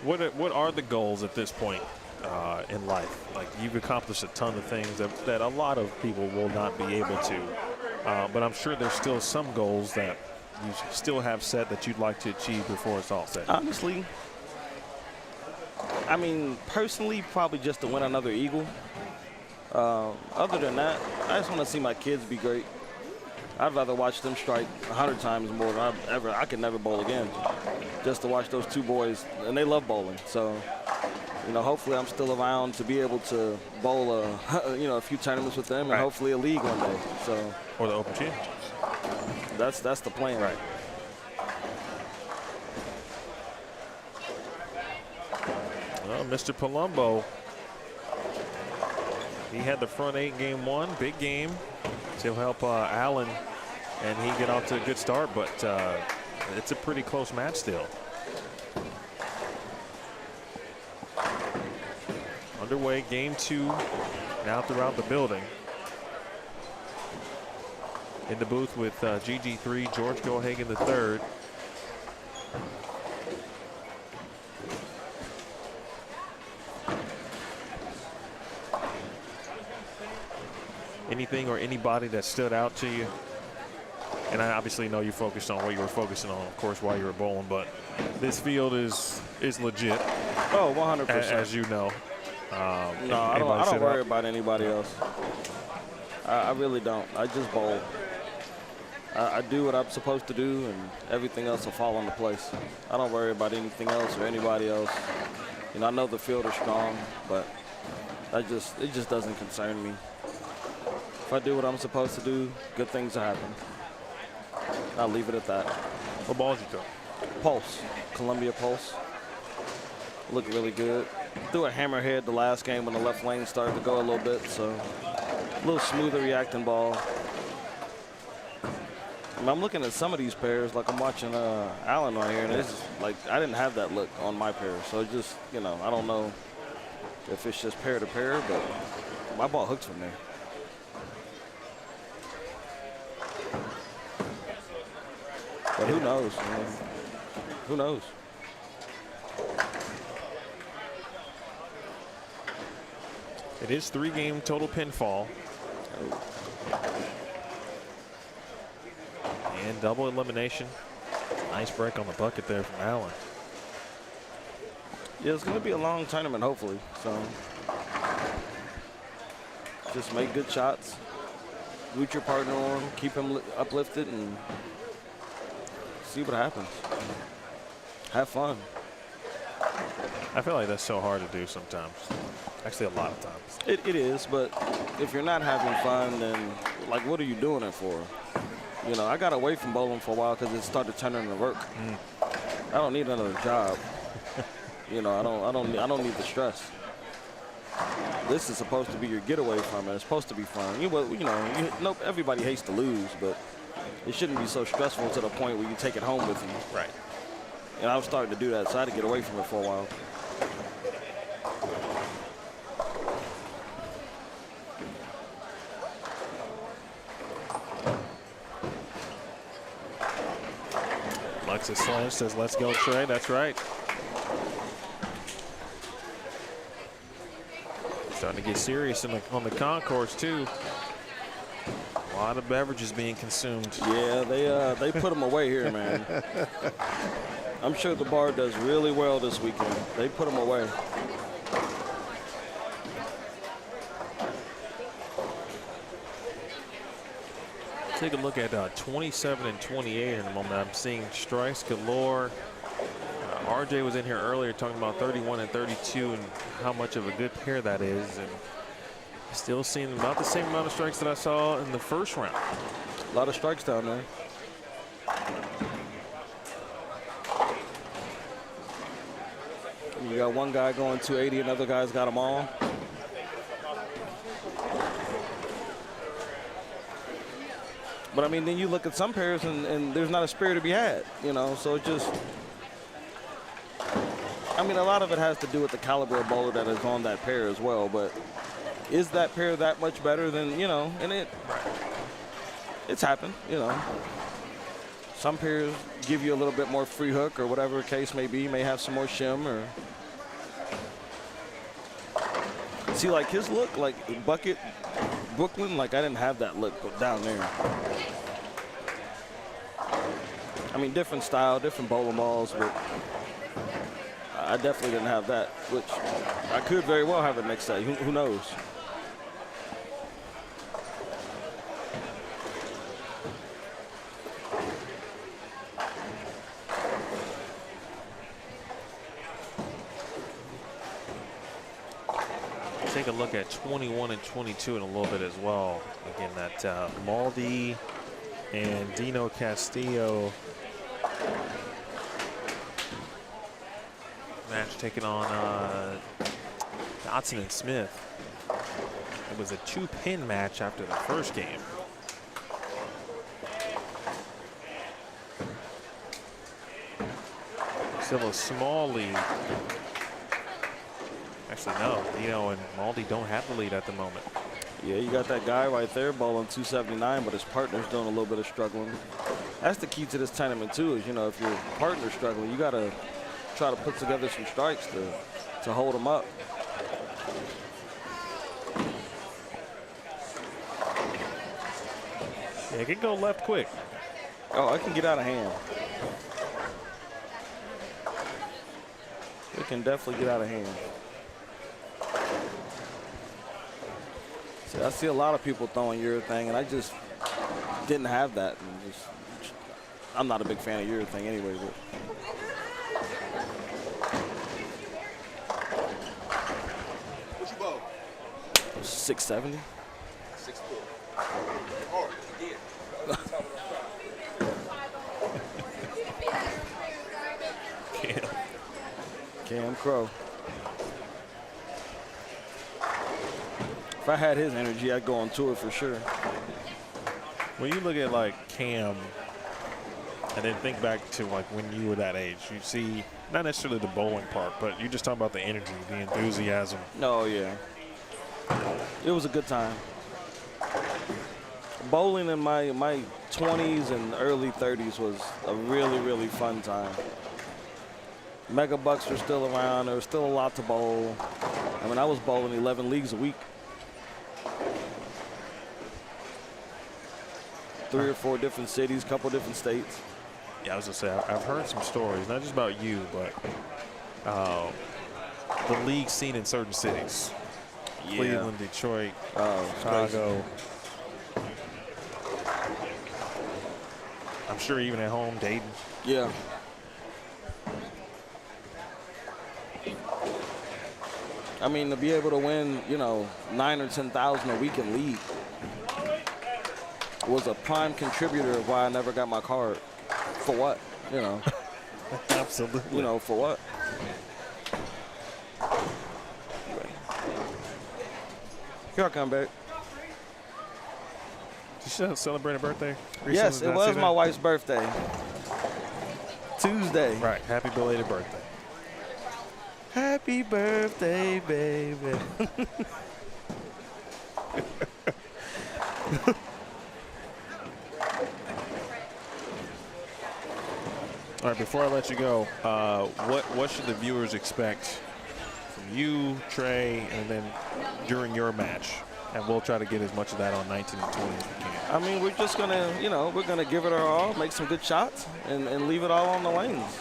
What are the goals at this point in life? Like, you've accomplished a ton of things that a lot of people will not be able to. But I'm sure there's still some goals that you still have set that you'd like to achieve before it's all set. Honestly, I mean, personally, probably just to win another Eagle. Other than that, I just want to see my kids be great. I'd rather watch them strike 100 times more than I could never bowl again. Just to watch those two boys, and they love bowling. So, you know, hopefully I'm still around to be able to bowl a few tournaments with them, and hopefully a league one day. So, or the Open Championships. That's the plan. Right. Well, Mr. Palumbo, he had the front 8 in game 1, big game. To help Allen, and he get off to a good start, but it's a pretty close match still. Underway, game 2 now throughout the building. In the booth with GG3, George Gohagen III. Anything or anybody that stood out to you? And I obviously know you focused on what you were focusing on, of course, while you were bowling, but this field is legit. Oh, 100%. As you know. No, I don't worry about anybody else. I really don't. I just bowl. I do what I'm supposed to do, and everything else will fall into place. I don't worry about anything else or anybody else. You know, I know the field is strong, but it just doesn't concern me. If I do what I'm supposed to do, good things will happen. I'll leave it at that. What balls you throw? Pulse, Columbia Pulse. Looked really good. Threw a hammerhead the last game when the left lane started to go a little bit, so a little smoother reacting ball. And I'm looking at some of these pairs, like I'm watching Allen right here, and it's like I didn't have that look on my pair, so it just, you know, I don't know if it's just pair to pair, but my ball hooks from there. But who knows, man? Who knows? It is 3-game total pinfall. And double elimination. Nice break on the bucket there from Allen. Yeah, it's going to be a long tournament, hopefully. So just make good shots. Root your partner on, keep him uplifted, and see what happens. Have fun. I feel like that's so hard to do sometimes. Actually, a lot of times. It is, but if you're not having fun, then like, what are you doing it for? You know, I got away from bowling for a while because it started turning into work. I don't need another job. You know, I don't need the stress. This is supposed to be your getaway from it. It's supposed to be fun. Everybody hates to lose, but it shouldn't be so stressful to the point where you take it home with you. Right. And I was starting to do that, so I had to get away from it for a while. Alexis Slam says, let's go, Trey. That's right. Starting to get serious on the concourse, too. A lot of beverages being consumed. Yeah, they put them away here, man. I'm sure the bar does really well this weekend. They put them away. Take a look at 27 and 28 in the moment. I'm seeing strikes galore. RJ was in here earlier talking about 31 and 32 and how much of a good pair that is. And still seeing about the same amount of strikes that I saw in the first round. A lot of strikes down there. You got one guy going 280, another guy's got them all. But I mean, then you look at some pairs and there's not a spare to be had, you know, so it just, I mean, a lot of it has to do with the caliber of bowler that is on that pair as well, but is that pair that much better than, you know, and it's happened, you know. Some pairs give you a little bit more free hook or whatever the case may be, may have some more shim or. See, like his look, like bucket, Brooklyn, like I didn't have that look down there. I mean, different style, different bowling balls, but I I definitely didn't have that, which I could very well have it next day. Who knows? Take a look at 21 and 22 in a little bit as well. Again, that Maldi and Dino Castillo match taking on Dotson and Smith. It was a 2-pin match after the first game. Still a small lead. Actually, no. Dino and Maldi don't have the lead at the moment. Yeah, you got that guy right there bowling 279, but his partner's doing a little bit of struggling. That's the key to this tournament too. Is if your partner's struggling, you got to try to put together some strikes to hold them up. Yeah, it can go left quick. Oh, it can get out of hand. It can definitely get out of hand. See, I see a lot of people throwing urethane, and I just didn't have that. And I'm not a big fan of urethane anyway. But. What you bowl? 670. 6'4". Hard. You did. Cam Crow. If I had his energy, I'd go on tour for sure. When you look at like Cam and then think back to like when you were that age, you see not necessarily the bowling part, but you just talk about the energy, the enthusiasm. Oh yeah. It was a good time. Bowling in my 20s and early 30s was a really, really fun time. Mega Bucks were still around. There was still a lot to bowl. I mean, I was bowling 11 leagues a week. 3 or 4 different cities, couple different states. Yeah, I was gonna say, I've heard some stories, not just about you, but the league scene in certain cities. Yeah. Cleveland, Detroit, Chicago. I'm sure even at home, Dayton. Yeah. I mean, to be able to win, 9 or 10,000 a week in league was a prime contributor of why I never got my card. For what? Absolutely. For what? Here I come back. Did you celebrate a birthday recently? Yes, it was my wife's birthday. Tuesday. Right. Happy belated birthday. Happy birthday, baby. All right, before I let you go, what should the viewers expect from you, Trey, and then during your match? And we'll try to get as much of that on 19 and 20 as we can. I mean, we're just gonna, we're gonna give it our all, make some good shots, and leave it all on the lanes.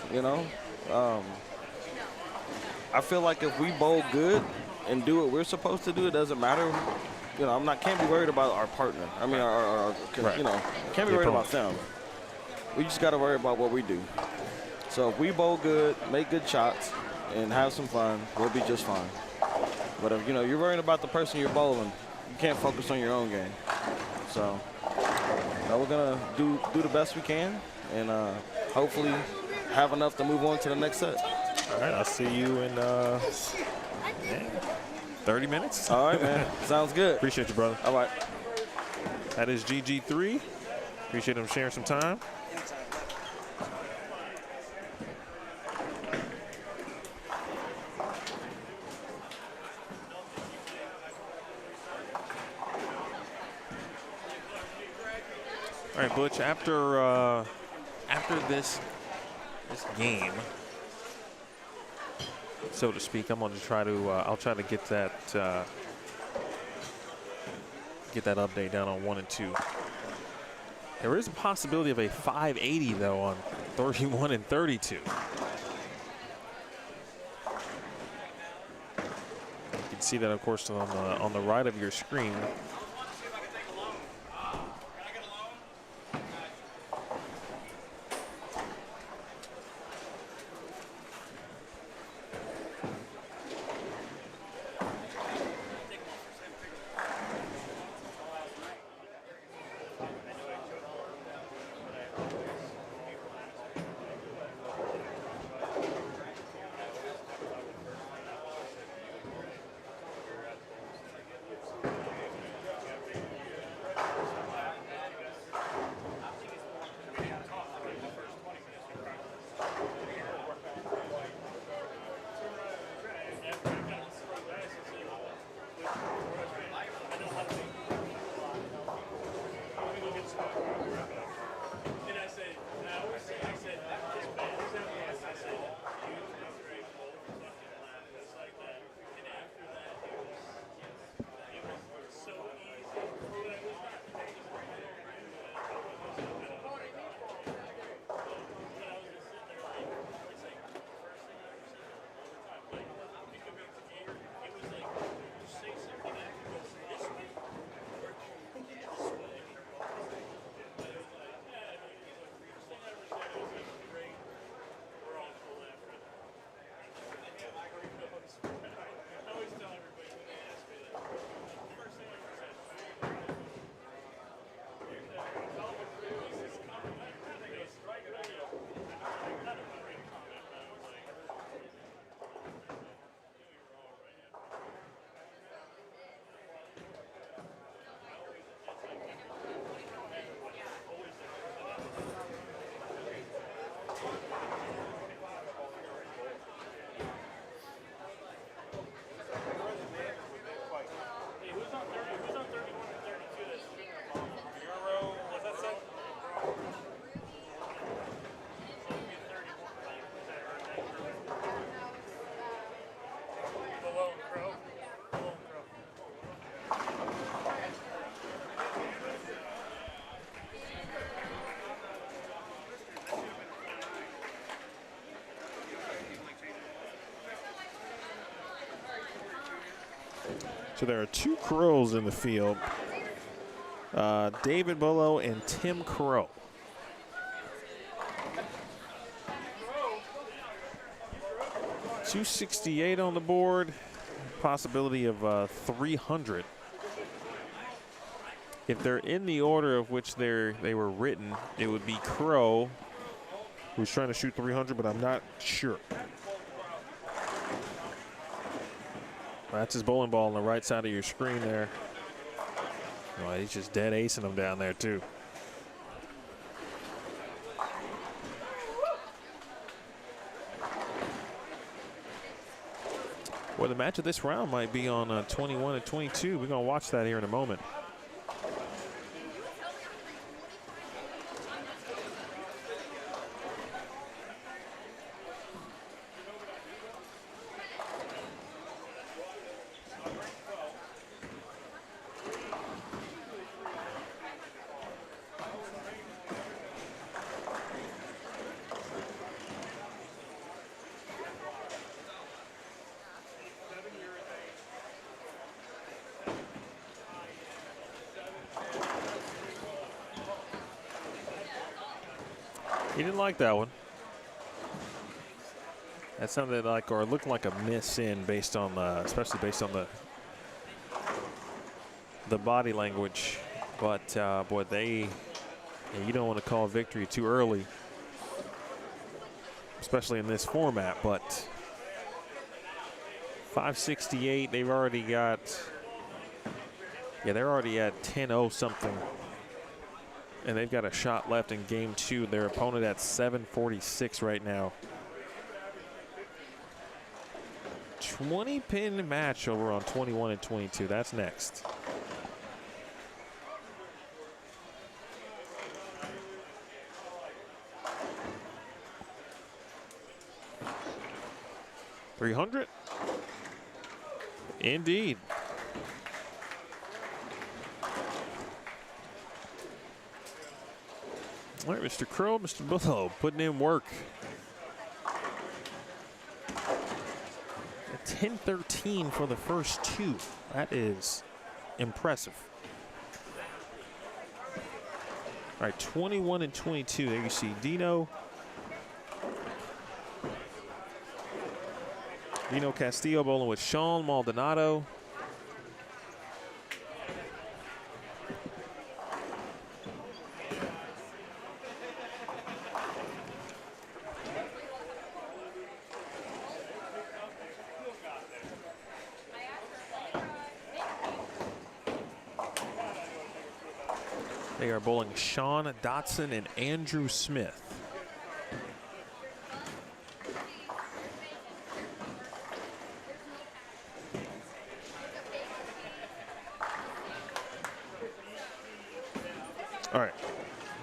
I feel like if we bowl good and do what we're supposed to do, it doesn't matter. Can't be worried about our partner. I mean, can't be worried about them. We just got to worry about what we do. So if we bowl good, make good shots, and have some fun, we'll be just fine. But if you're worried about the person you're bowling, you can't focus on your own game. So we're gonna do the best we can, and hopefully have enough to move on to the next set. All right, I'll see you in 30 minutes. All right, man. Sounds good. Appreciate you, brother. All right. That is GG3. Appreciate him sharing some time. All right, Butch, after this game, so to speak, I'm going to try to I'll try to get that update down on 1 and 2. There is a possibility of a 580 though on 31 and 32. see that, of course, on the right of your screen. So there are two Crows in the field, David Bolo and Tim Crow. $268 on the board, possibility of 300. If they're in the order of which they were written, it would be Crow, who's trying to shoot 300, but I'm not sure. That's his bowling ball on the right side of your screen there. Well, he's just dead acing them down there, too. Well, the match of this round might be on 21 and 22. We're going to watch that here in a moment. He didn't like that one. That sounded like, or looked like a miss in based on, especially based on the body language. But boy, you don't want to call victory too early, especially in this format. But 568, they've already got, they're already at 10-0 something. And they've got a shot left in game two. Their opponent at 746 right now. 20-pin match over on 21 and 22. That's next. $300? Indeed. All right, Mr. Crow, Mr. Bolo putting in work. A 10-13 for the first two. That is impressive. All right, 21 and 22. There you see Dino Castillo bowling with Sean Maldonado. They are bowling Sean Dotson and Andrew Smith. All right,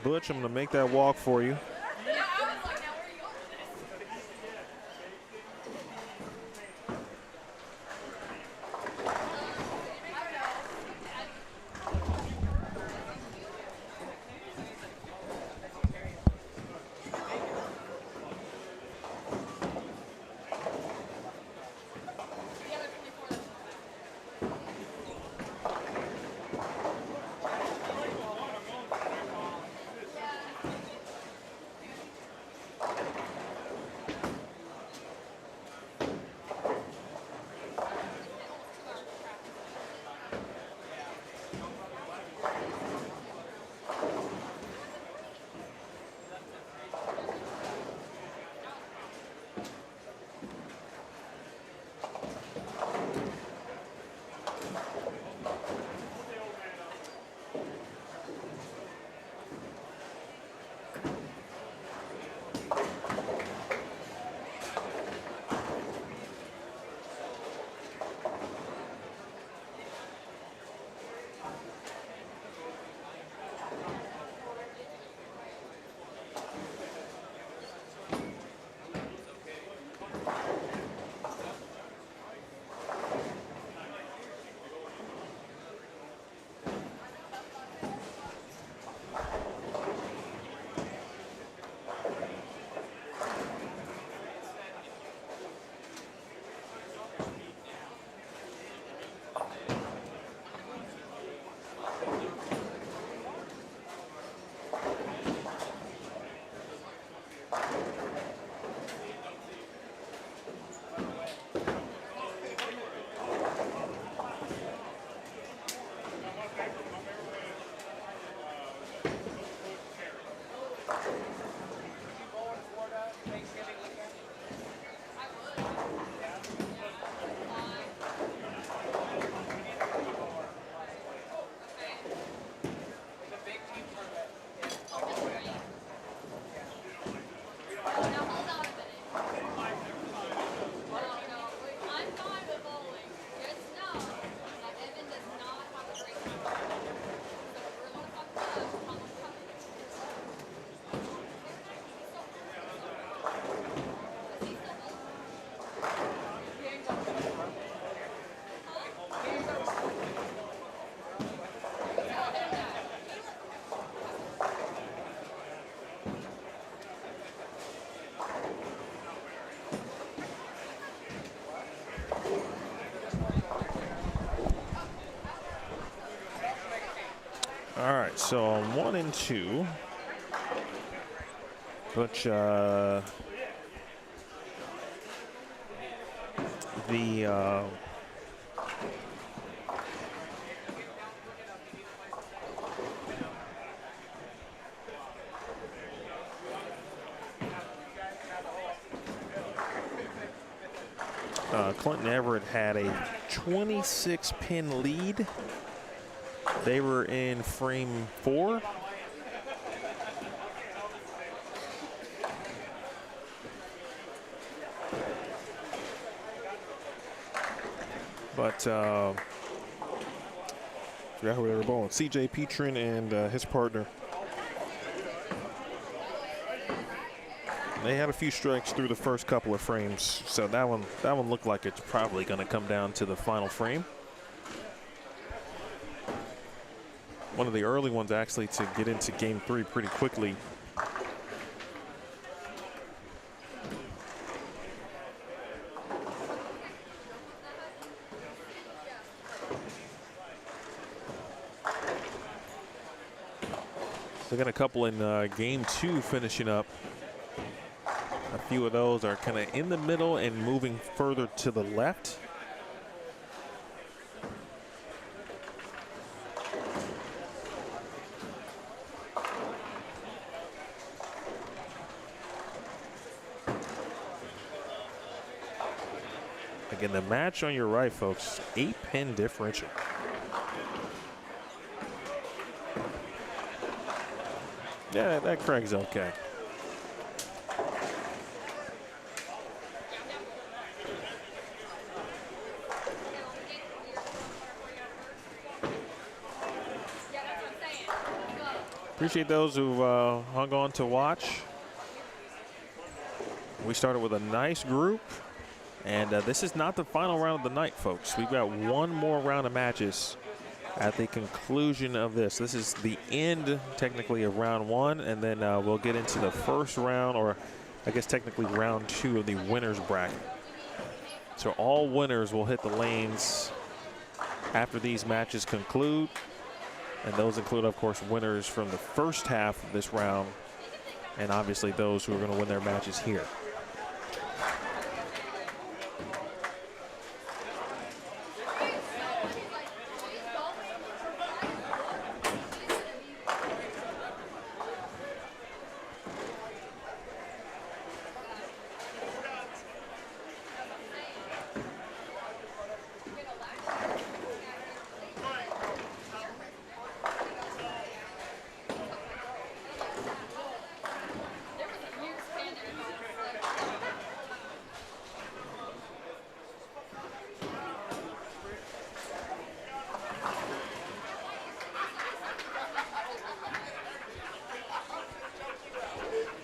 Butch, I'm going to make that walk for you. All right, so on 1 and 2, Butch, Clinton Everett had a 26-pin lead. They were in frame 4. But forgot who they were bowling. CJ Petrin and his partner. They had a few strikes through the first couple of frames, so that one looked like it's probably going to come down to the final frame. One of the early ones actually to get into game 3 pretty quickly. We got a couple in game 2 finishing up. A few of those are kind of in the middle and moving further to the left. Again, the match on your right, folks, 8-pin differential. Yeah, that Craig's okay. Appreciate those who've hung on to watch. We started with a nice group, and this is not the final round of the night, folks. We've got one more round of matches at the conclusion of this. This is the end, technically, of round 1, and then we'll get into the first round, or I guess technically round 2 of the winners bracket. So all winners will hit the lanes after these matches conclude, and those include, of course, winners from the first half of this round, and obviously those who are going to win their matches here.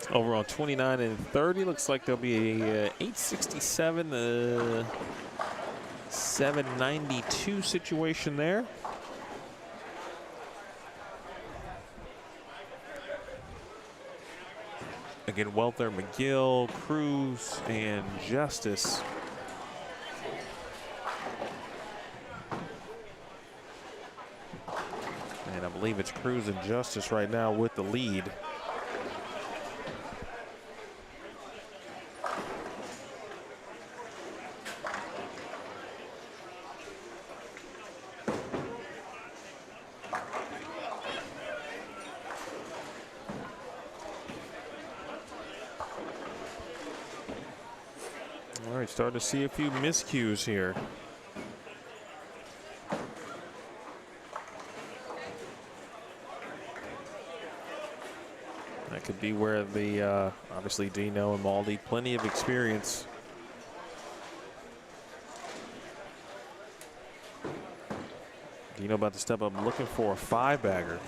Over on 29 and 30, looks like there'll be a 867, 792 situation there. Again, Welter, McGill, Cruz, and Justice. And I believe it's Cruz and Justice right now with the lead. All right, starting to see a few miscues here. That could be where the, obviously Dino and Maldi, plenty of experience. Dino about to step up looking for a 5-bagger.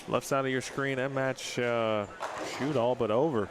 Left side of your screen, that match shoot all but over.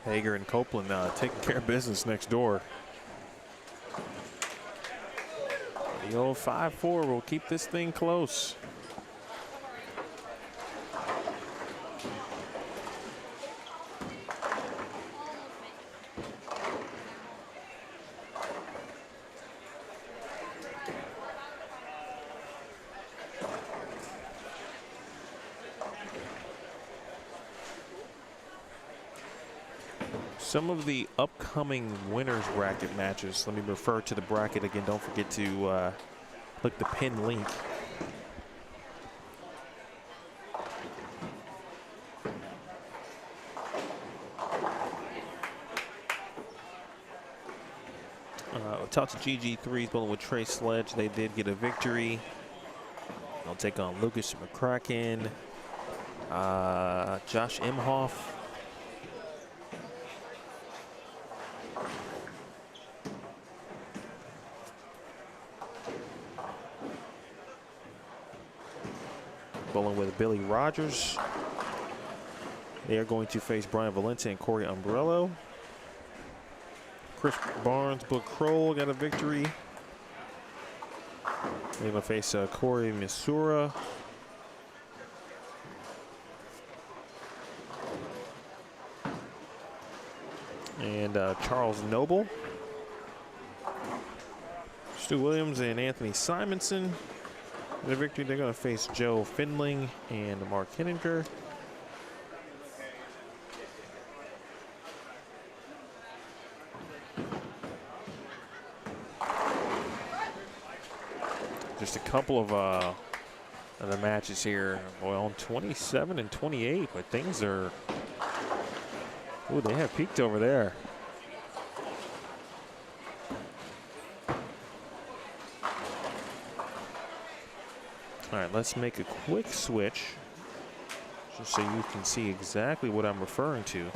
Hager and Copeland taking care of business next door. The old 5-4 will keep this thing close. Some of the upcoming winners bracket matches, let me refer to the bracket again. Don't forget to click the pin link. Talked to GG3's bowling with Trey Sledge. They did get a victory. They'll take on Lucas McCracken, Josh Imhoff. Bowling with Billy Rogers. They are going to face Brian Valente and Corey Umbrello. Chris Barnes, Book Kroll got a victory. They're going to face Corey Missoura. And Charles Noble. Stu Williams and Anthony Simonson. The victory, they're going to face Joe Findling and Mark Henninger. Just a couple of the matches here. Well, on 27 and 28, but things are. Ooh, they have peaked over there. All right, let's make a quick switch just so you can see exactly what I'm referring to.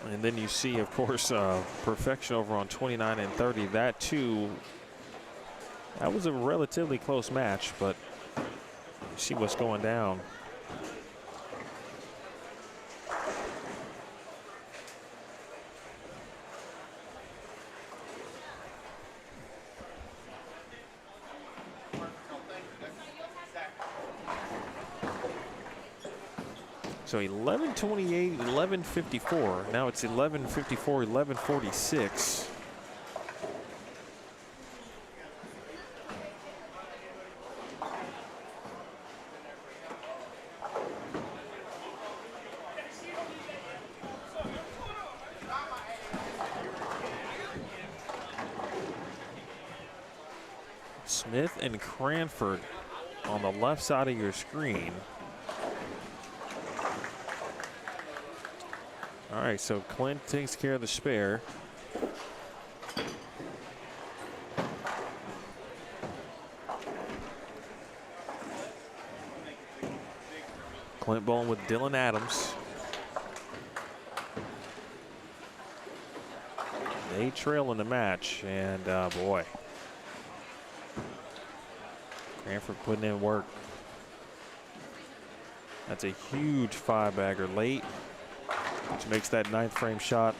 And then you see, of course, perfection over on 29 and 30. That, too, that was a relatively close match, but you see what's going down. So 11:28, 11:54. Now it's 11:54, 11:46. Smith and Cranford on the left side of your screen. All right, so Clint takes care of the spare. Clint bowling with Dylan Adams. They trail in the match, and boy, Cranford putting in work. That's a huge 5-bagger late, which makes that 9th frame shot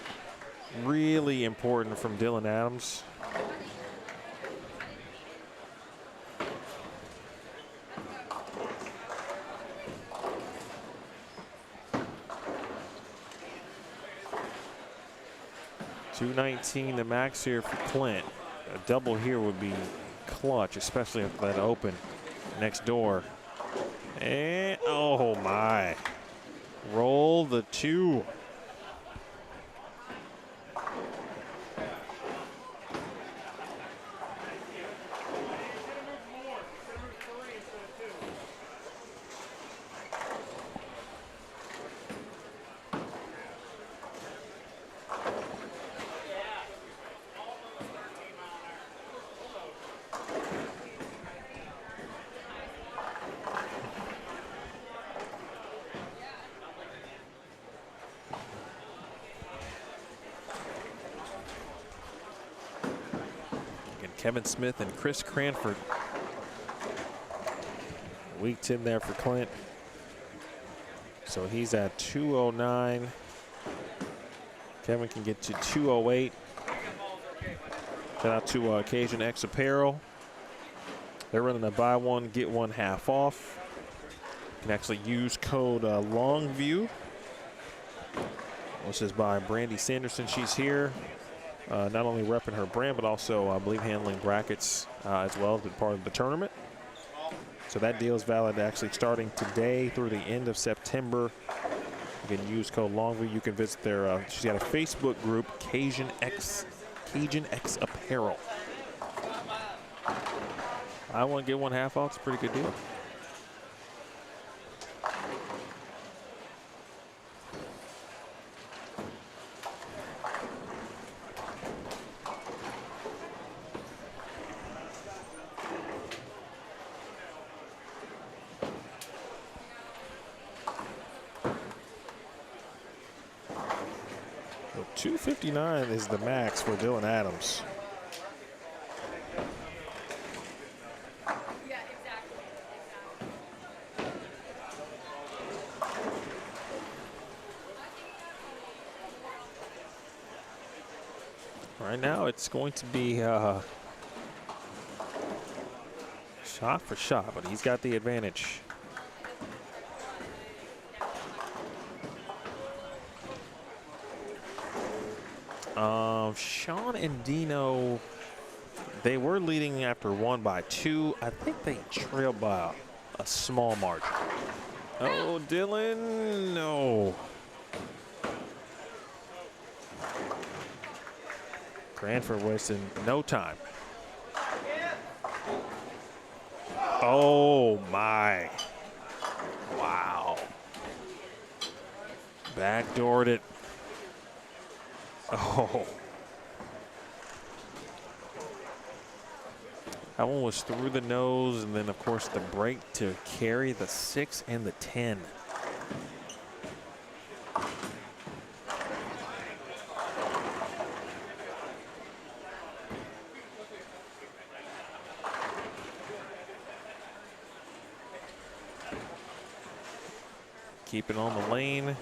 really important from Dylan Adams. .219 the max here for Clint. A double here would be clutch, especially if that open next door. And oh my. Roll the 2. Kevin Smith and Chris Cranford. Week 10 there for Clint. So he's at 209. Kevin can get to 208. Shout out to Cajun X Apparel. They're running a buy one, get one half off. You can actually use code Longview. This is by Brandy Sanderson. She's here. not only repping her brand, but also, I believe, handling brackets as well as been part of the tournament. So that deal is valid actually starting today through the end of September. You can use code Longview. You can visit their, she's got a Facebook group, Cajun X Apparel. I want to get one half off. It's a pretty good deal. So 259 is the max for Dylan Adams. Right now, it's going to be shot for shot, but he's got the advantage. Sean and Dino, they were leading after 1 by 2. I think they trailed by a small margin. Oh, Dylan, no. Cranford wasting no time. Oh my. Wow. Backdoored it. Oh. That one was through the nose, and then of course the break to carry the 6 and the 10. Keep it on the lane.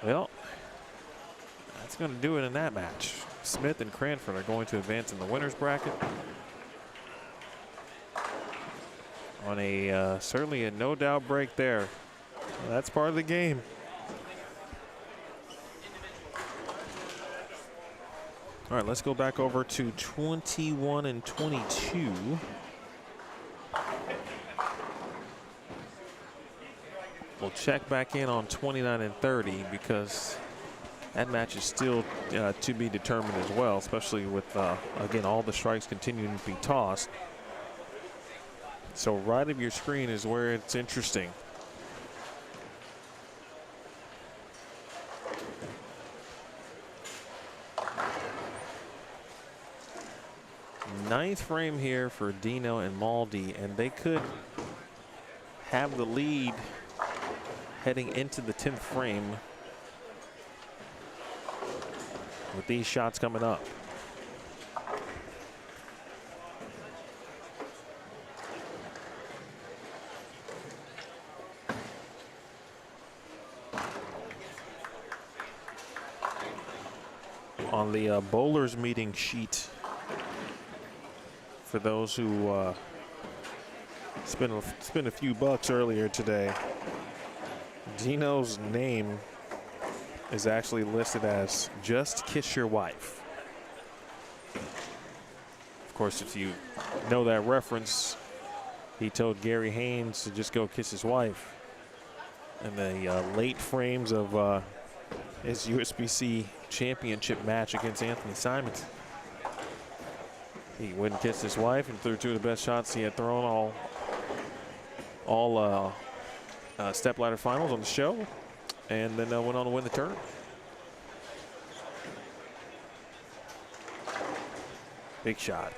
Well, that's going to do it in that match. Smith and Cranford are going to advance in the winner's bracket on a certainly a no doubt break there. Well, that's part of the game. All right, let's go back over to 21 and 22. We'll check back in on 29 and 30 because that match is still to be determined as well, especially with, again, all the strikes continuing to be tossed. So right of your screen is where it's interesting. Ninth frame here for Dino and Maldi, and they could have the lead heading into the 10th frame with these shots coming up. On the bowlers meeting sheet, for those who spent a few bucks earlier today, Dino's name is actually listed as Just Kiss Your Wife. Of course, if you know that reference, he told Gary Haynes to just go kiss his wife in the late frames of his USBC championship match against Anthony Simons. He wouldn't kiss his wife and threw 2 of the best shots he had thrown all step ladder finals on the show, and then went on to win the tournament. Big shot.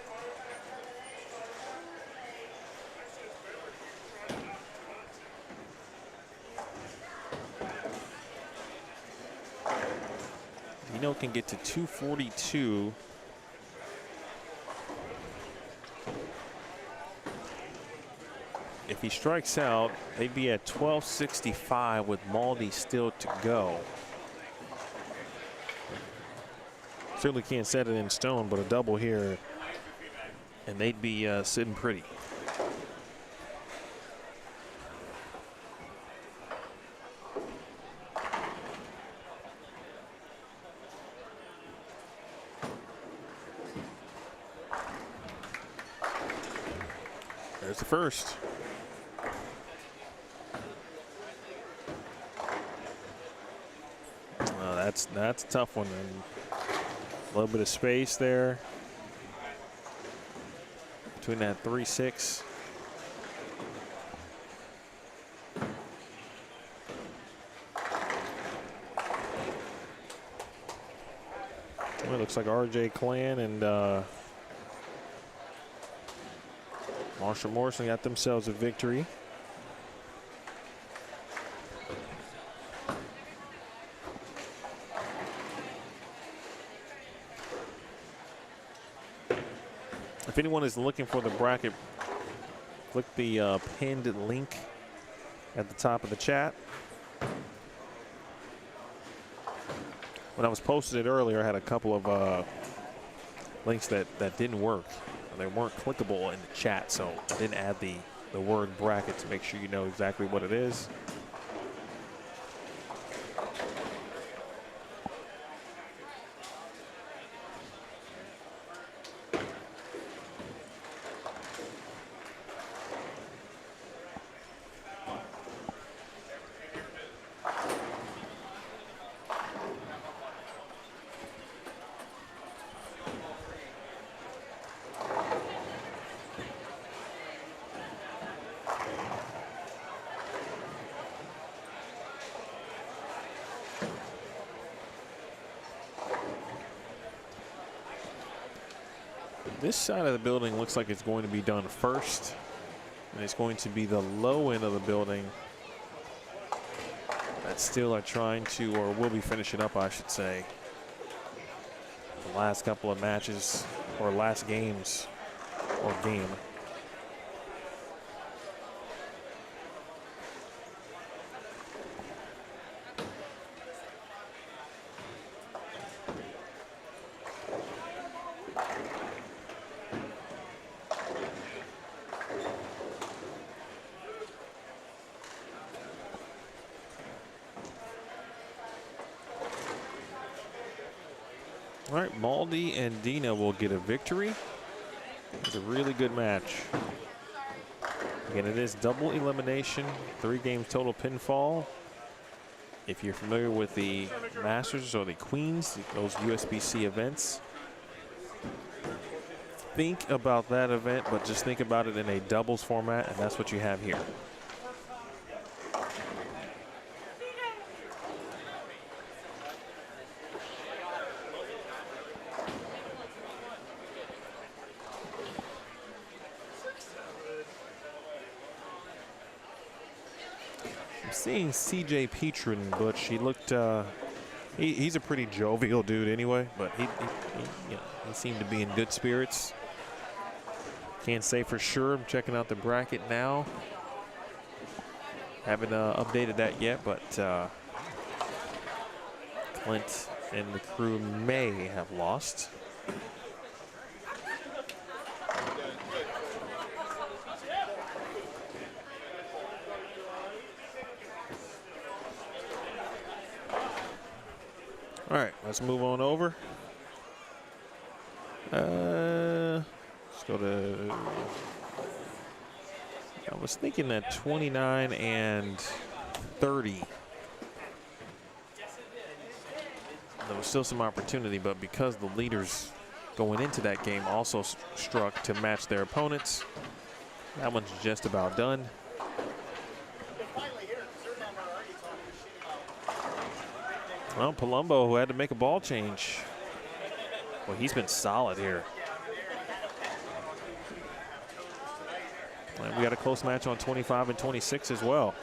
Dino can get to 242. If he strikes out, they'd be at 1265 with Maldi still to go. Certainly can't set it in stone, but a double here, and they'd be sitting pretty. There's the first. That's a tough one. And a little bit of space there between that 3-6. Well, it looks like RJ Klann and Marshall Morrison got themselves a victory. If anyone is looking for the bracket, click the pinned link at the top of the chat. When I was posted it earlier, I had a couple of links that didn't work. They weren't clickable in the chat, so I didn't add the word bracket to make sure you know exactly what it is. This side of the building looks like it's going to be done first, and it's going to be the low end of the building that still are trying to, or will be finishing up, I should say, the last couple of matches, or last games, or game. All right, Maldi and Dina will get a victory. It's a really good match. Again, it is double elimination, 3 games total pinfall. If you're familiar with the Masters or the Queens, those USBC events, think about that event, but just think about it in a doubles format, and that's what you have here. Seeing CJ Petrin, but he looked, he's a pretty jovial dude anyway, but he seemed to be in good spirits. Can't say for sure. I'm checking out the bracket now. Haven't updated that yet, but Clint and the crew may have lost. All right, let's move on over. Let's go to, I was thinking that 29 and 30. There was still some opportunity, but because the leaders going into that game also struck to match their opponents, that one's just about done. Well, Palumbo, who had to make a ball change. Well, he's been solid here. And we got a close match on 25 and 26 as well.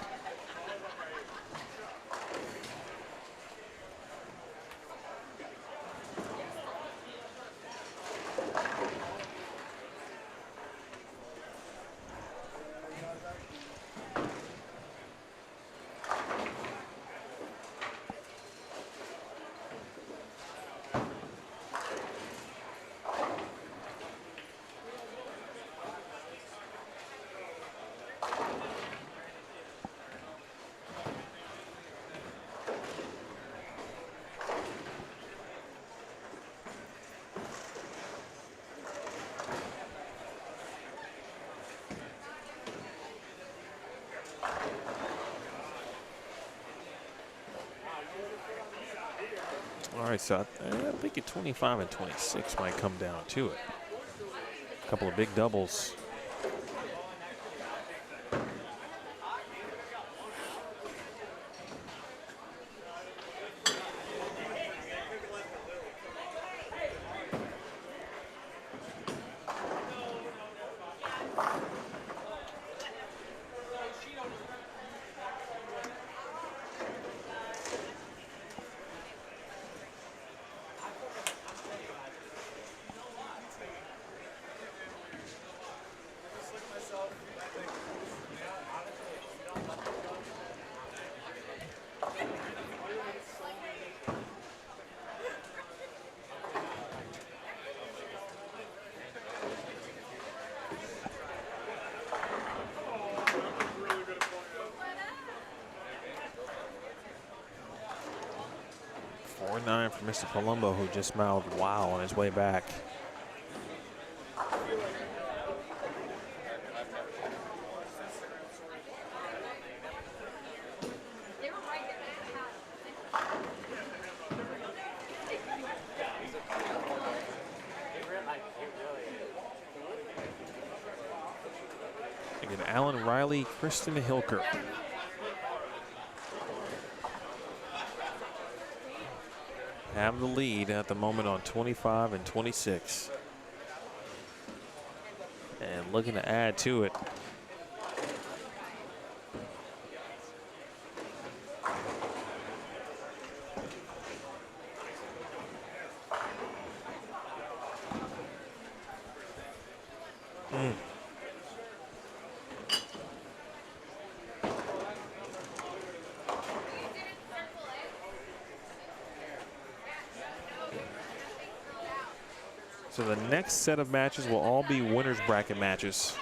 right, so I think at 25 and 26 might come down to it. A couple of big doubles. For Mr. Palumbo, who just mouthed wow on his way back. Again, Alan Riley, Kristen Hilker. Have the lead at the moment on 25 and 26. And looking to add to it. So the next set of matches will all be winners bracket matches.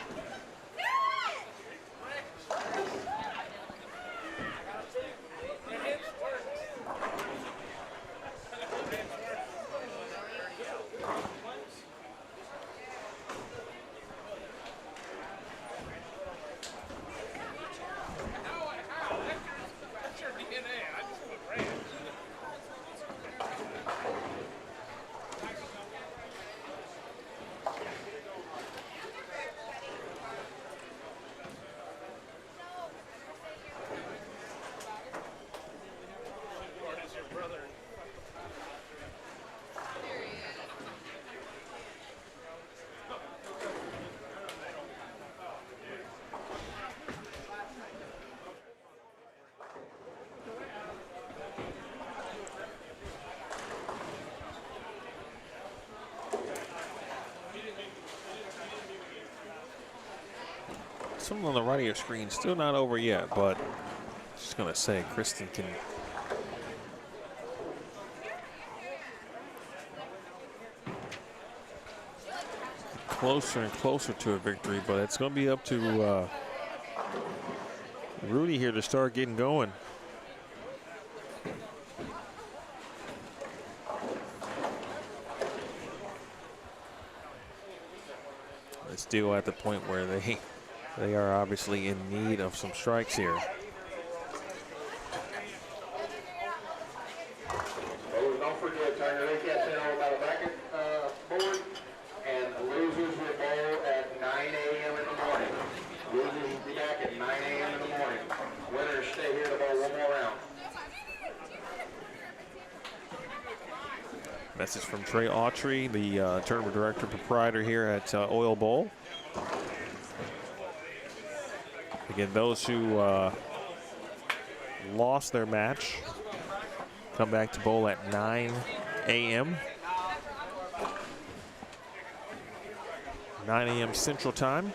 Something on the right of your screen, still not over yet, but just gonna say Kristen can closer and closer to a victory, but it's gonna be up to Rudy here to start getting going. It's still at the point where they are obviously in need of some strikes here. Don't forget, turn your recaps in over by the bracket board, and losers will bowl at 9 a.m. in the morning. Losers will be back at 9 a.m. in the morning. Winners stay here to bowl one more round. Message from Trey Autry, the tournament director proprietor here at Oil Bowl. Again, those who lost their match come back to bowl at 9 a.m. 9 a.m. Central Time.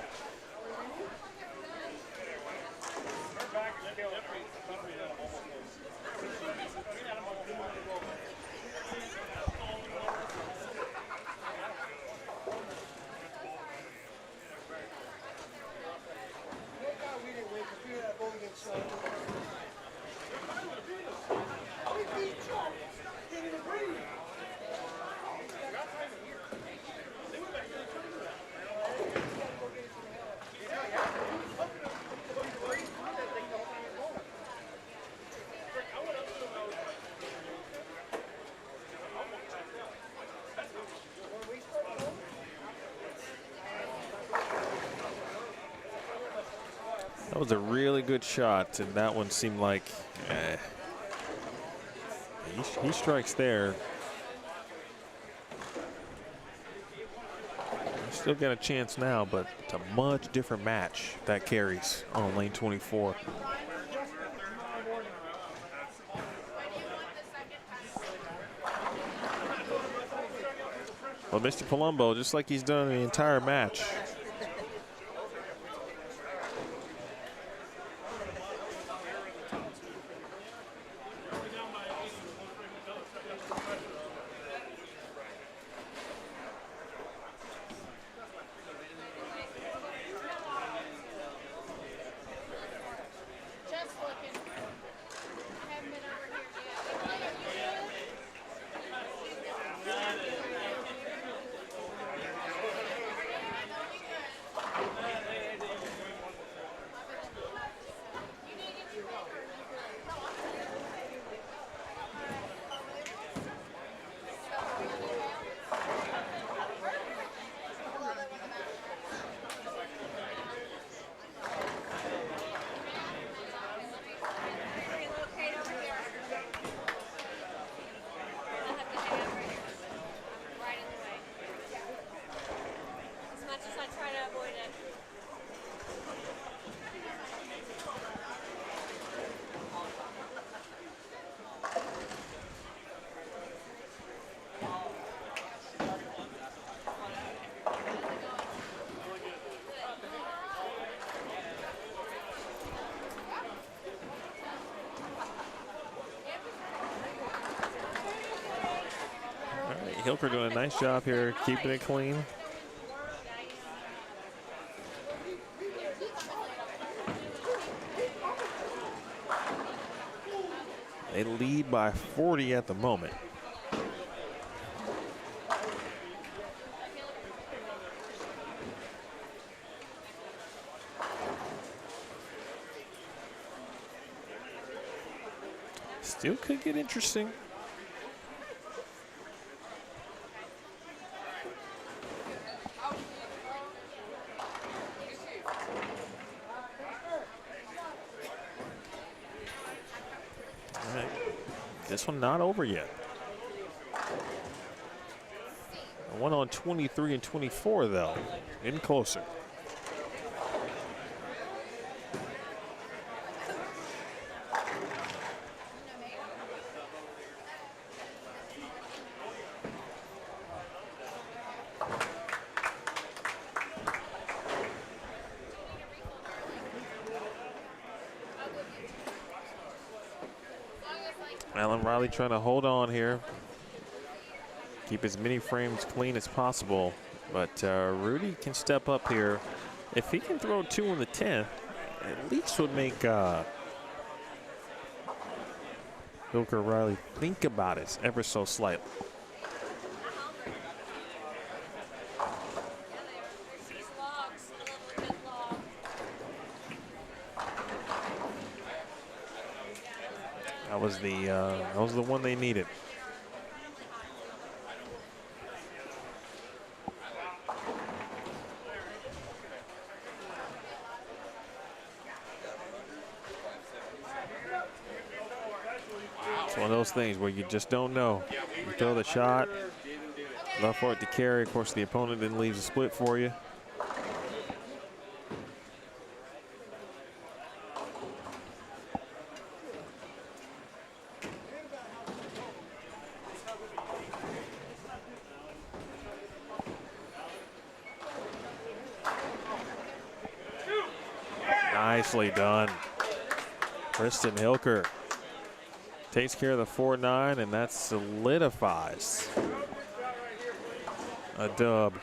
That was a really good shot, and that one seemed like he strikes there. Still got a chance now, but it's a much different match that carries on lane 24. Well, Mr. Palumbo, just like he's done the entire match, Hilker doing a nice job here, keeping it clean. They lead by 40 at the moment. Still could get interesting. This one not over yet. The one on 23 and 24 though, in closer. Alan Riley trying to hold on here. Keep as many frames clean as possible. But Rudy can step up here. If he can throw 2 in the 10th, at least would make Hilker Riley think about it ever so slightly. That was the one they needed. It's one of those things where you just don't know. You throw the shot, love for it to carry. Of course, the opponent then leaves a split for you. Nicely done. Kristen Hilker takes care of the 4-9, and that solidifies a dub.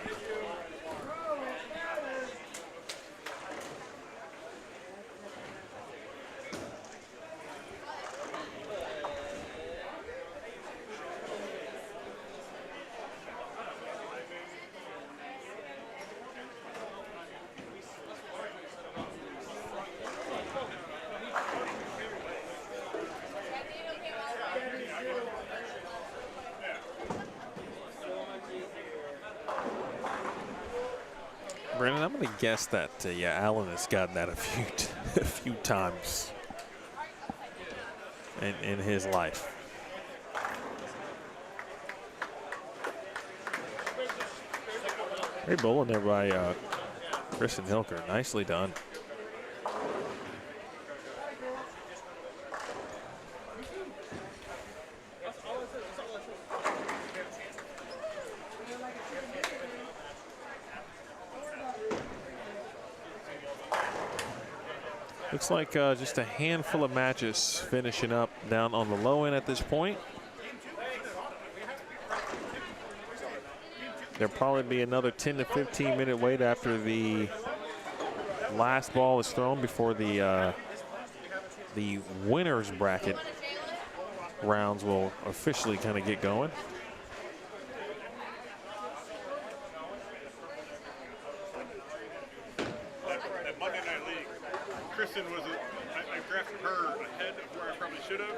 Brandon, I'm going to guess that, yeah, Allen has gotten that a few times in his life. Great bowling there by Kristen Hilker. Nicely done. Looks like just a handful of matches finishing up down on the low end at this point. There'll probably be another 10 to 15 minute wait after the last ball is thrown before the winner's bracket rounds will officially kind of get going. That Monday Night League, Kristen was I drafted her ahead of where I probably should have.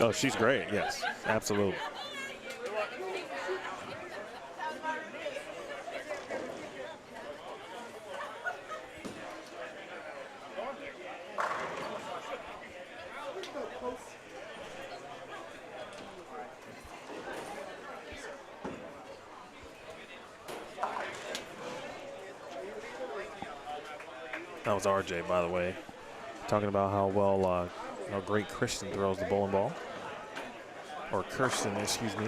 Oh, she's great. Yes, absolutely. That was RJ, by the way, talking about how great Kristen throws the bowling ball. Or Kirsten, excuse me.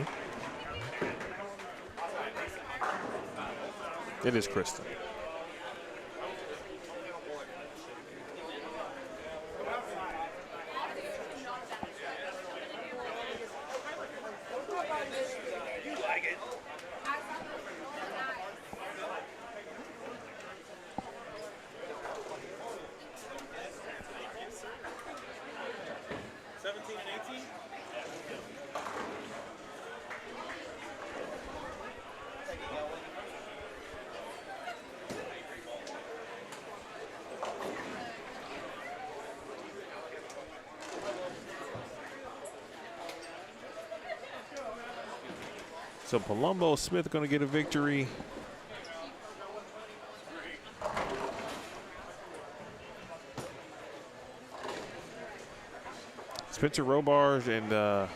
It is Kristen. So Palumbo Smith going to get a victory. Spencer Robarge and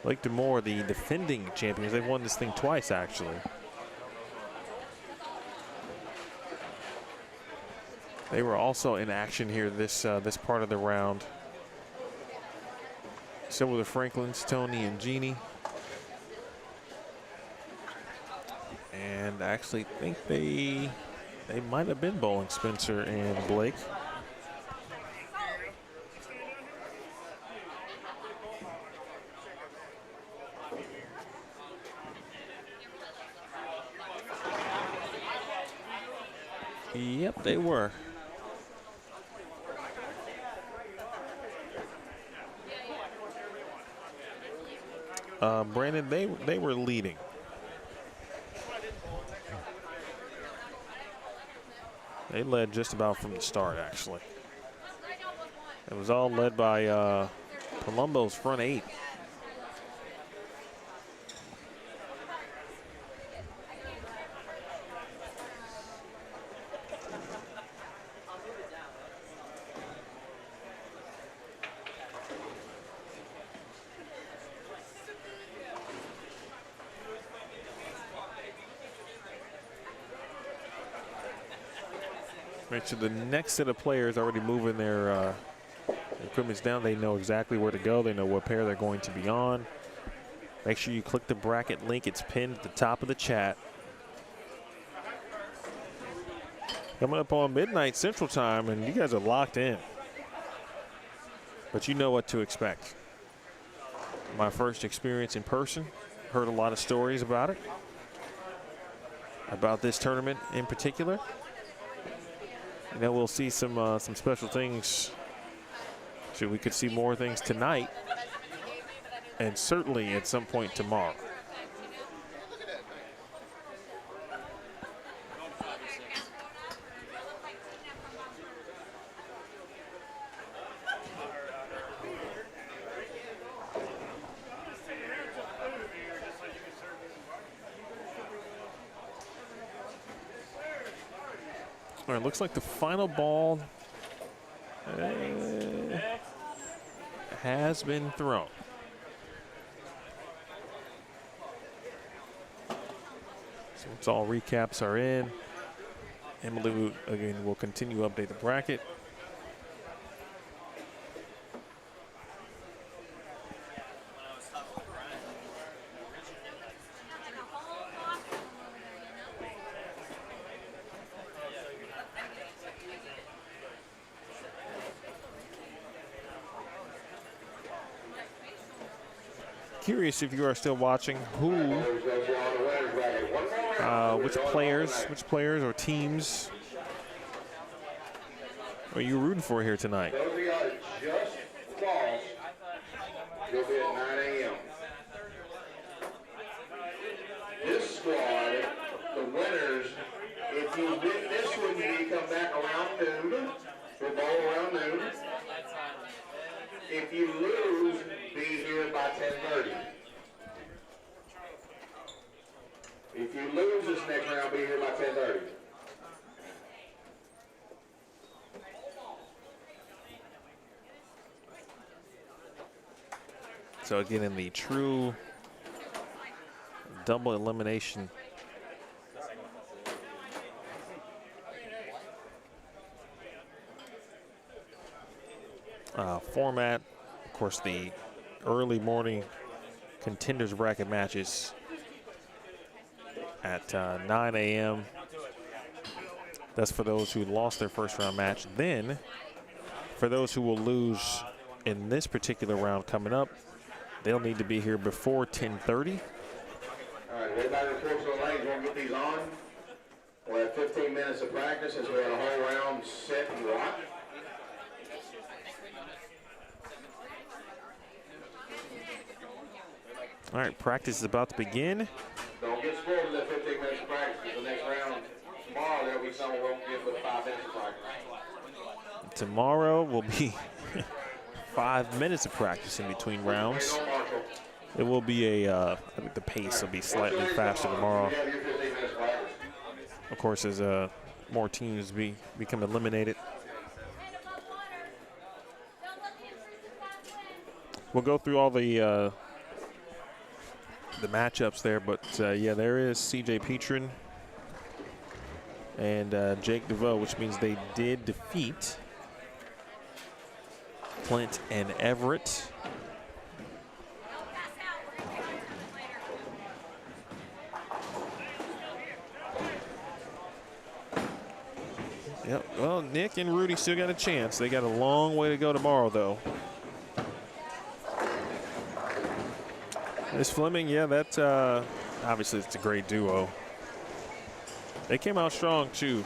Lake Demore, the defending champions. They've won this thing twice, actually. They were also in action here this part of the round. So were the Franklins, Tony and Jeannie. And I actually think they might have been bowling Spencer and Blake. Yep, they were. Brandon, they were leading. They led just about from the start, actually. It was all led by Palumbo's front eight. Right, so the next set of players already moving their equipments down. They know exactly where to go. They know what pair they're going to be on. Make sure you click the bracket link. It's pinned at the top of the chat. Coming up on midnight Central Time, and you guys are locked in. But you know what to expect. My first experience in person. Heard a lot of stories about it. About this tournament in particular. You know, we'll see some special things. So we could see more things tonight, and certainly at some point tomorrow. All right, looks like the final ball has been thrown. So it's all recaps are in. Emily, again, will continue to update the bracket. Curious if you are still watching, which players or teams are you rooting for here tonight? Those of y'all that just lost, you'll be at 9 a.m. This squad, the winners, if you win this one, you come back around noon. We'll bowl around noon. If you lose, be here by 10:30. If you lose this next round, be here by 10:30. So again, in the true double elimination format, of course, the early morning contenders bracket matches at 9 a.m. That's for those who lost their first round match. Then, for those who will lose in this particular round coming up, they'll need to be here before 10:30. All right, everybody reports on lanes. We'll get these on. We'll have 15 minutes of practice as we have a whole round set and rock. All right, practice is about to begin. Don't get spoiled with that 15 minutes of practice. The next round tomorrow, there'll be someone who won't get but 5 minutes of practice. Tomorrow will be 5 minutes of practice in between rounds. It will be I think the pace will be slightly faster tomorrow. Of course, as more teams become eliminated. We'll go through all the matchups there, but yeah, there is CJ Petrin and Jake DeVoe, which means they did defeat Clint and Everett. Yep, well, Nick and Rudy still got a chance. They got a long way to go tomorrow, though. Miss Fleming, yeah, that's obviously it's a great duo. They came out strong, too,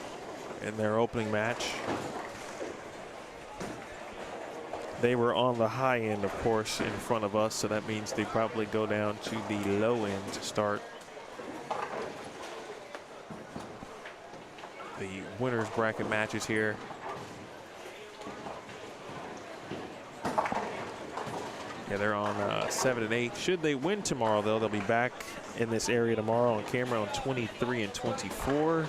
in their opening match. They were on the high end, of course, in front of us, so that means they probably go down to the low end to start the winners bracket matches here. Yeah, they're on 7 and 8. Should they win tomorrow, though, they'll be back in this area tomorrow on camera on 23 and 24.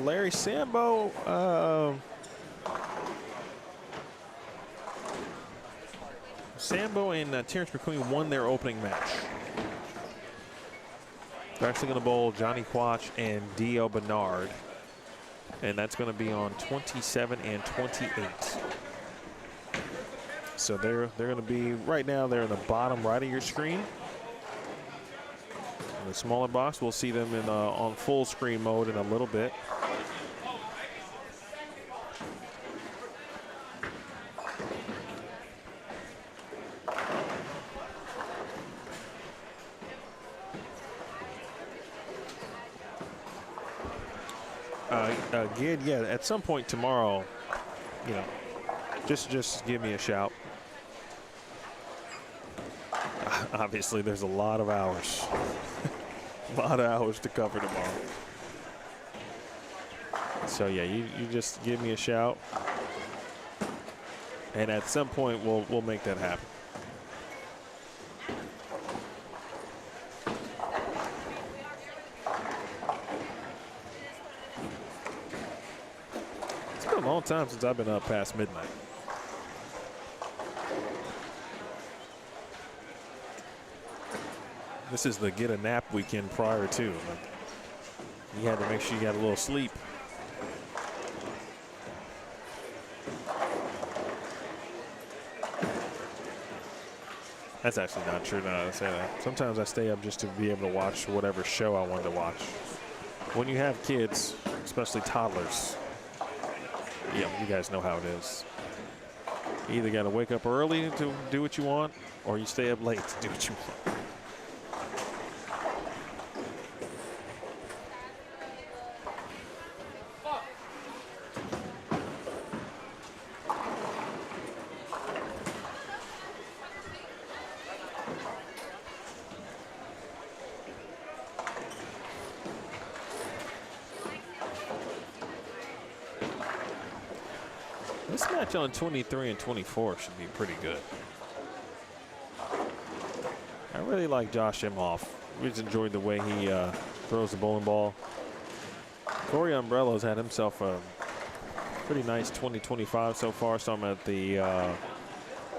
Larry Sambo, Sambo and Terrence McQueen won their opening match. They're actually going to bowl Johnny Quach and Dio Bernard, and that's going to be on 27 and 28. So they're going to be right now. They're in the bottom right of your screen. In the smaller box, we'll see them in on full screen mode in a little bit. Again, yeah, at some point tomorrow, you know, just give me a shout. Obviously, there's a lot of hours. A lot of hours to cover tomorrow. So yeah, you just give me a shout, and at some point we'll make that happen. It's been a long time since I've been up past midnight. This is the get a nap weekend prior to. You had to make sure you got a little sleep. That's actually not true now that I say that. Sometimes I stay up just to be able to watch whatever show I wanted to watch. When you have kids, especially toddlers, yeah, you guys know how it is. You either got to wake up early to do what you want, or you stay up late to do what you want. This match on 23 and 24 should be pretty good. I really like Josh Imhoff. We just enjoyed the way he throws the bowling ball. Corey Umbrello's had himself a pretty nice 2025 so far. Saw him at the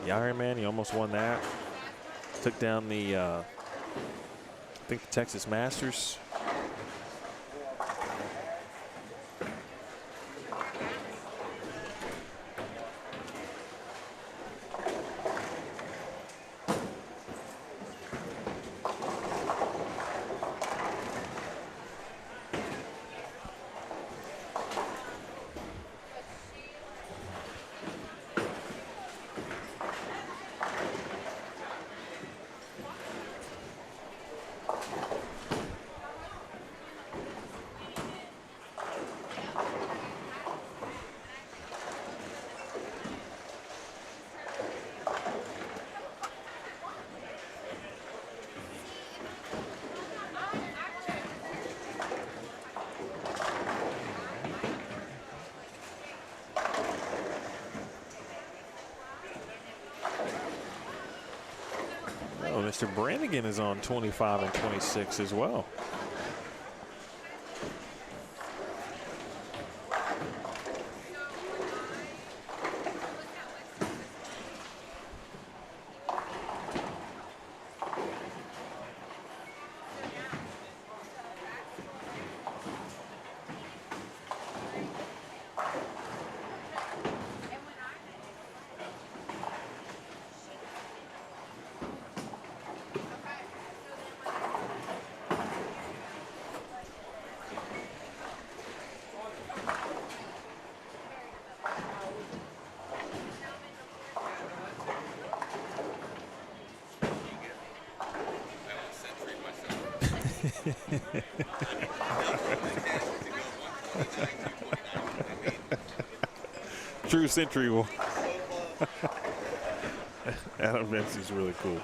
Ironman. He almost won that. Took down the, I think, the Texas Masters. Oh, Mr. Brannigan is on 25 and 26 as well. True Century will. Adam Vincey's really cool.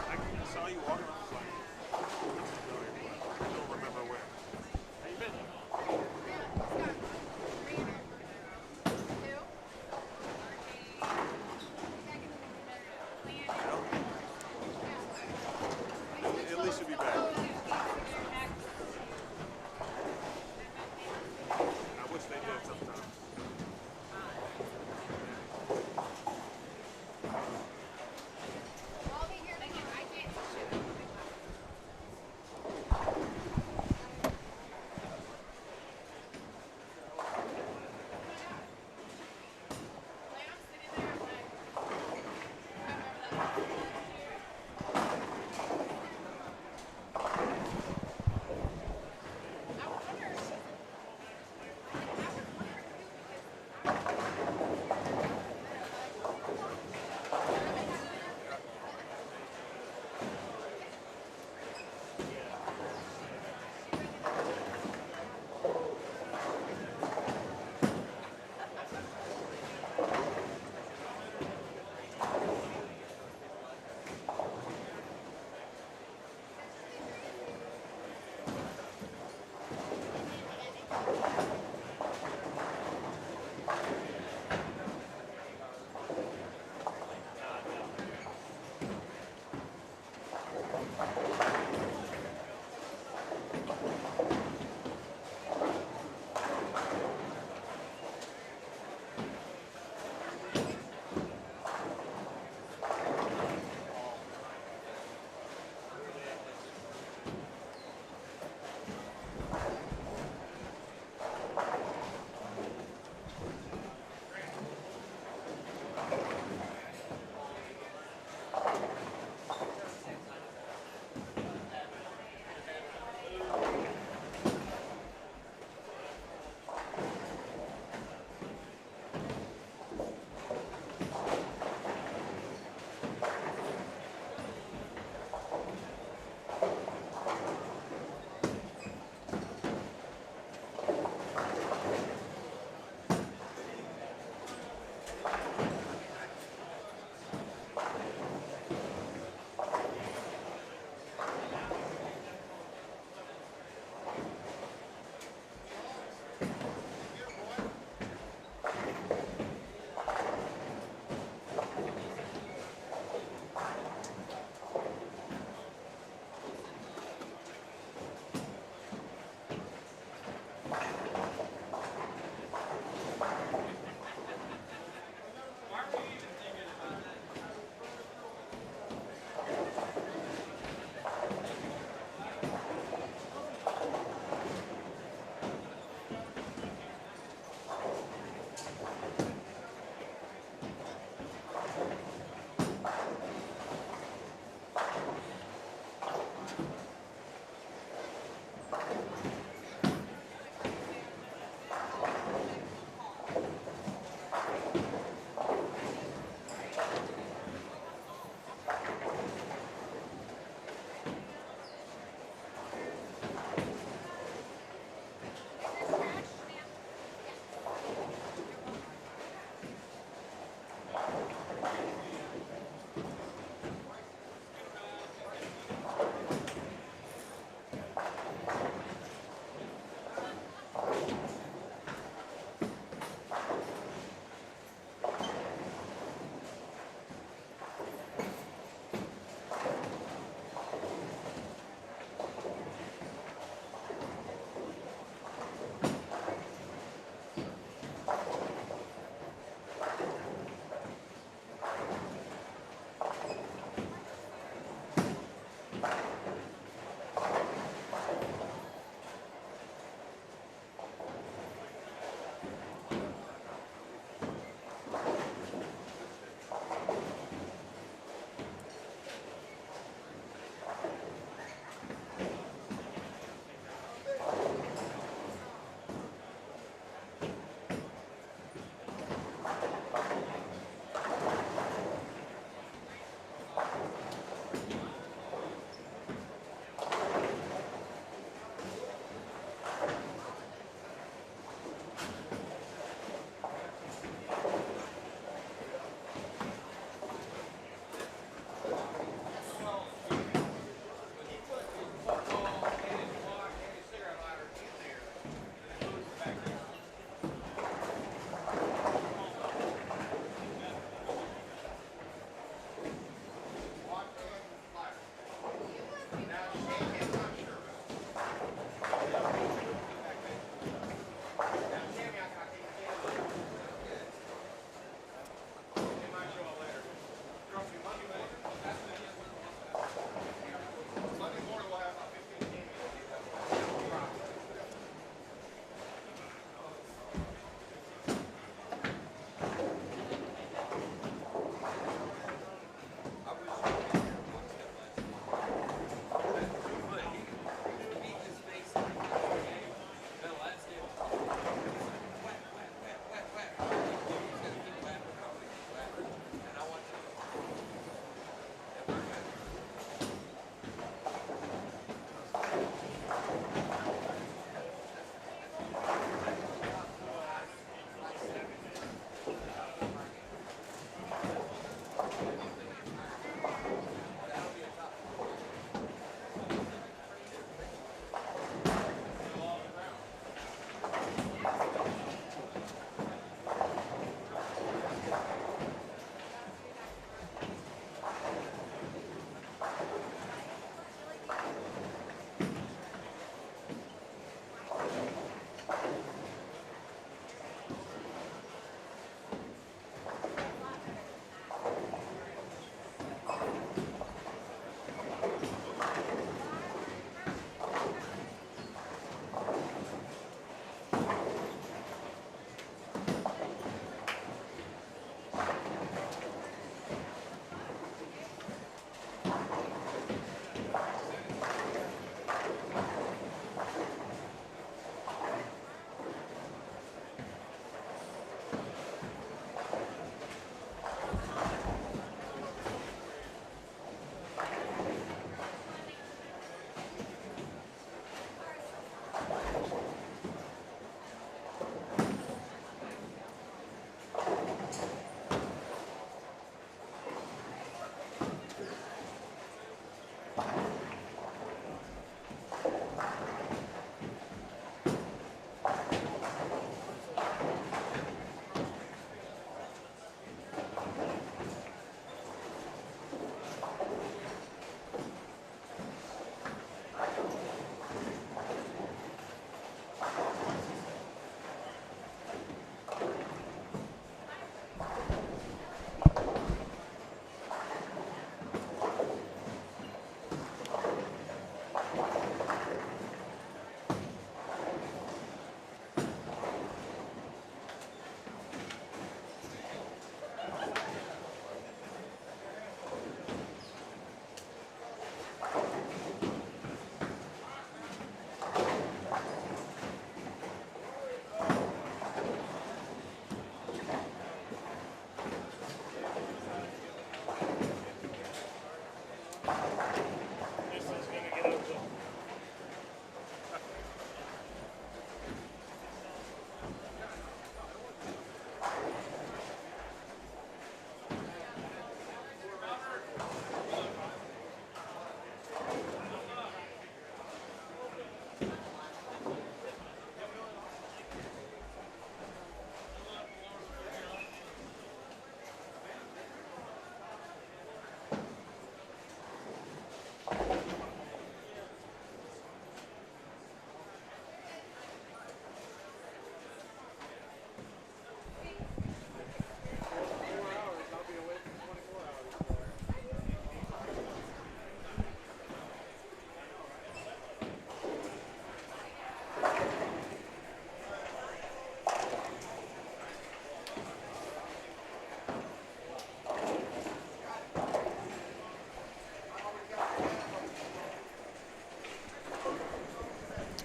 I saw you walking. I was like, I don't remember where.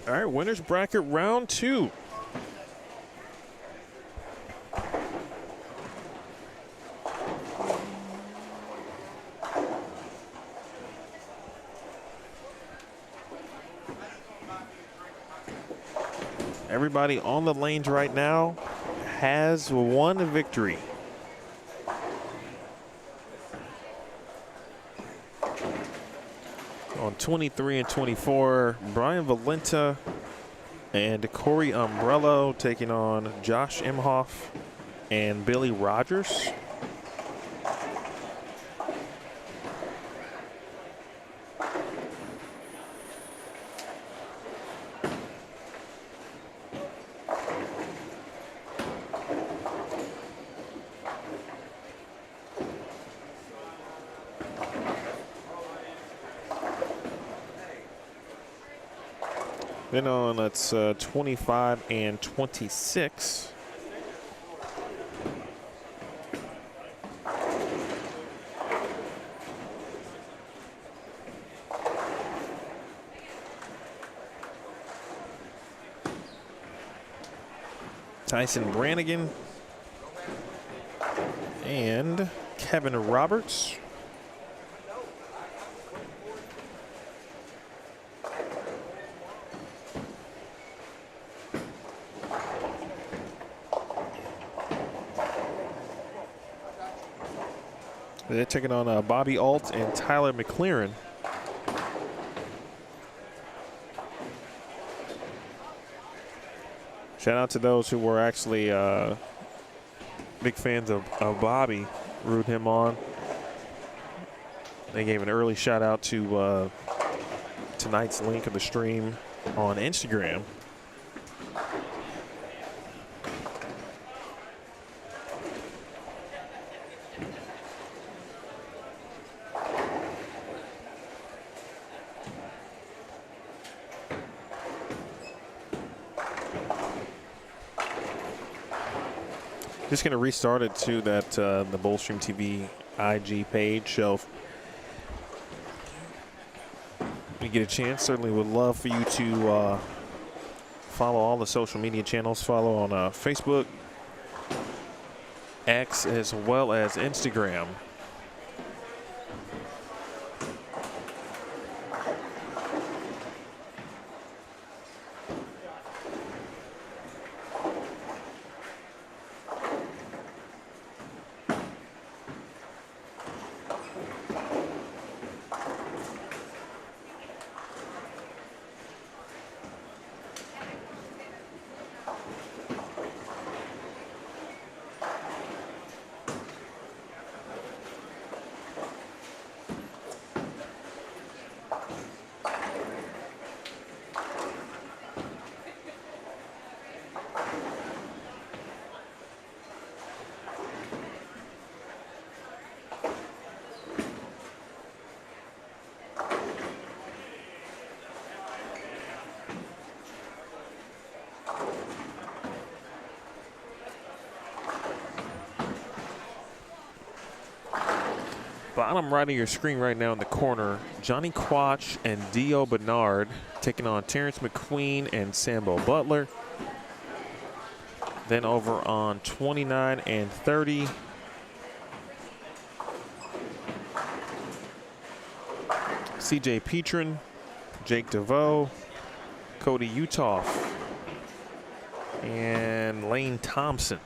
All right, winners bracket round 2. Everybody on the lanes right now has one victory. On 23 and 24, Brian Valenta and Corey Umbrello taking on Josh Imhoff and Billy Rogers. Then on, that's 25 and 26. Tyson Brannigan and Kevin Roberts. They're taking on Bobby Alt and Tyler McLaren. Shout out to those who were actually big fans of Bobby, root him on. They gave an early shout out to tonight's link of the stream on Instagram. Just going to restart it to that the Bullstream TV IG page. So if you get a chance, certainly would love for you to follow all the social media channels. Follow on Facebook, X, as well as Instagram. Bottom right of your screen right now in the corner, Johnny Quach and Dio Bernard taking on Terrence McQueen and Sambo Butler. Then over on 29 and 30, CJ Petrin, Jake DeVoe, Cody Utoff, and Lane Thompson.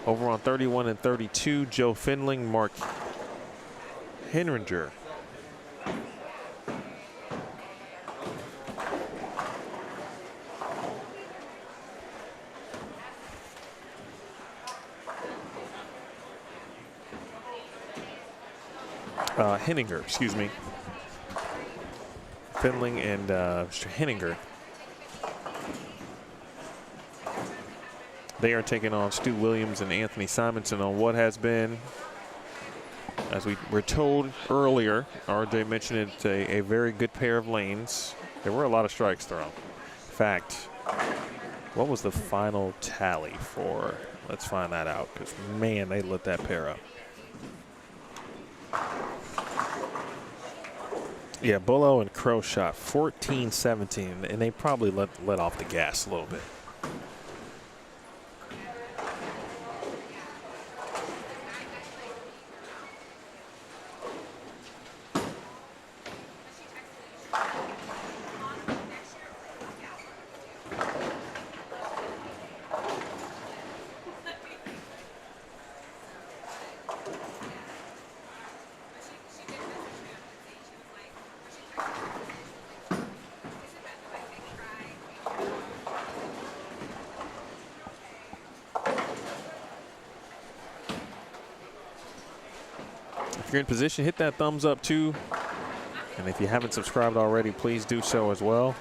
Over on 31 and 32, Joe Findling, Mark Henringer. Henninger, excuse me. Findling and Mr. Henninger. They are taking on Stu Williams and Anthony Simonson on what has been, as we were told earlier, RJ mentioned it, a very good pair of lanes. There were a lot of strikes thrown. In fact, what was the final tally for? Let's find that out, because, man, they lit that pair up. Yeah, Bullo and Crow shot 14-17, and they probably let off the gas a little bit. If you're in position, hit that thumbs up too. And if you haven't subscribed already, please do so as well.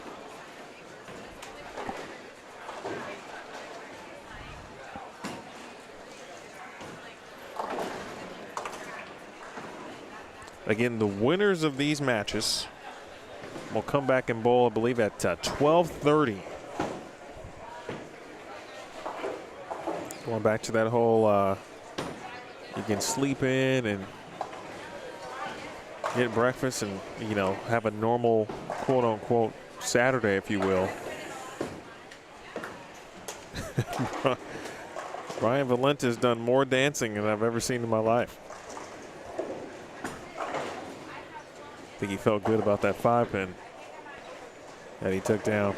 Again, the winners of these matches will come back and bowl, I believe, at 12:30. Going back to that whole you can sleep in and get breakfast and, you know, have a normal quote-unquote Saturday, if you will. Brian Valenta's done more dancing than I've ever seen in my life. I think he felt good about that 5-pin that he took down.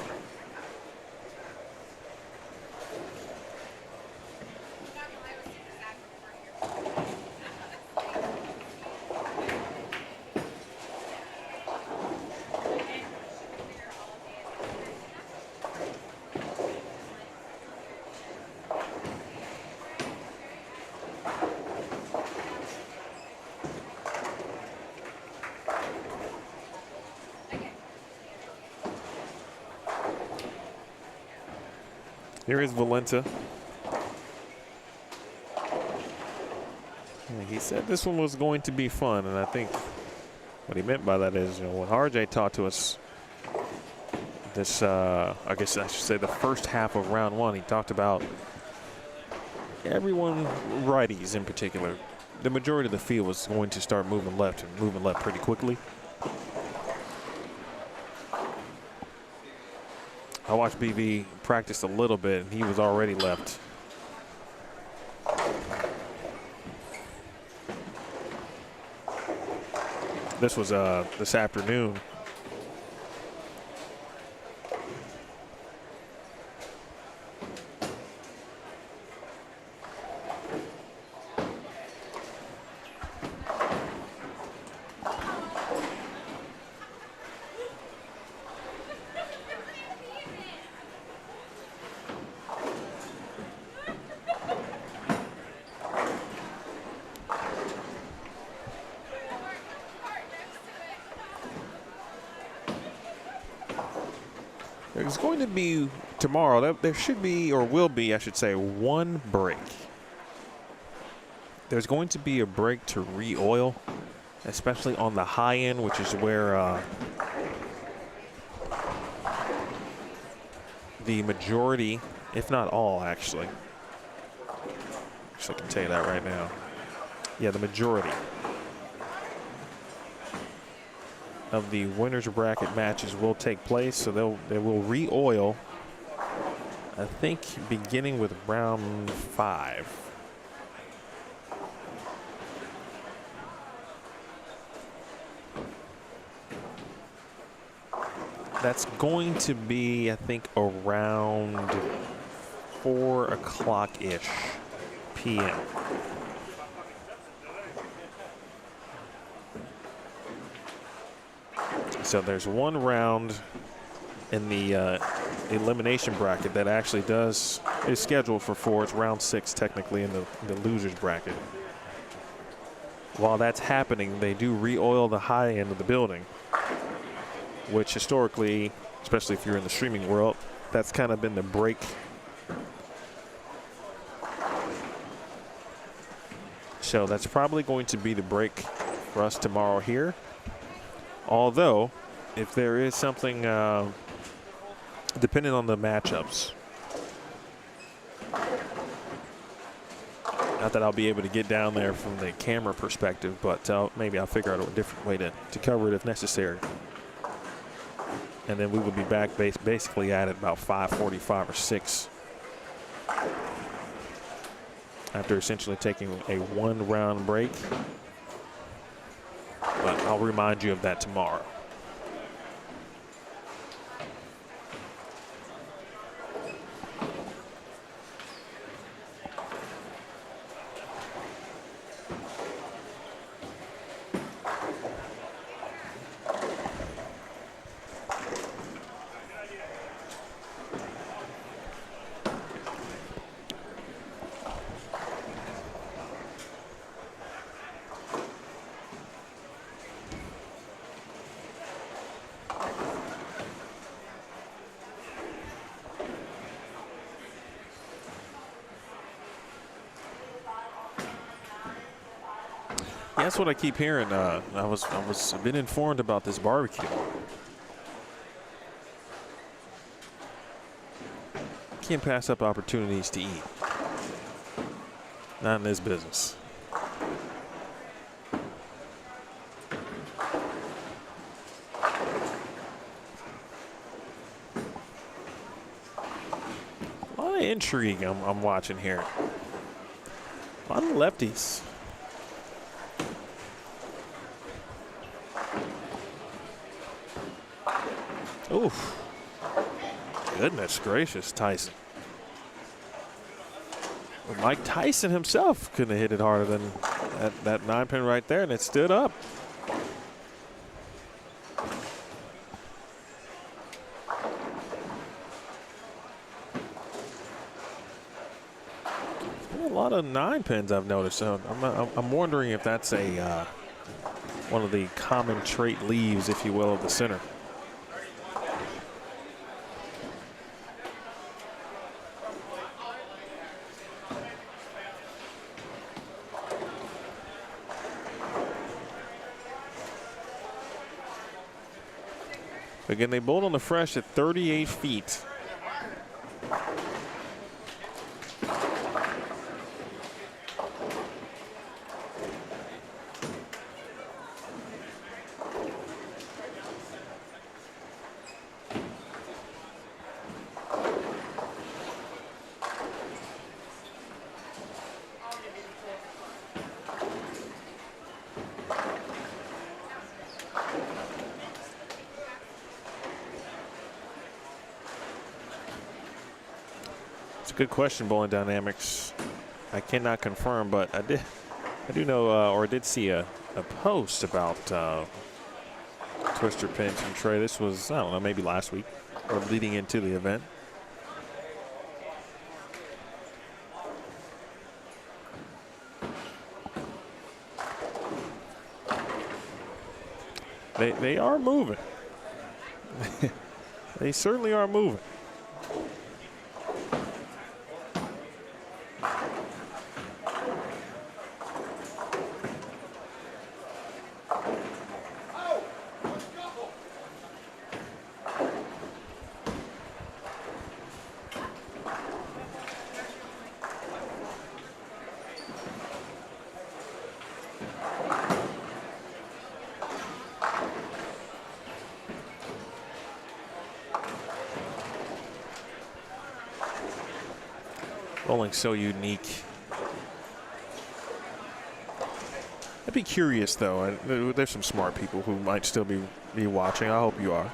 Here is Valenta. He said this one was going to be fun, and I think what he meant by that is, you know, when RJ talked to us this, I guess I should say the first half of round one, he talked about everyone, righties in particular, the majority of the field was going to start moving left and moving left pretty quickly. I watched BV practice a little bit, and he was already left. This was this afternoon. There's going to be tomorrow, there should be, or will be, I should say, one break. There's going to be a break to re-oil, especially on the high end, which is where the majority, if not all, actually I can tell you that right now. Yeah, the majority of the winners bracket matches will take place, so they will re-oil, I think, beginning with round 5. That's going to be, I think, around 4 o'clock-ish p.m. So there's one round in the elimination bracket that actually is scheduled for 4. It's round 6 technically in the losers bracket. While that's happening, they do re-oil the high end of the building, which historically, especially if you're in the streaming world, that's kind of been the break. So that's probably going to be the break for us tomorrow here. Although, if there is something, depending on the matchups, Not that I'll be able to get down there from the camera perspective, but maybe I'll figure out a different way to cover it if necessary. And then we will be back basically at it about 5:45 or 6. After essentially taking a 1-round break. But I'll remind you of that tomorrow. That's what I keep hearing. I've been informed about this barbecue. Can't pass up opportunities to eat. Not in this business. A lot of intrigue I'm watching here. A lot of lefties. Oof. Goodness gracious, Tyson. Well, Mike Tyson himself couldn't have hit it harder than that 9-pin right there, and it stood up. A lot of 9-pins I've noticed. So I'm wondering if that's a one of the common trait leaves, if you will, of the center. Again, they bowled on the fresh at 38 feet. Good question, Bowling Dynamics. I cannot confirm, but I do know, or I did see a post about twister pins from Trey. This was, I don't know, maybe last week or leading into the event. They are moving. They certainly are moving. Bowling's so unique. I'd be curious, though. There's some smart people who might still be watching. I hope you are.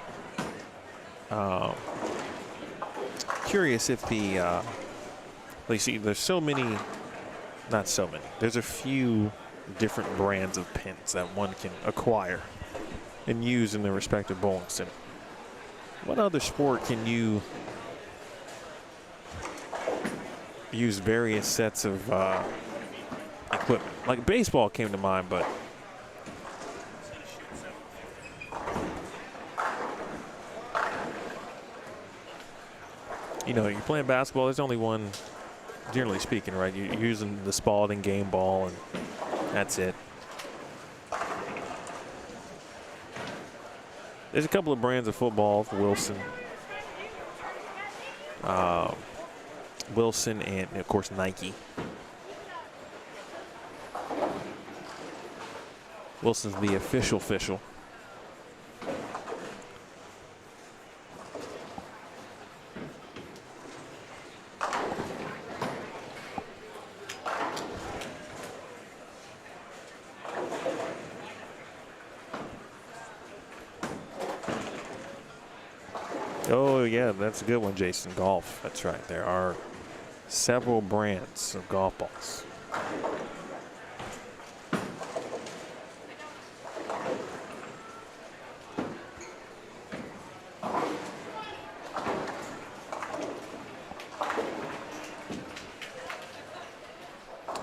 Curious if the you see, there's so many, not so many. There's a few different brands of pins that one can acquire and use in their respective bowling center. What other sport can you use various sets of equipment? Like baseball came to mind, but you know, you're playing basketball, there's only one, generally speaking, right? You're using the Spalding game ball, and that's it. There's a couple of brands of football, Wilson and of course Nike. Wilson's the official. Oh, yeah, that's a good one, Jason. Golf. That's right. There are several brands of golf balls.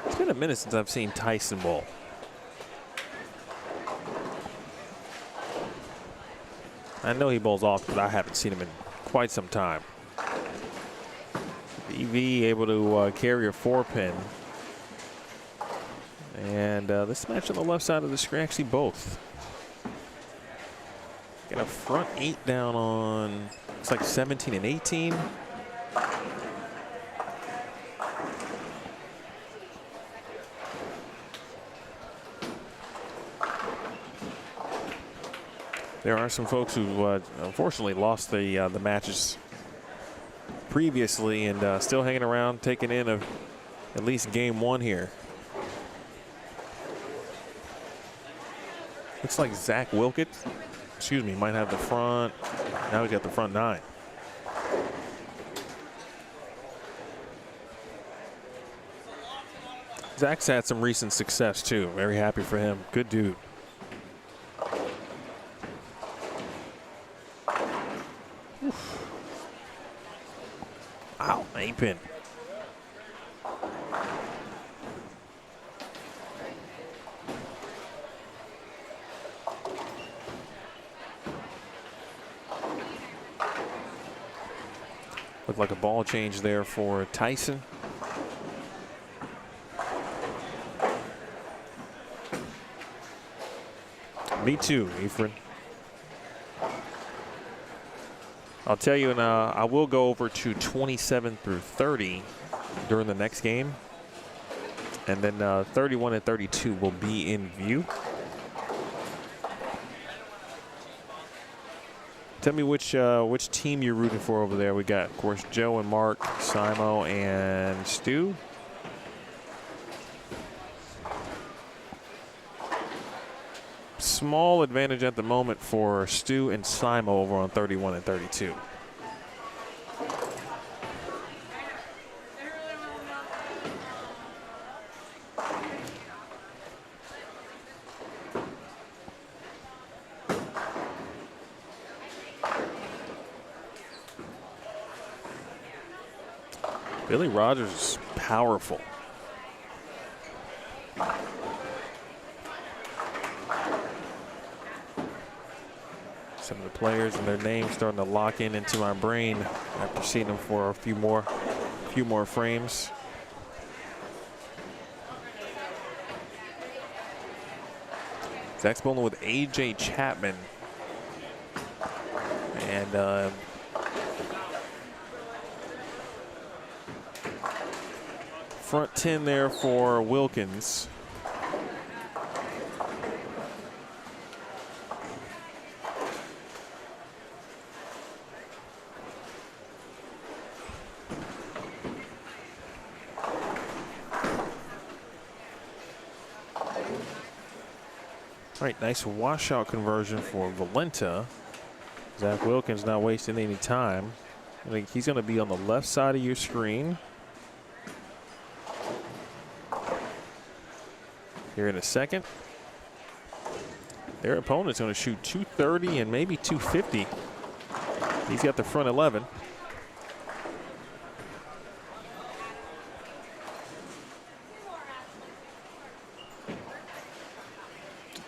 It's been a minute since I've seen Tyson bowl. I know he bowls off, but I haven't seen him in quite some time. EV able to carry a 4-pin. And this match on the left side of the screen, actually both. Got a front 8 down on, looks like 17 and 18. There are some folks who unfortunately lost the matches previously and still hanging around, taking in at least game 1 here. Looks like Zach Wilkins, might have the front. Now he's got the front 9. Zach's had some recent success too. Very happy for him. Good dude. Wow, 8-pin. Looked like a ball change there for Tyson. Me too, Efren. I'll tell you, and I will go over to 27 through 30 during the next game. And then 31 and 32 will be in view. Tell me which team you're rooting for over there. We got, of course, Joe and Mark, Simo and Stu. Small advantage at the moment for Stu and Simo over on 31 and 32. Billy Rogers is powerful. Some of the players and their names starting to lock into my brain after seeing them for a few more frames. Zach's bowling with AJ Chapman. And front 10 there for Wilkins. All right, nice washout conversion for Valenta. Zach Wilkins not wasting any time. I think he's going to be on the left side of your screen here in a second. Their opponent's going to shoot 230 and maybe 250. He's got the front 11.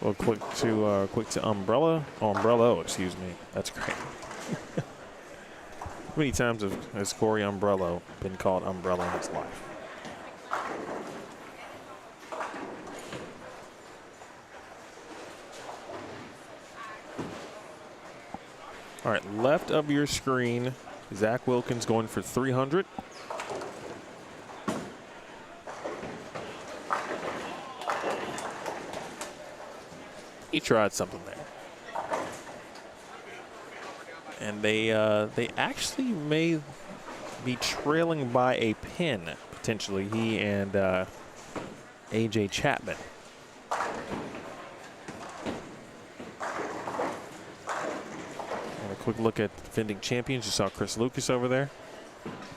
Well, quick to Umbrello, excuse me. That's great. How many times has Corey Umbrello been called Umbrella in his life? All right, left of your screen, Zach Wilkins going for 300. He tried something there. And they actually may be trailing by a pin, potentially, he and A.J. Chapman. And a quick look at the defending champions. You saw Chris Lucas over there.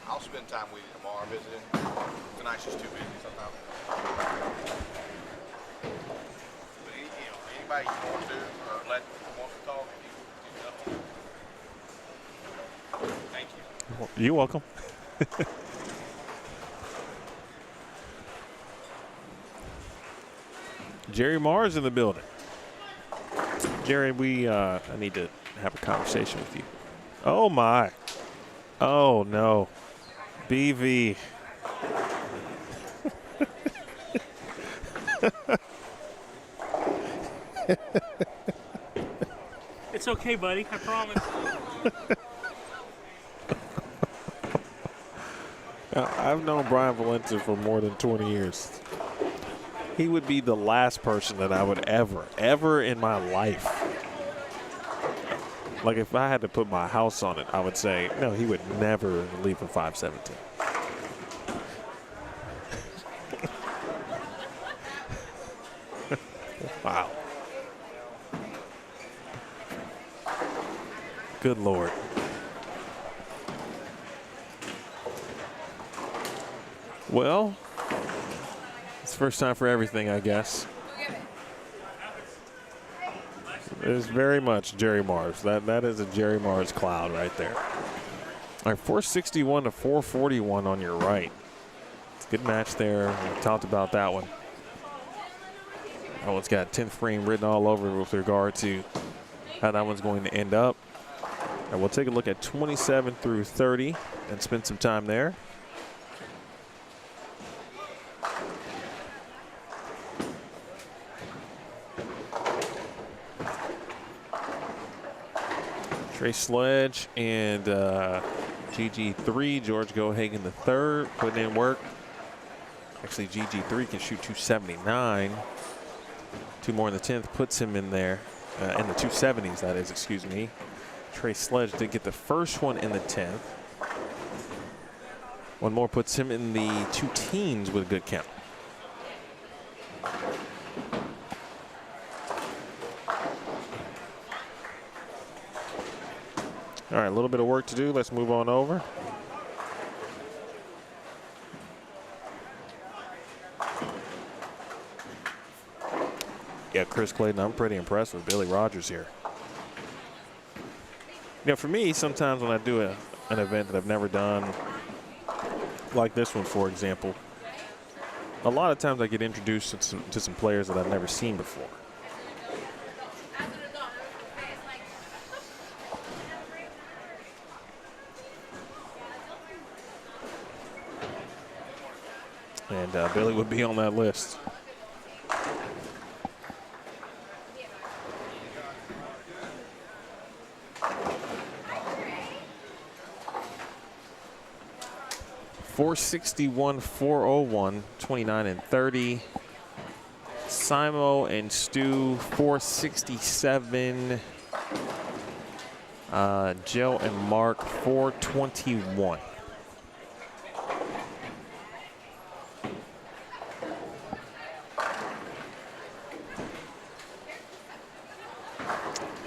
I'll spend time with you tomorrow visiting. Tonight's just too busy sometimes. But anybody you want to or let wants to talk, you know. Thank you. You're welcome. Jerry Mars in the building. Jerry, I need to have a conversation with you. Oh my. Oh no. BV. It's okay, buddy. I promise. I've known Brian Valenta for more than 20 years. He would be the last person that I would ever in my life. Like if I had to put my house on it, I would say, no, he would never leave for 517. Wow. Good Lord. Well, it's the first time for everything, I guess. It's very much Jerry Mars. That is a Jerry Mars cloud right there. All right, 461 to 441 on your right. It's a good match there. We talked about that one. That one's got 10th frame written all over with regard to how that one's going to end up. And we'll take a look at 27 through 30 and spend some time there. Trey Sledge and GG3, George Gohagen the third, putting in work. Actually, GG3 can shoot 279. Two more in the 10th puts him in there, in the 270s, that is, excuse me. Trey Sledge did get the first one in the 10th. One more puts him in the 2 teens with a good count. All right, a little bit of work to do. Let's move on over. Yeah, Chris Clayton, I'm pretty impressed with Billy Rogers here. You know, for me, sometimes when I do an event that I've never done, like this one, for example, a lot of times I get introduced to some players that I've never seen before. And Billy would be on that list. .461, 401, 29 and 30. Simo and Stu, 467. Joe and Mark, 421.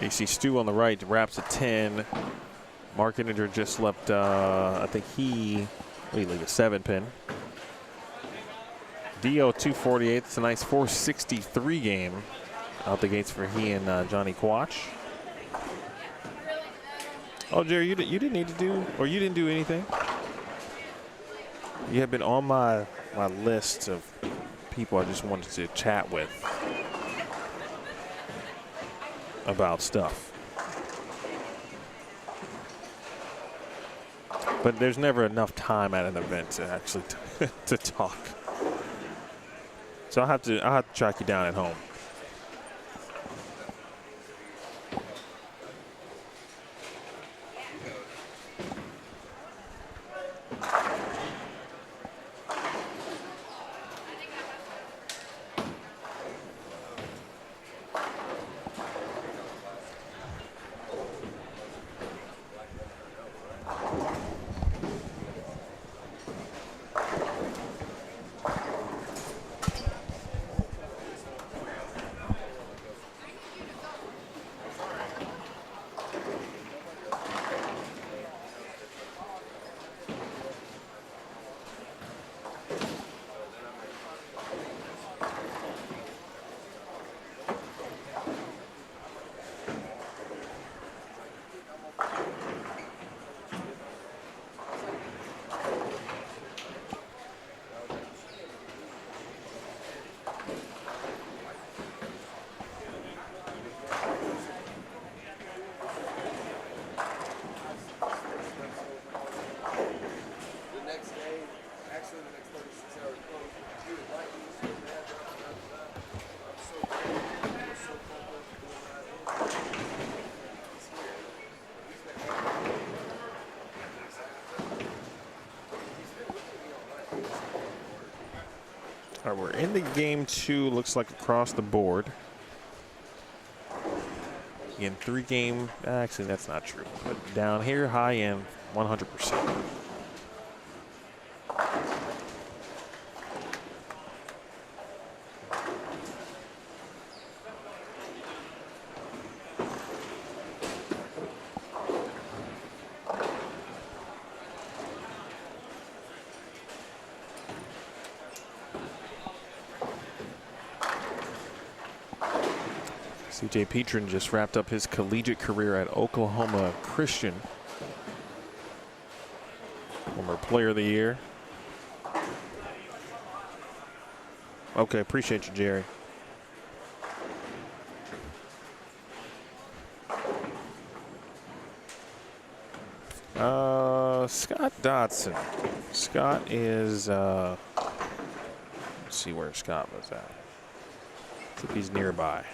You see Stu on the right, wraps at 10. Mark Integer just left, I think he leave a 7-pin. Dio 248, it's a nice 463 game out the gates for he and Johnny Quach. Oh, Jerry, you didn't need to do, or you didn't do anything? You have been on my list of people I just wanted to chat with about stuff. But there's never enough time at an event to actually to talk. So I'll have to track you down at home. All right, we're in the game 2, looks like across the board. In 3-game, actually that's not true, but down here, high end, 100%. CJ Petrin just wrapped up his collegiate career at Oklahoma Christian. Former Player of the Year. Okay, appreciate you, Jerry. Scott Dotson. Scott is, let's see where Scott was at. I think he's nearby.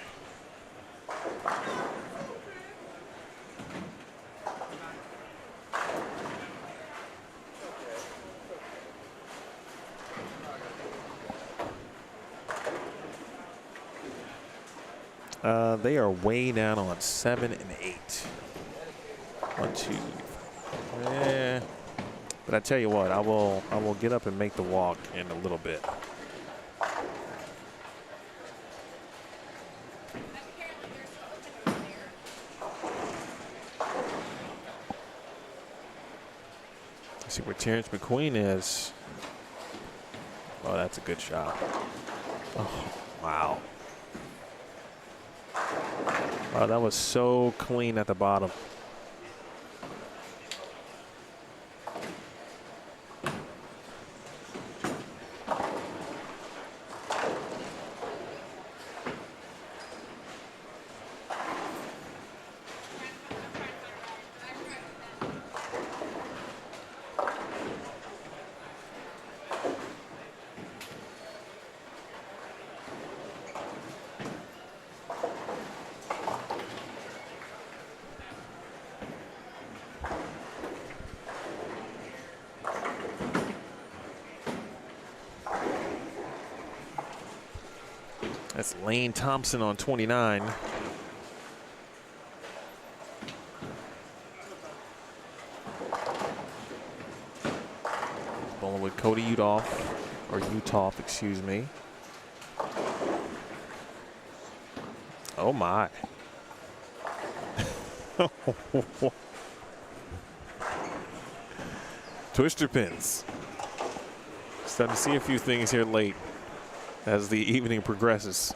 They are way down on 7 and 8. 1, 2. Yeah. But I tell you what, I will get up and make the walk in a little bit. See where Terrence McQueen is. Oh, that's a good shot. Oh, wow. Wow, that was so clean at the bottom. That's Lane Thompson on 29. Bowling with Cody Uthoff, excuse me. Oh my. Twister pins. Starting to see a few things here late as the evening progresses.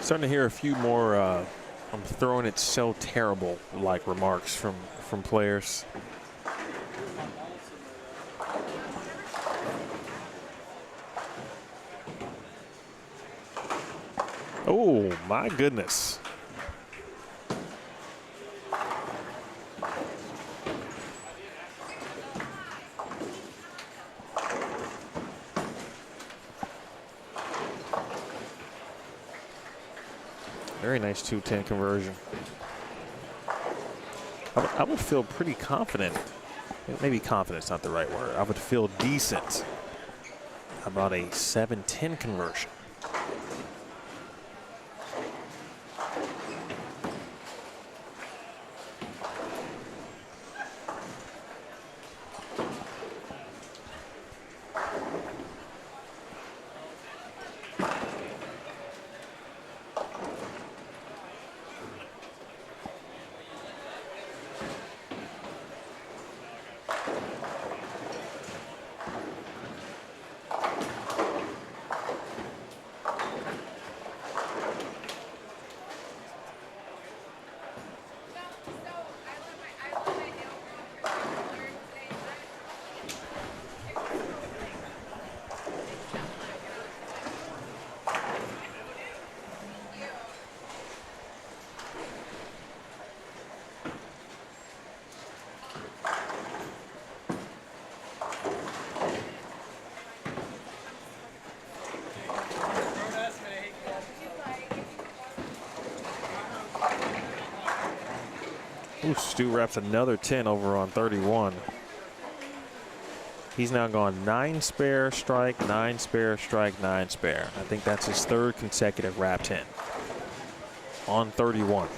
Starting to hear a few more I'm throwing it so terrible like remarks from players. Oh my goodness. Very nice 210 conversion. I would feel pretty confident. Maybe confident's not the right word. I would feel decent about a 710 conversion. Ooh, Stu wraps another 10 over on 31. He's now gone 9 spare, strike, 9 spare, strike, 9 spare. I think that's his 3rd consecutive wrap 10 on 31.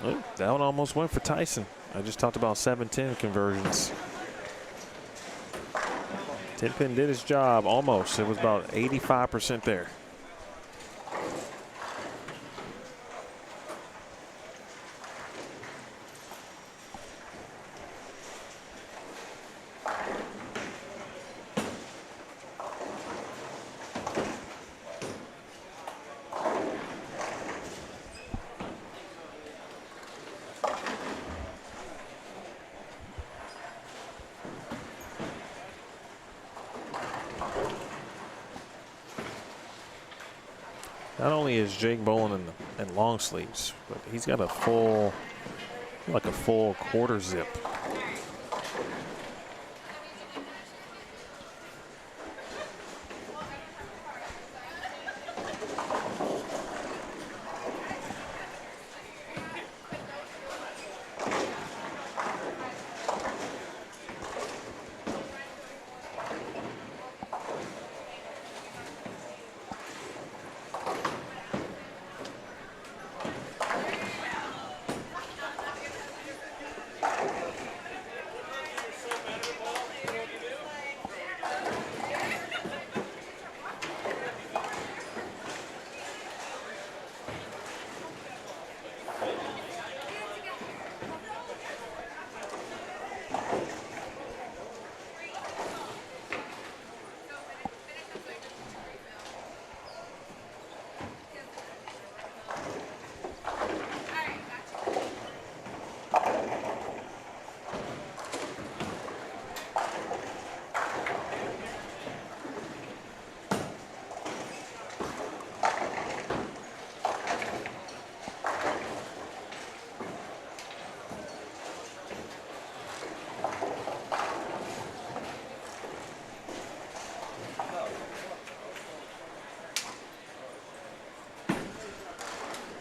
Oh, that one almost went for Tyson. I just talked about 7-10 conversions. 10-pin did his job almost. It was about 85% there. Not only is Jake bowling in long sleeves, but he's got a full, like a full quarter zip.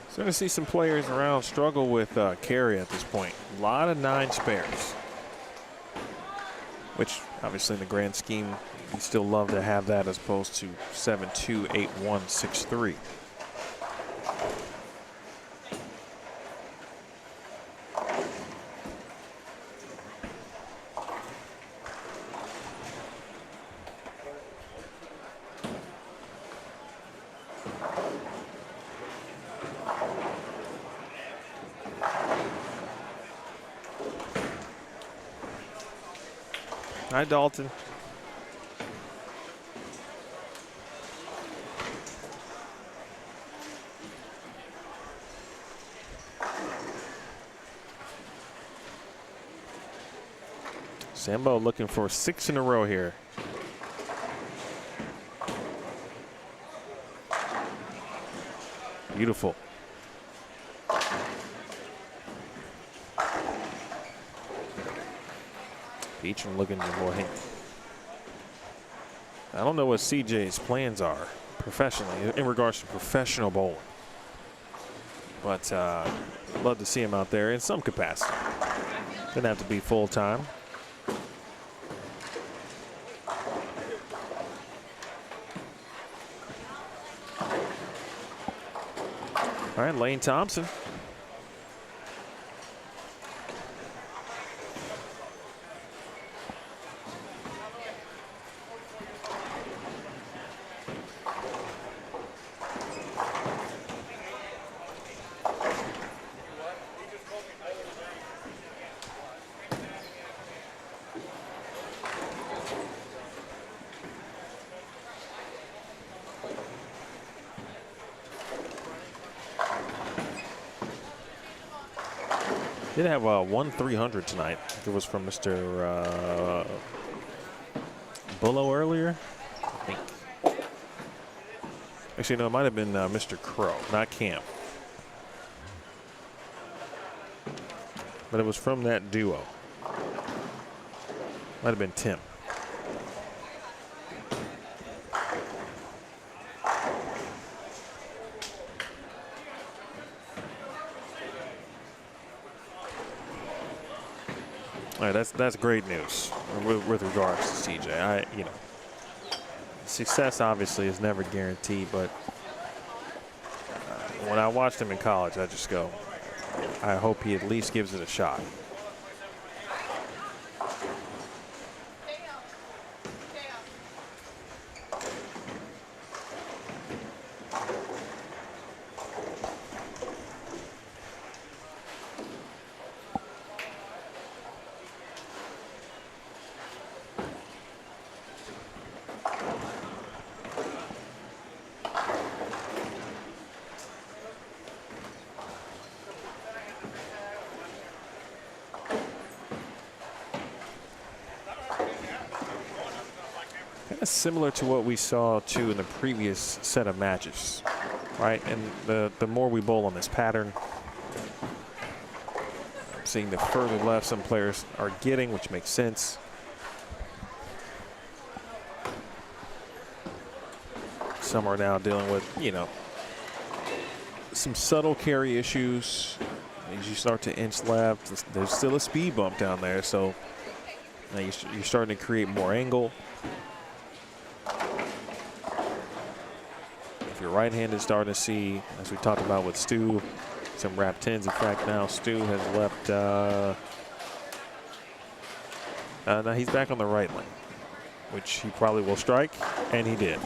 Starting to see some players around struggle with carry at this point. A lot of 9 spares, which obviously in the grand scheme, you still love to have that as opposed to 7-2, 8-1, 6-3. Hi, Dalton. Sambo looking for 6 in a row here. Beautiful. Beecham looking to boy. I don't know what CJ's plans are professionally in regards to professional bowling, but love to see him out there in some capacity. Doesn't have to be full time. All right, Lane Thompson. Did have 1-300 tonight. It was from Mr. Bullo earlier, I think. Actually, no, it might have been Mr. Crow, not Camp. but it was from that duo. Might have been Tim. All right, that's great news with regards to CJ. Success obviously is never guaranteed, but when I watched him in college, I just go, I hope he at least gives it a shot. Similar to what we saw too in the previous set of matches, right? And the more we bowl on this pattern, I'm seeing the further left some players are getting, which makes sense. Some are now dealing with, some subtle carry issues. As you start to inch left, there's still a speed bump down there, so now you're starting to create more angle. Your right-handed starting to see, as we talked about with Stu, some wrap 10s. In fact, now Stu has left. Now he's back on the right lane, which he probably will strike, and he did.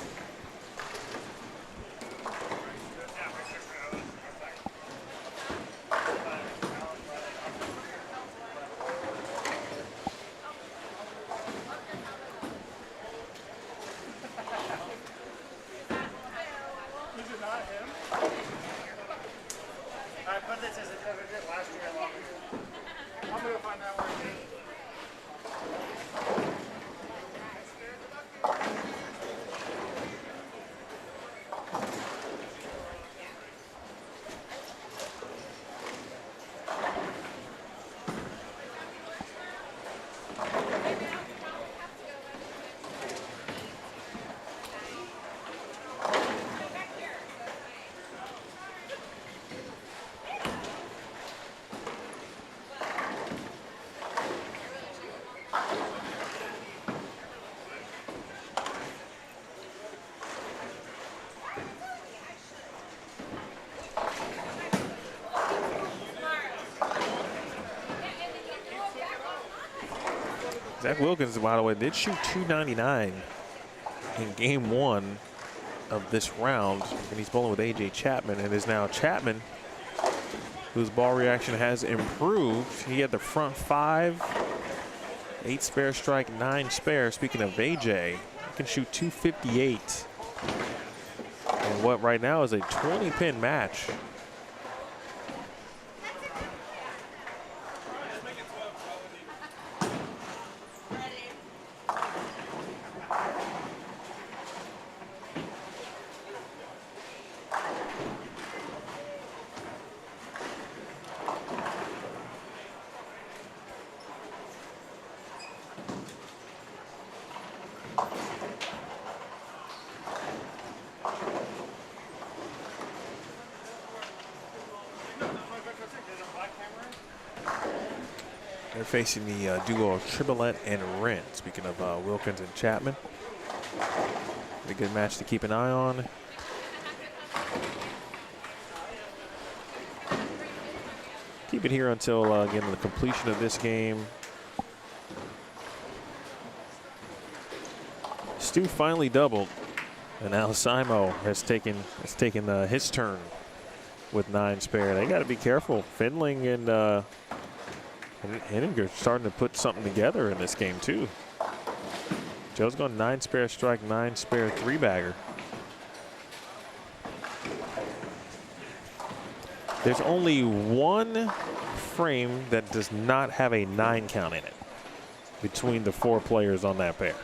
Zach Wilkins, by the way, did shoot 299 in game one of this round, and he's bowling with AJ Chapman. It is now Chapman whose ball reaction has improved. He had the front 5, 8 spare strike, 9 spare. Speaking of AJ, he can shoot 258 and what right now is a 20-pin match. They're facing the duo of Tribolette and Wren. Speaking of Wilkins and Chapman, a good match to keep an eye on. Keep it here until again the completion of this game. Stu finally doubled, and now Simo has taken his turn with 9 spare. They got to be careful. Findling and Henninger starting to put something together in this game too. Joe's gone 9 spare strike, 9 spare 3-bagger. There's only one frame that does not have a 9 count in it between the 4 players on that pair.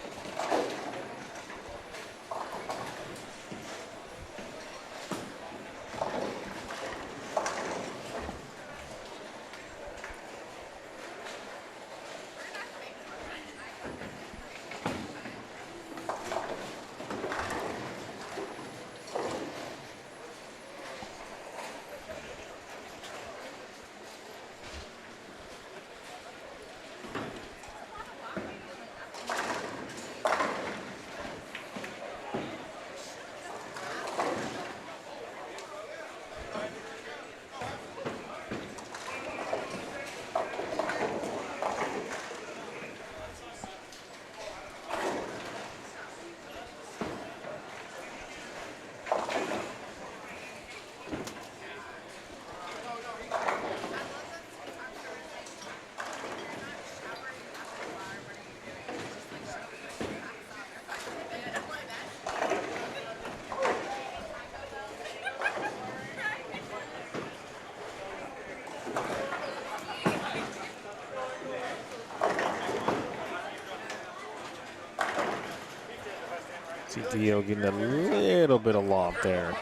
See Dio getting a little bit of lob there.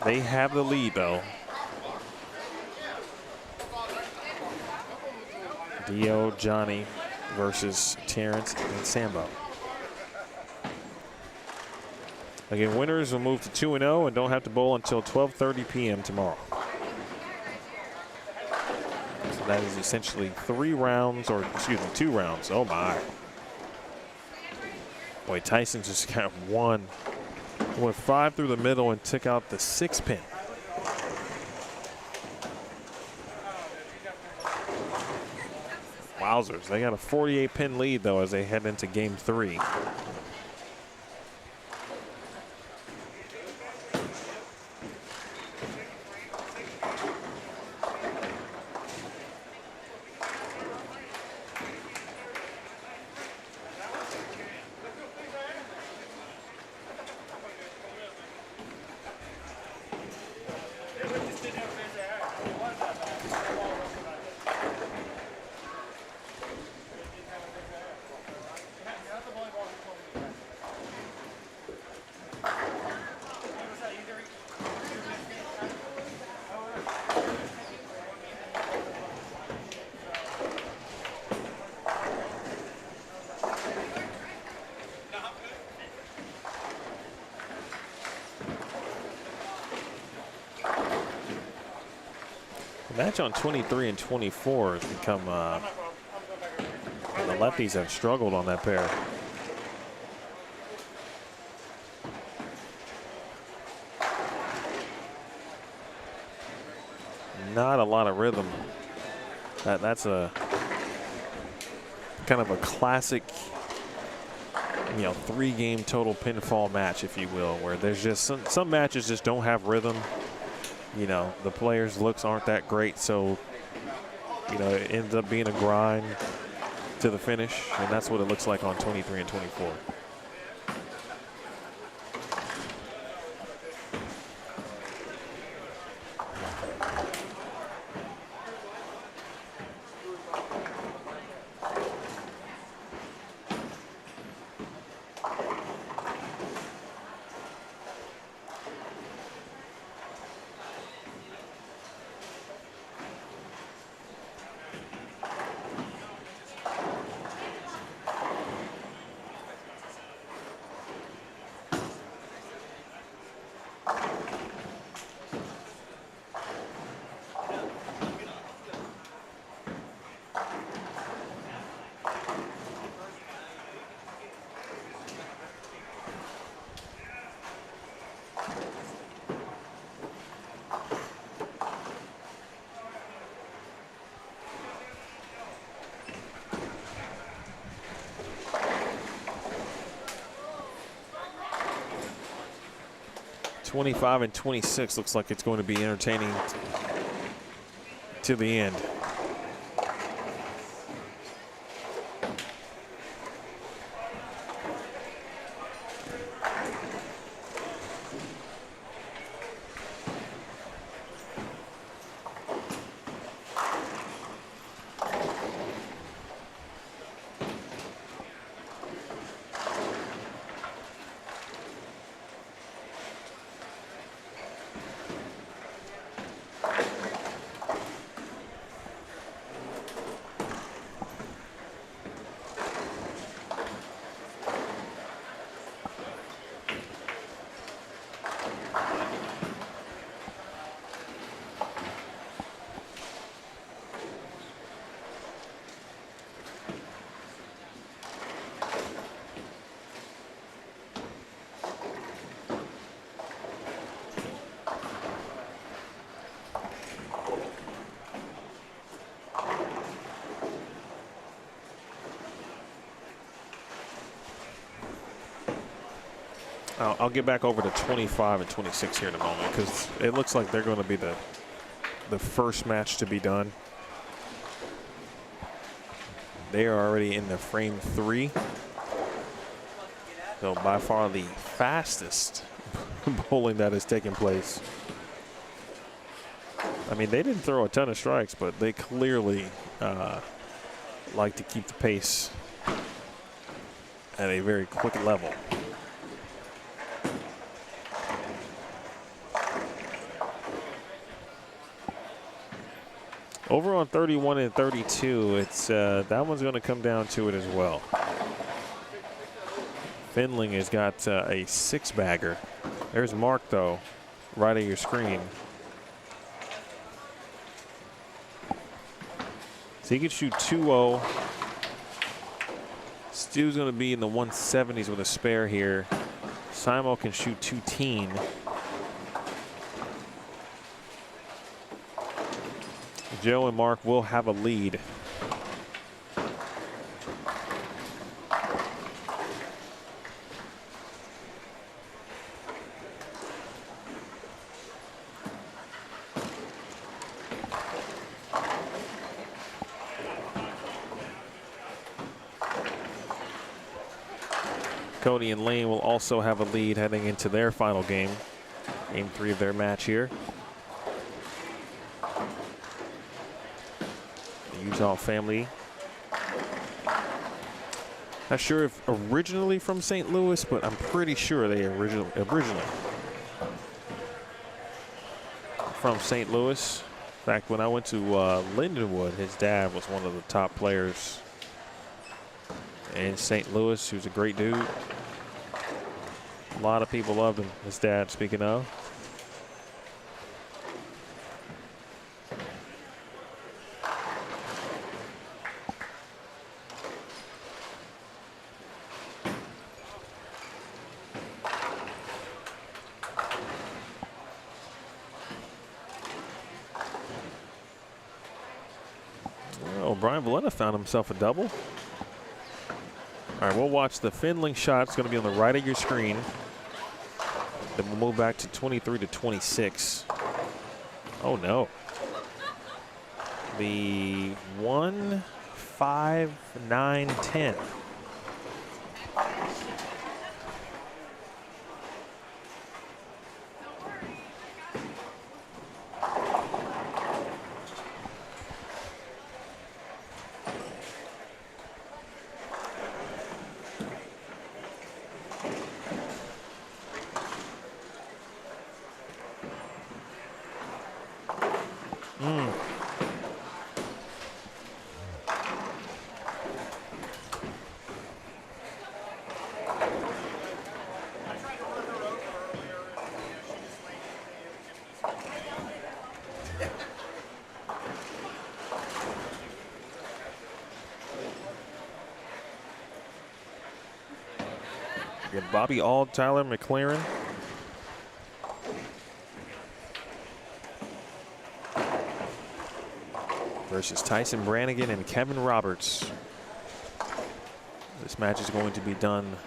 They have the lead, though. Dio, Johnny versus Terrence and Sambo. Again, winners will move to 2-0 and don't have to bowl until 12:30 p.m. tomorrow. So that is essentially 3 rounds, or excuse me, 2 rounds. Oh my. Boy, Tyson just got one. Went 5 through the middle and took out the 6th pin. Wowzers, they got a 48-pin lead, though, as they head into game 3. Match on 23 and 24 has become, the lefties have struggled on that pair. Not a lot of rhythm. That's a kind of a classic, 3-game total pinfall match, if you will, where there's just some matches just don't have rhythm. The players' looks aren't that great, so, it ends up being a grind to the finish, and that's what it looks like on 23 and 24. .25 and 26 looks like it's going to be entertaining to the end. I'll get back over to 25 and 26 here in a moment, because it looks like they're going to be the first match to be done. They are already in the frame 3. So by far the fastest bowling that has taken place. I mean, they didn't throw a ton of strikes, but they clearly like to keep the pace at a very quick level. Over on 31 and 32, it's that one's going to come down to it as well. Finling has got a 6-bagger. There's Mark, though, right at your screen. So he could shoot 2-0. Stu's going to be in the 170s with a spare here. Simo can shoot 2-teen. Joe and Mark will have a lead. Cody and Lane will also have a lead heading into their final game. Game 3 of their match here. Utah family. Not sure if originally from St. Louis, but I'm pretty sure they originally from St. Louis. In fact, when I went to Lindenwood, his dad was one of the top players in St. Louis. He was a great dude. A lot of people loved him, his dad, speaking of. Brian Valletta found himself a double. All right, we'll watch the Finling shot. It's going to be on the right of your screen. Then we'll move back to 23 to 26. Oh, no. The 1, 5, 9, 10. Bobby Auld, Tyler McLaren. Versus Tyson Brannigan and Kevin Roberts. This match is going to be done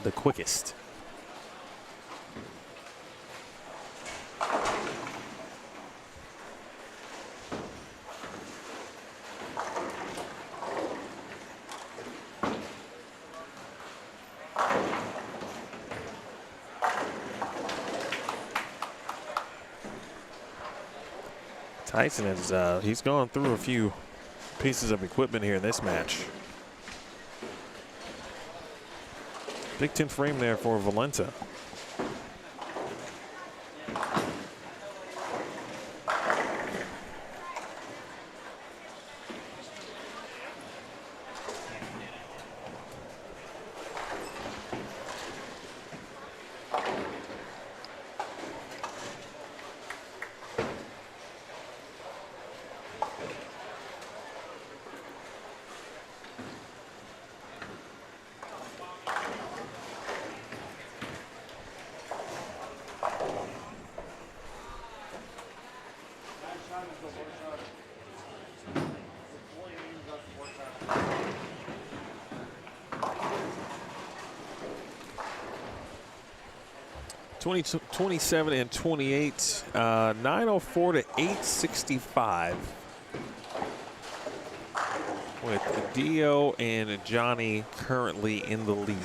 the quickest. Tyson has he's gone through a few pieces of equipment here in this match. Big 10 frame there for Valenta. So 27 and 28, 904 to 865. With Dio and Johnny currently in the lead.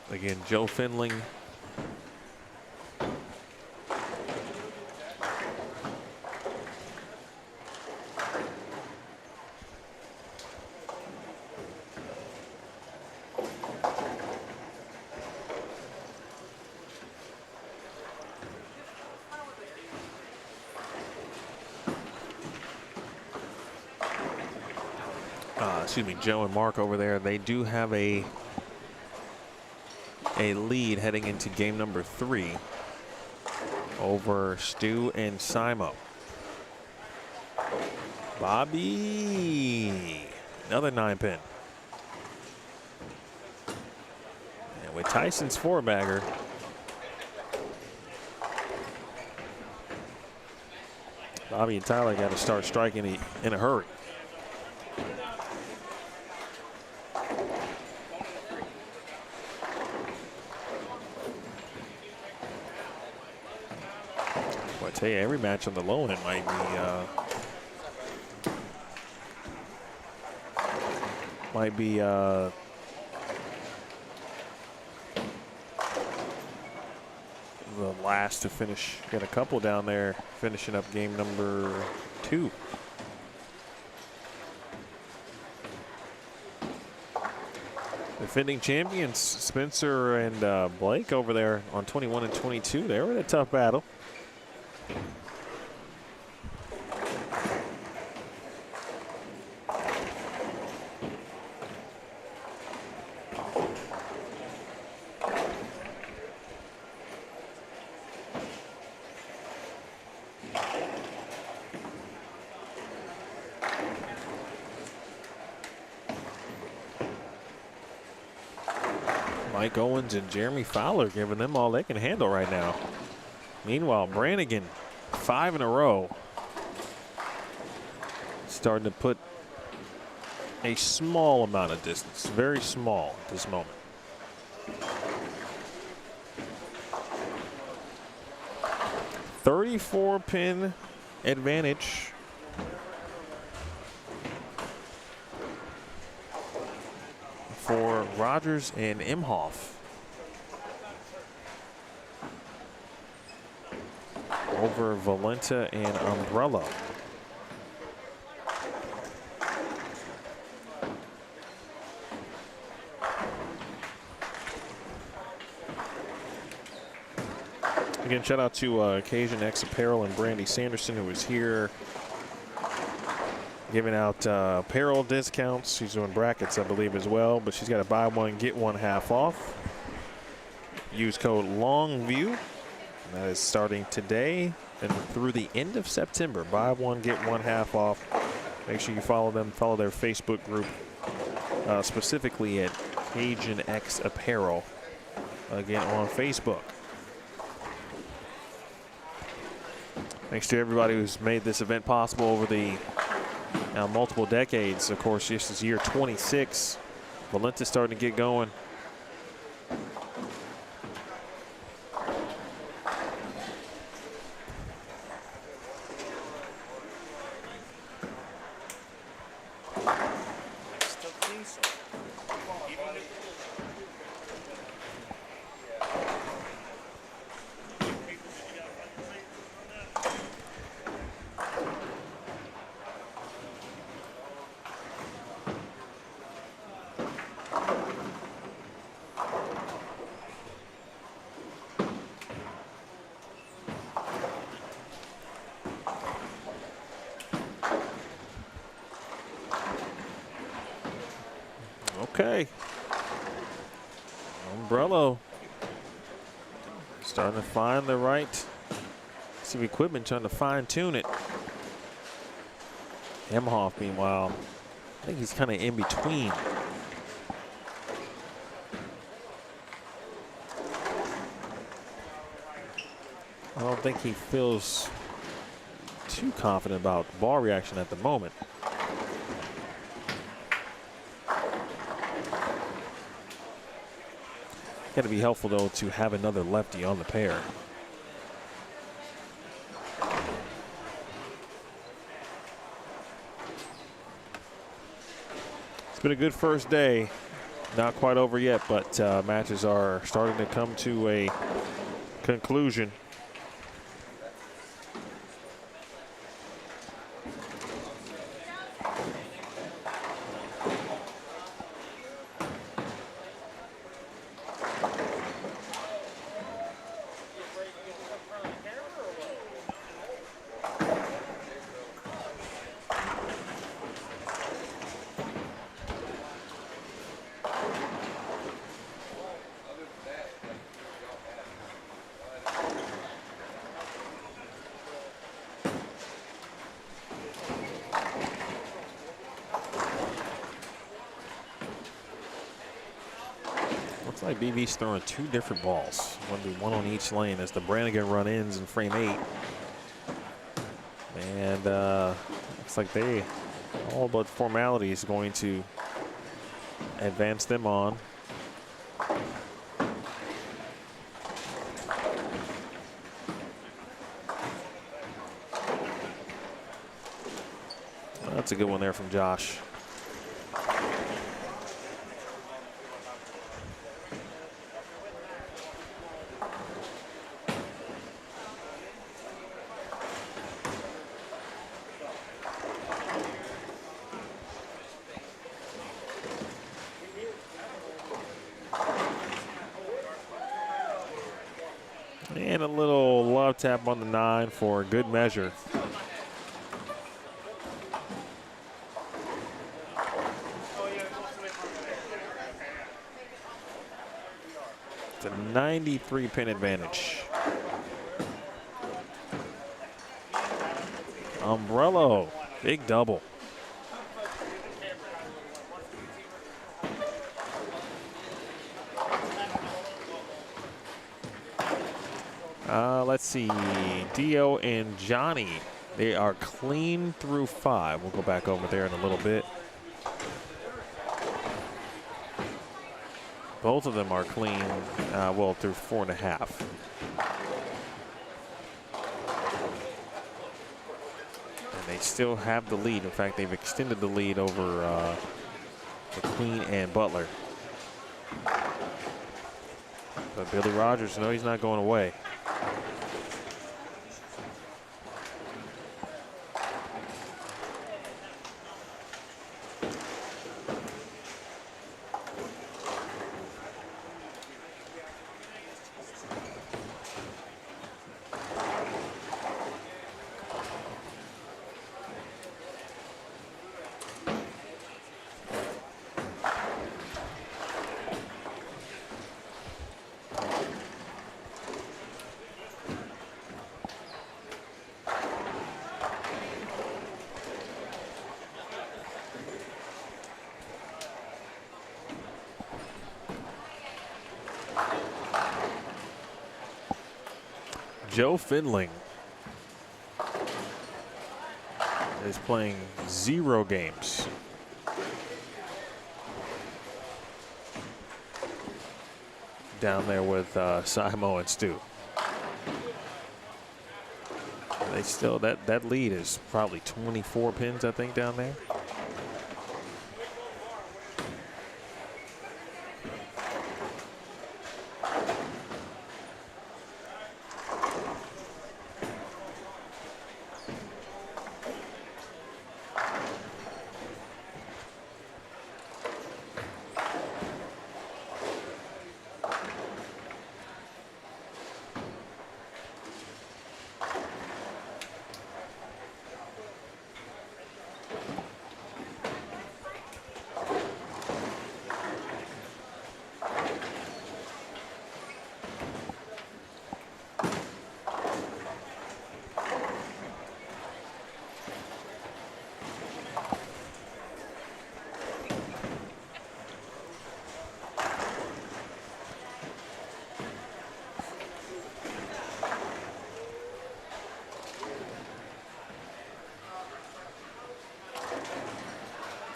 Again, Joe Finling Joe and Mark over there, they do have a lead heading into game number 3 over Stu and Simo. Bobby, another 9-pin. And with Tyson's 4-bagger, Bobby and Tyler got to start striking in a hurry. I tell you, every match on the low end might be the last to finish. Got a couple down there finishing up game number 2. Defending champions Spencer and Blake over there on 21 and 22. They were in a tough battle. Mike Owens and Jeremy Fowler giving them all they can handle right now. Meanwhile, Brannigan, 5 in a row. Starting to put a small amount of distance, very small at this moment. .34-pin advantage. For Rogers and Imhoff over Valenta and Umbrella. Again, shout out to Occasion X Apparel and Brandy Sanderson, who was here giving out apparel discounts. She's doing brackets, I believe, as well, but she's got a buy one, get one half off. Use code Longview. That is starting today and through the end of September. Buy one, get one half off. Make sure you follow them, follow their Facebook group, specifically at Cajun X Apparel, again on Facebook. Thanks to everybody who's made this event possible over the multiple decades. Of course, this is year 26. Valenta's starting to get going. Okay. Umbrella starting to find the right piece of equipment, trying to fine tune it. Imhoff, meanwhile, I think he's kind of in between. I don't think he feels too confident about ball reaction at the moment. Got to be helpful, though, to have another lefty on the pair. It's been a good first day. Not quite over yet, but matches are starting to come to a conclusion. Looks like BB's throwing 2 different balls. One on each lane as the Brannigan run ends in frame 8. And looks like they, all but formality is going to advance them on. That's a good one there from Josh. And a little love tap on the 9 for good measure. It's a 93 pin advantage. Umbrello, big double. Let's see, Dio and Johnny, they are clean through 5. We'll go back over there in a little bit. Both of them are clean, well, through 4.5. And they still have the lead. In fact, they've extended the lead over McQueen and Butler. But Billy Rogers, no, he's not going away. Joe Findling is playing 0 games. Down there with Simo and Stu. They still, that lead is probably 24 pins, I think, down there.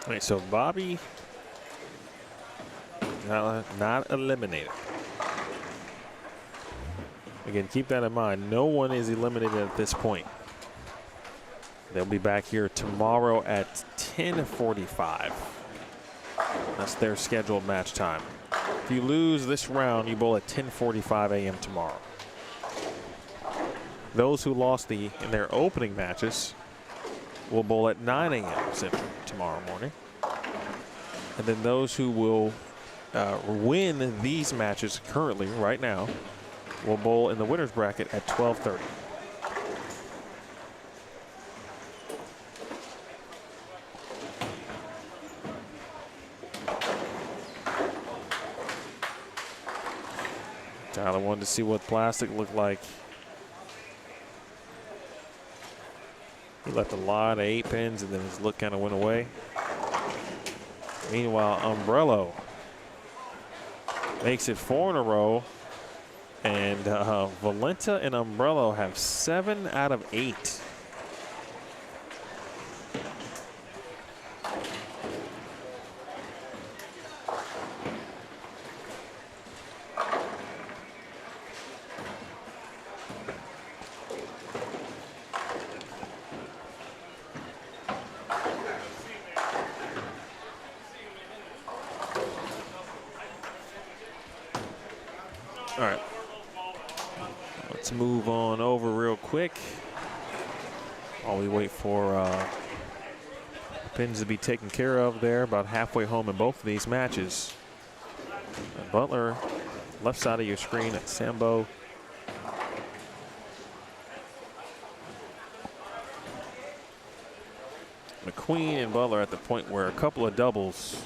All right, so Bobby not eliminated. Again, keep that in mind. No one is eliminated at this point. They'll be back here tomorrow at 10:45. That's their scheduled match time. If you lose this round, you bowl at 10:45 a.m. tomorrow. Those who lost in their opening matches will bowl at 9 a.m. Central tomorrow morning. And then those who will win these matches currently, right now, will bowl in the winner's bracket at 12:30. Tyler wanted to see what plastic looked like. He left a lot of 8 pins and then his look kind of went away. Meanwhile, Umbrello makes it 4 in a row. And Valenta and Umbrello have 7 out of 8. All right. Let's move on over real quick while we wait for pins to be taken care of there. About halfway home in both of these matches. And Butler, left side of your screen at Sambo. McQueen and Butler at the point where a couple of doubles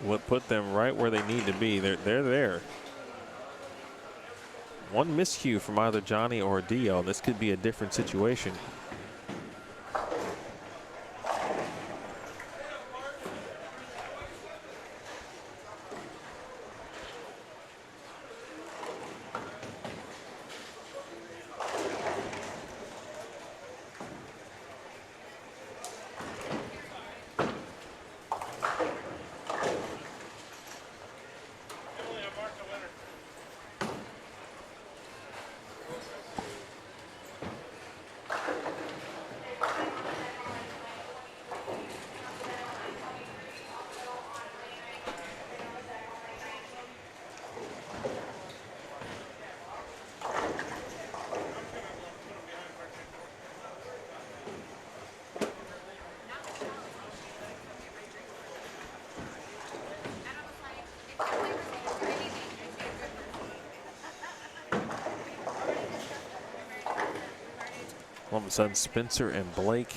would put them right where they need to be. They're there. One miscue from either Johnny or Dio. This could be a different situation. All of a sudden, Spencer and Blake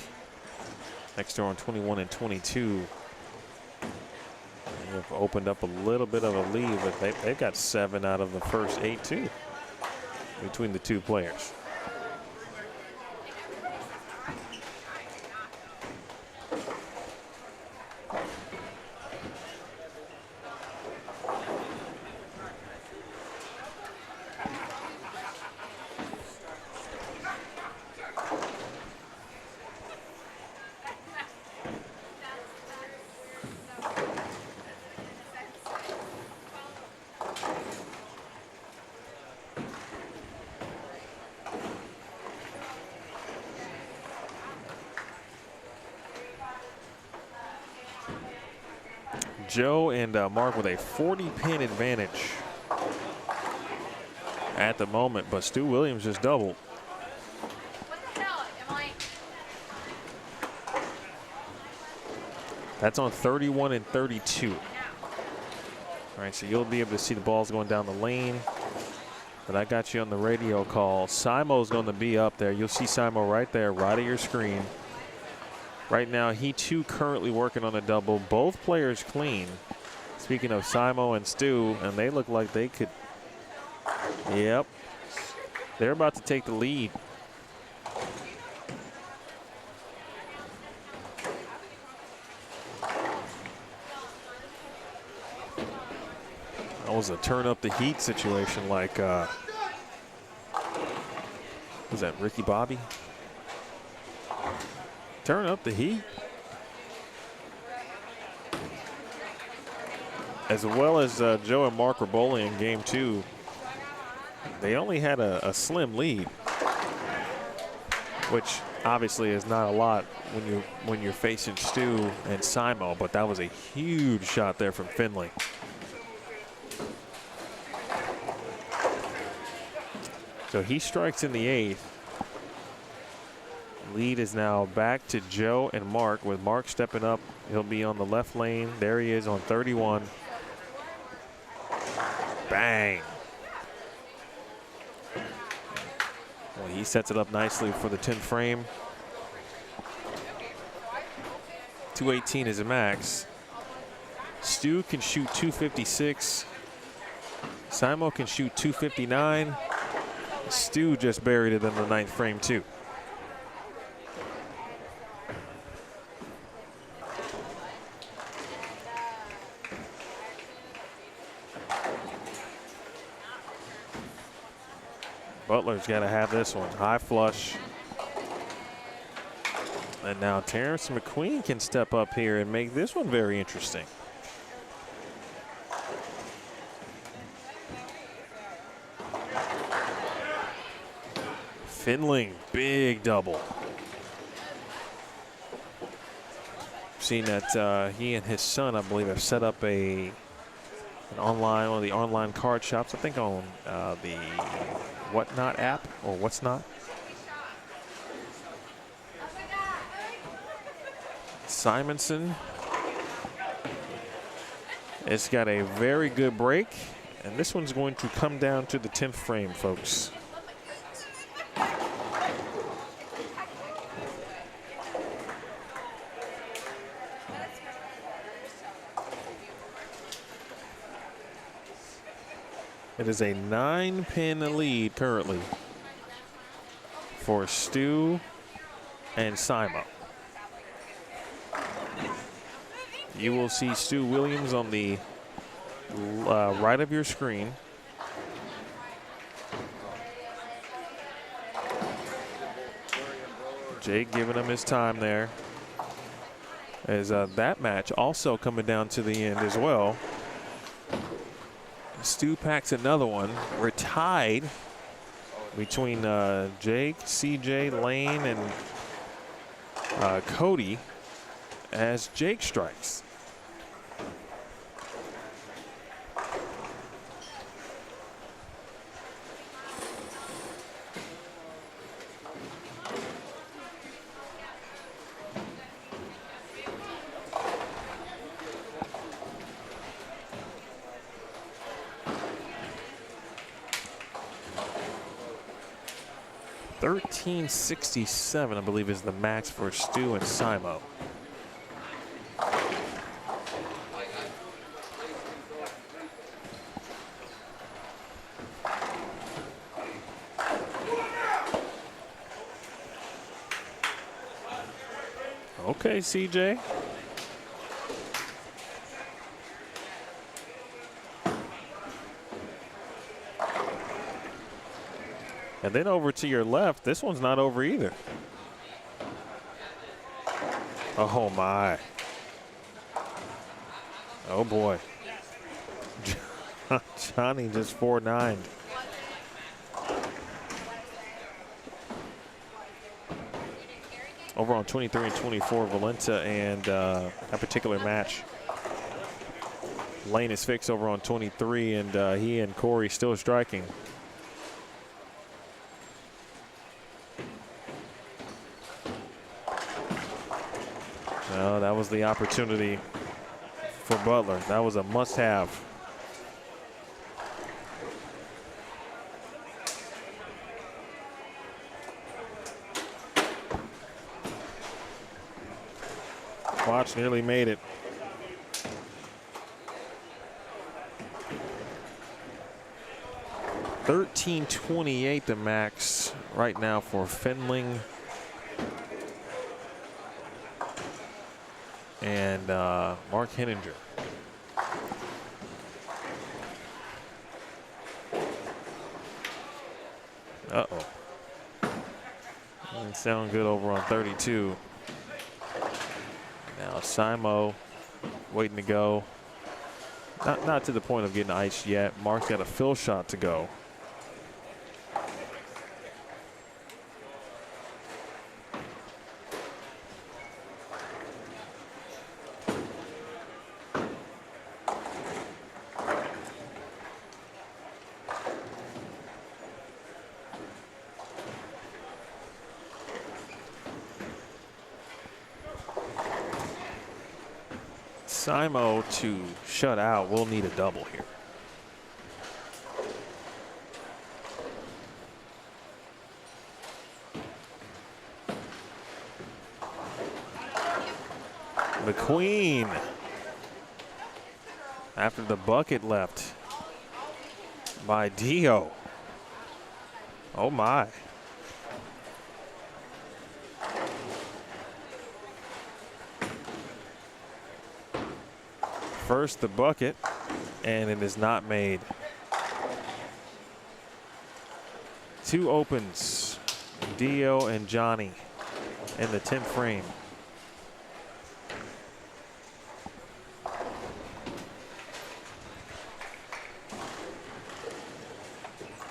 next door on 21 and 22 have opened up a little bit of a lead, but they've got 7 out of the first 8 too between the two players. Joe and Mark with a 40-pin advantage at the moment, but Stu Williams just doubled. That's on 31 and 32. All right, so you'll be able to see the balls going down the lane. But I got you on the radio call. Simo's going to be up there. You'll see Simo right there, right at your screen. Right now, he too currently working on a double. Both players clean. Speaking of Simo and Stu, and they look like they could. Yep. They're about to take the lead. That was a turn up the heat situation like, was that Ricky Bobby? Turn up the heat. As well as Joe and Mark were bowling in game 2. They only had a slim lead, which obviously is not a lot when you're facing Stu and Simo, but that was a huge shot there from Finley. So he strikes in the 8th. Lead is now back to Joe and Mark, with Mark stepping up. He'll be on the left lane. There he is on 31. Bang. Well, he sets it up nicely for the 10th frame. 218 is a max. Stu can shoot 256. Simo can shoot 259. Stu just buried it in the 9th frame too. Butler's got to have this one. High flush. And now Terrence McQueen can step up here and make this one very interesting. Finling, big double. Seen that he and his son, I believe, have set up one of the online card shops, I think on the Whatnot app or What's Not. Simonson has got a very good break, and this one's going to come down to the 10th frame, folks. It is a 9-pin lead currently for Stu and Simo. You will see Stu Williams on the right of your screen. Jake giving him his time there. As that match also coming down to the end as well. Stu packs another one. We're tied between Jake, CJ, Lane, and Cody as Jake strikes. $13.67, I believe, is the max for Stu and Simo. Okay, CJ. And then over to your left, this one's not over either. Oh my. Oh boy. Johnny just 4-9'd. Over on 23 and 24, Valenta and that particular match. Lane is fixed over on 23, and he and Corey still striking. No, that was the opportunity for Butler. That was a must-have. Watch nearly made it. $13.28 the max right now for Finling and Mark Henninger. Uh-oh. Doesn't sound good over on 32. Now Simo waiting to go. Not to the point of getting iced yet. Mark's got a fill shot to go. Simo to shut out. We'll need a double here. McQueen after the bucket left by Dio. Oh my. First the bucket, and it is not made. Two opens, Dio and Johnny in the 10th frame.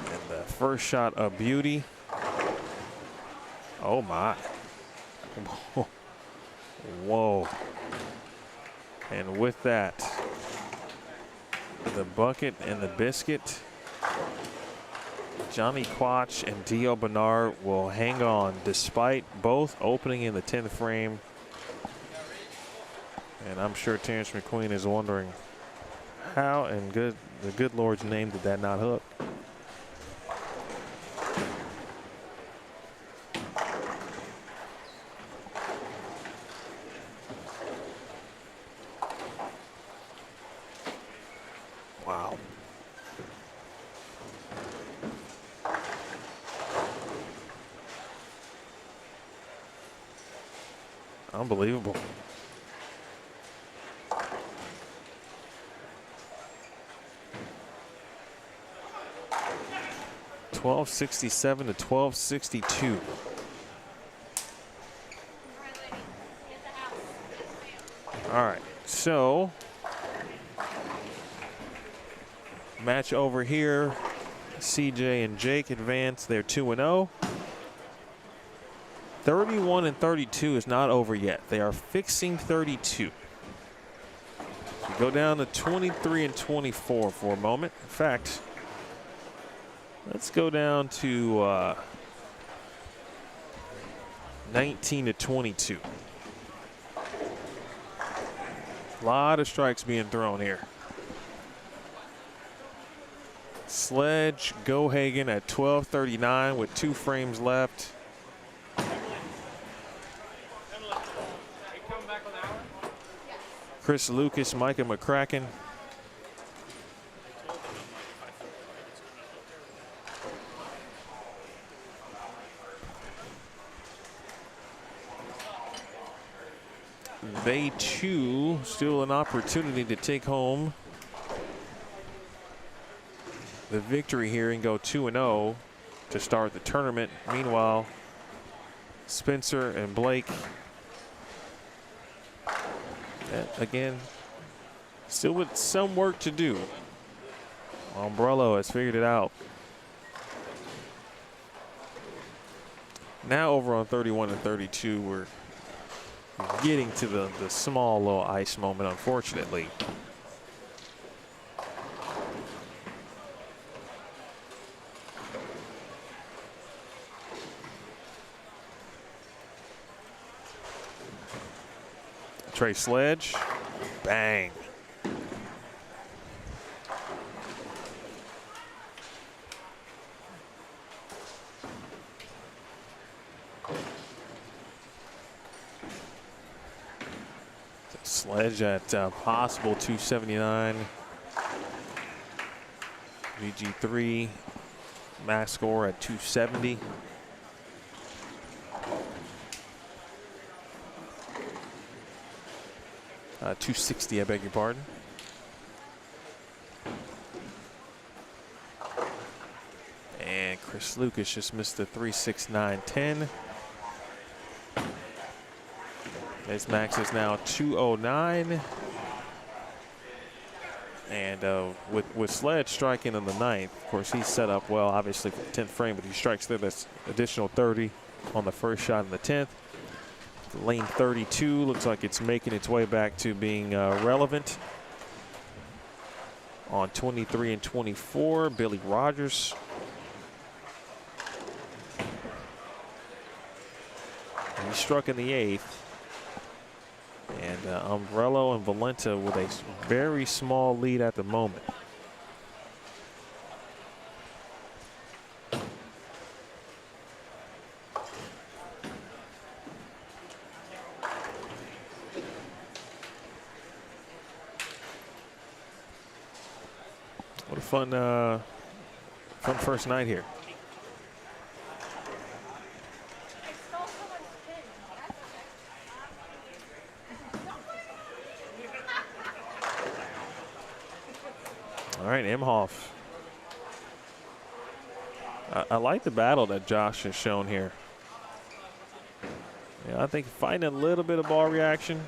And the first shot of beauty. Oh my. Whoa. And with that, the bucket and the biscuit, Johnny Quach and Dio Bernard will hang on despite both opening in the 10th frame. And I'm sure Terrence McQueen is wondering how in the good Lord's name did that not hook? Wow. Unbelievable. $12.67 to $12.62. All right, so match over here. CJ and Jake advance. They're 2-0. 31 and 32 is not over yet. They are fixing 32. We go down to 23 and 24 for a moment. In fact, let's go down to 19 to 22. A lot of strikes being thrown here. Sledge, Gohagen at 12:39 with 2 frames left. Chris Lucas, Micah McCracken. They too still an opportunity to take home the victory here and go 2-0 to start the tournament. Meanwhile, Spencer and Blake, again, still with some work to do. Umbrello has figured it out. Now over on 31 and 32, we're getting to the small little ice moment, unfortunately. Trey Sledge, bang. Sledge at possible 279. VG3 max score at 270. $260, I beg your pardon. And Chris Lucas just missed the 369.10. His max is now 209. And with Sledge striking in the 9th, of course, he's set up well, obviously, for the 10th frame, but he strikes there. That's additional 30 on the first shot in the 10th. Lane 32 looks like it's making its way back to being relevant. On 23 and 24, Billy Rogers. He struck in the 8th. And Umbrello and Valenta with a very small lead at the moment. What a fun first night here. All right, Imhoff I like the battle that Josh has shown here. Yeah, I think fighting a little bit of ball reaction.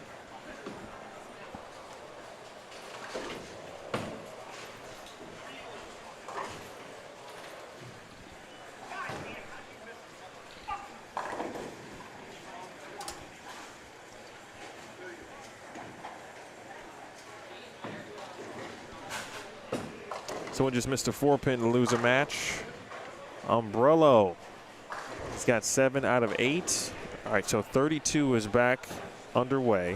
Someone just missed a 4-pin to lose a match. Umbrello. He's got 7 out of 8. All right, so 32 is back underway.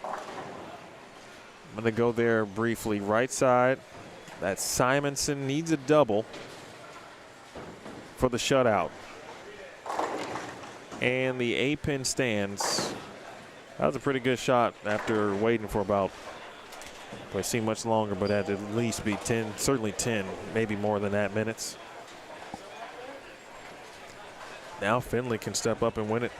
I'm going to go there briefly. Right side. That Simonson needs a double for the shutout. And the 8-pin stands. That was a pretty good shot after waiting for about, it seemed much longer, but had to at least be 10, certainly 10, maybe more than that minutes. Now Finley can step up and win it.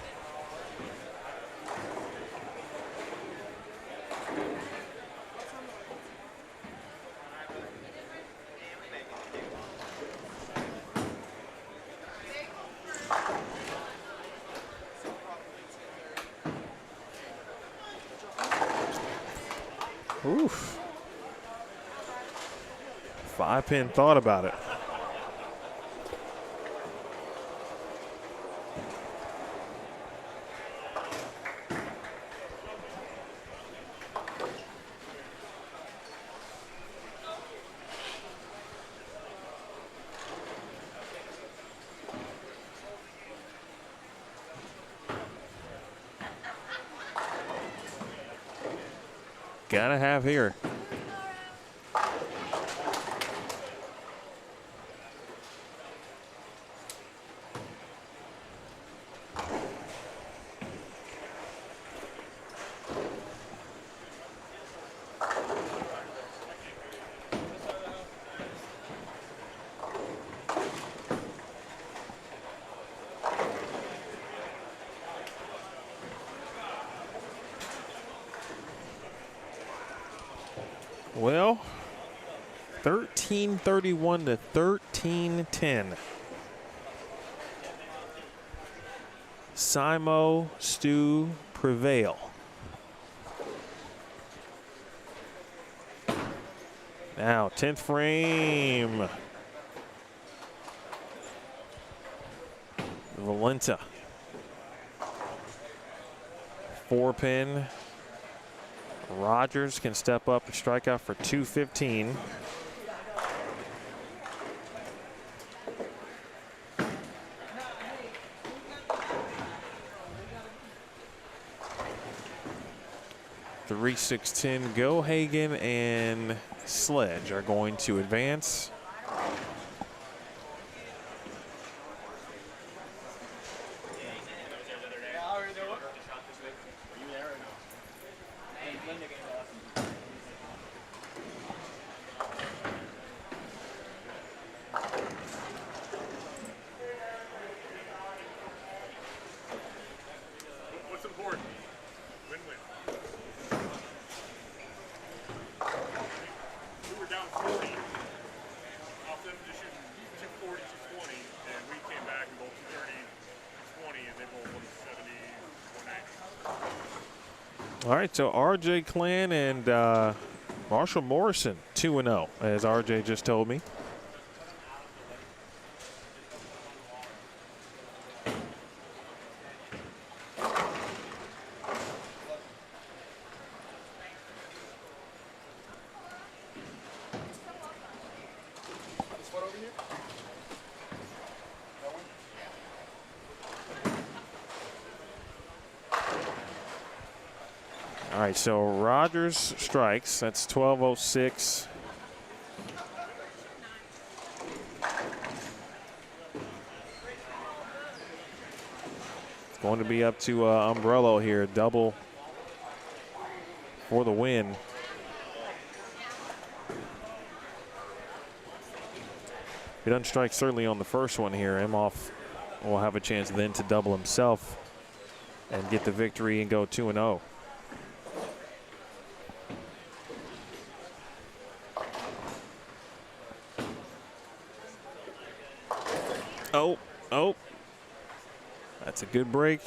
Oof. 5-pin thought about it. Gotta have here. Well, 13-31 to 13-10. Simo, Stu prevail. Now, 10th frame. Valenta. 4-pin. Rogers can step up and strike out for 215. Three, 6-10. Gohagen and Sledge are going to advance. What's important? Win-win. We were down 40 off them just shooting 240, 220, and we came back and bowled 230, 20, and they bowled 170, 190. All right, so RJ Klann and Marshall Morrison 2-0, as RJ just told me. All right, so Rogers strikes. That's 12:06. It's going to be up to Umbrello here. Double for the win. He doesn't strike certainly on the first one here. Imhoff will have a chance then to double himself and get the victory and go 2-0. Oh, oh. That's a good break.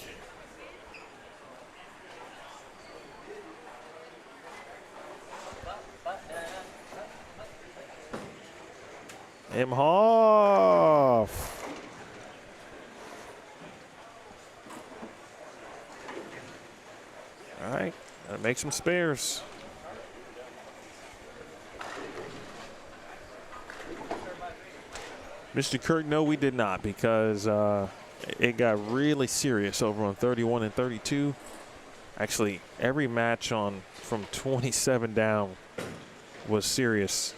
Imhoff. All right, gotta make some spares. Mr. Kirk, no, we did not, because it got really serious over on 31 and 32. Actually, every match from 27 down was serious.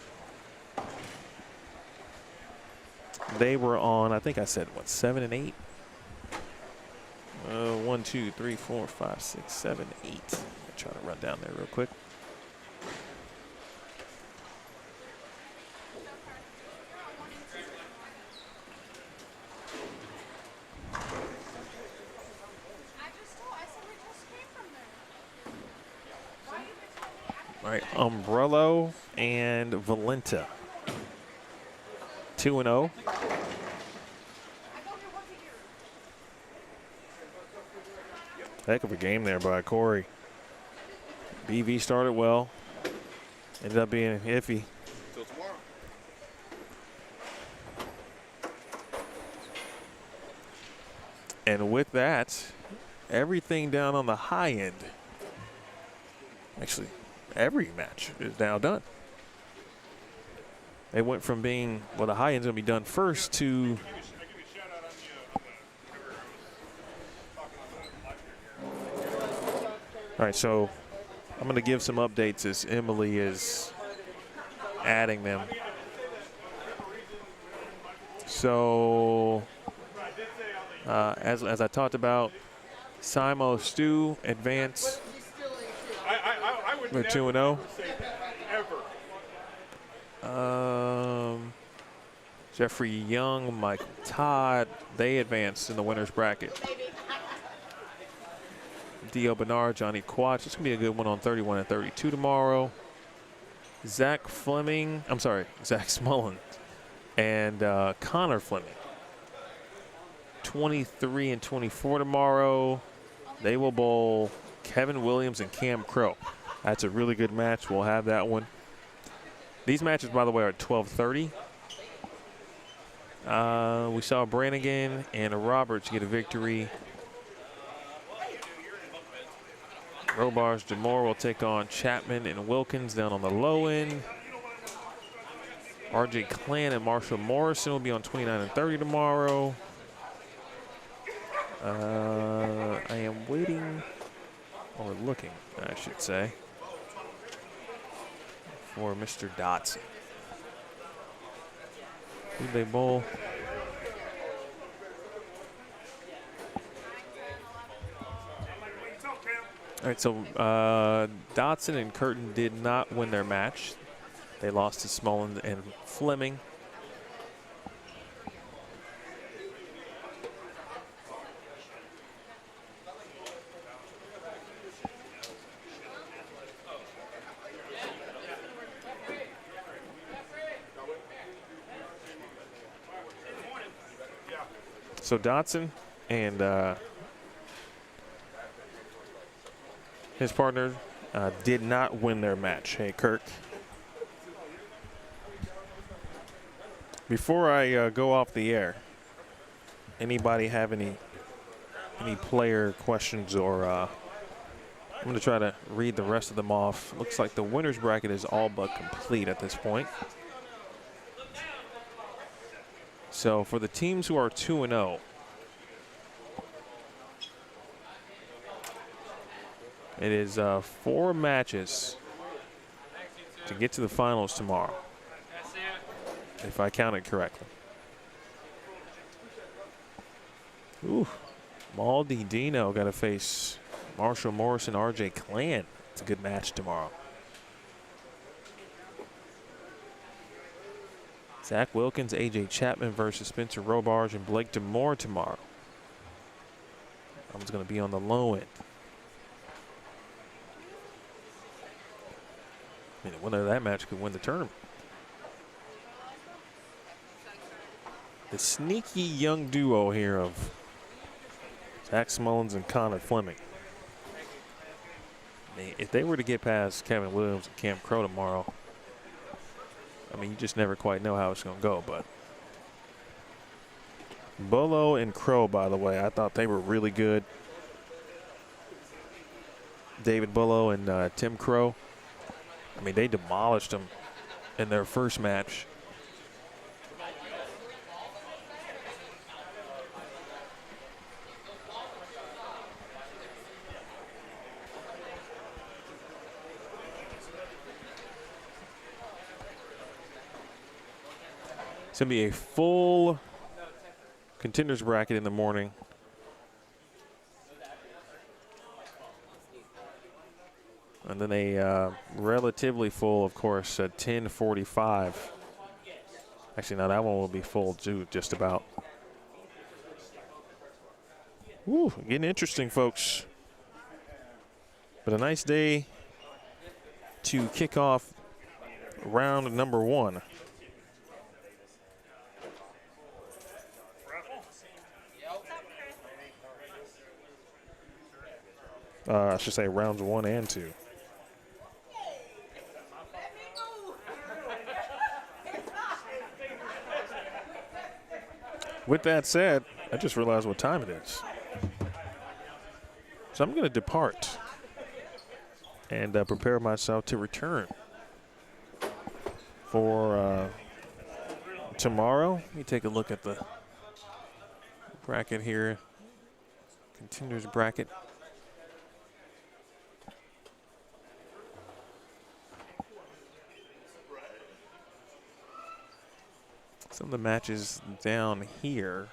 They were on, I think I said, what, 7 and 8? 1, 2, 3, 4, 5, 6, 7, 8. I'm trying to run down there real quick. All right, Umbrello and Valenta. 2-0. Heck of a game there by Corey. BV started well. Ended up being iffy. Till tomorrow. And with that, everything down on the high end, actually, every match is now done. They went from being, well, the high end's going to be done first to all right, so I'm going to give some updates as Emily is adding them. So, as I talked about, Simo Stu advance. I would They're never 2-0. say that, ever. Jeffrey Young, Michael Todd, they advanced in the winner's bracket. Dio Bernard, Johnny Quatch. It's going to be a good one on 31 and 32 tomorrow. Zach Smullen and Connor Fleming. 23 and 24 tomorrow. They will bowl Kevin Williams and Cam Crow. That's a really good match. We'll have that one. These matches, by the way, are at 12:30. We saw Brannigan and Roberts get a victory. Robars DeMore will take on Chapman and Wilkins down on the low end. RJ Klann and Marshall Morrison will be on 29 and 30 tomorrow. I am waiting, or looking, I should say, for Mr. Dotson. Who'd they bowl? All right, so Dotson and Curtin did not win their match. They lost to Smullen and Fleming. So Dotson and his partner did not win their match. Hey, Kirk. Before I go off the air, anybody have any player questions, or I'm going to try to read the rest of them off. Looks like the winner's bracket is all but complete at this point. So for the teams who are 2-0, it is 4 matches to get to the finals tomorrow, if I counted correctly. Ooh, Maldi Dino got to face Marshall Morrison, RJ Klann. It's a good match tomorrow. Zach Wilkins, AJ Chapman versus Spencer Robarge and Blake DeMore tomorrow. That one's going to be on the low end. I mean, the winner of that match could win the tournament. the sneaky young duo here of Zach Smullins and Connor Fleming. If they were to get past Kevin Williams and Cam Crow tomorrow, I mean, you just never quite know how it's going to go. But Bolo and Crow, by the way, I thought they were really good. David Bolo and Tim Crow. I mean, they demolished them in their first match. It's going to be a full contenders bracket in the morning. And then a relatively full, of course, at 10:45. Actually, no, that one will be full too, just about. Woo, getting interesting, folks. But a nice day to kick off round number 1. I should say rounds 1 and 2. With that said, I just realized what time it is. So I'm going to depart and prepare myself to return for tomorrow. Let me take a look at the bracket here. Contenders bracket. Some of the matches down here.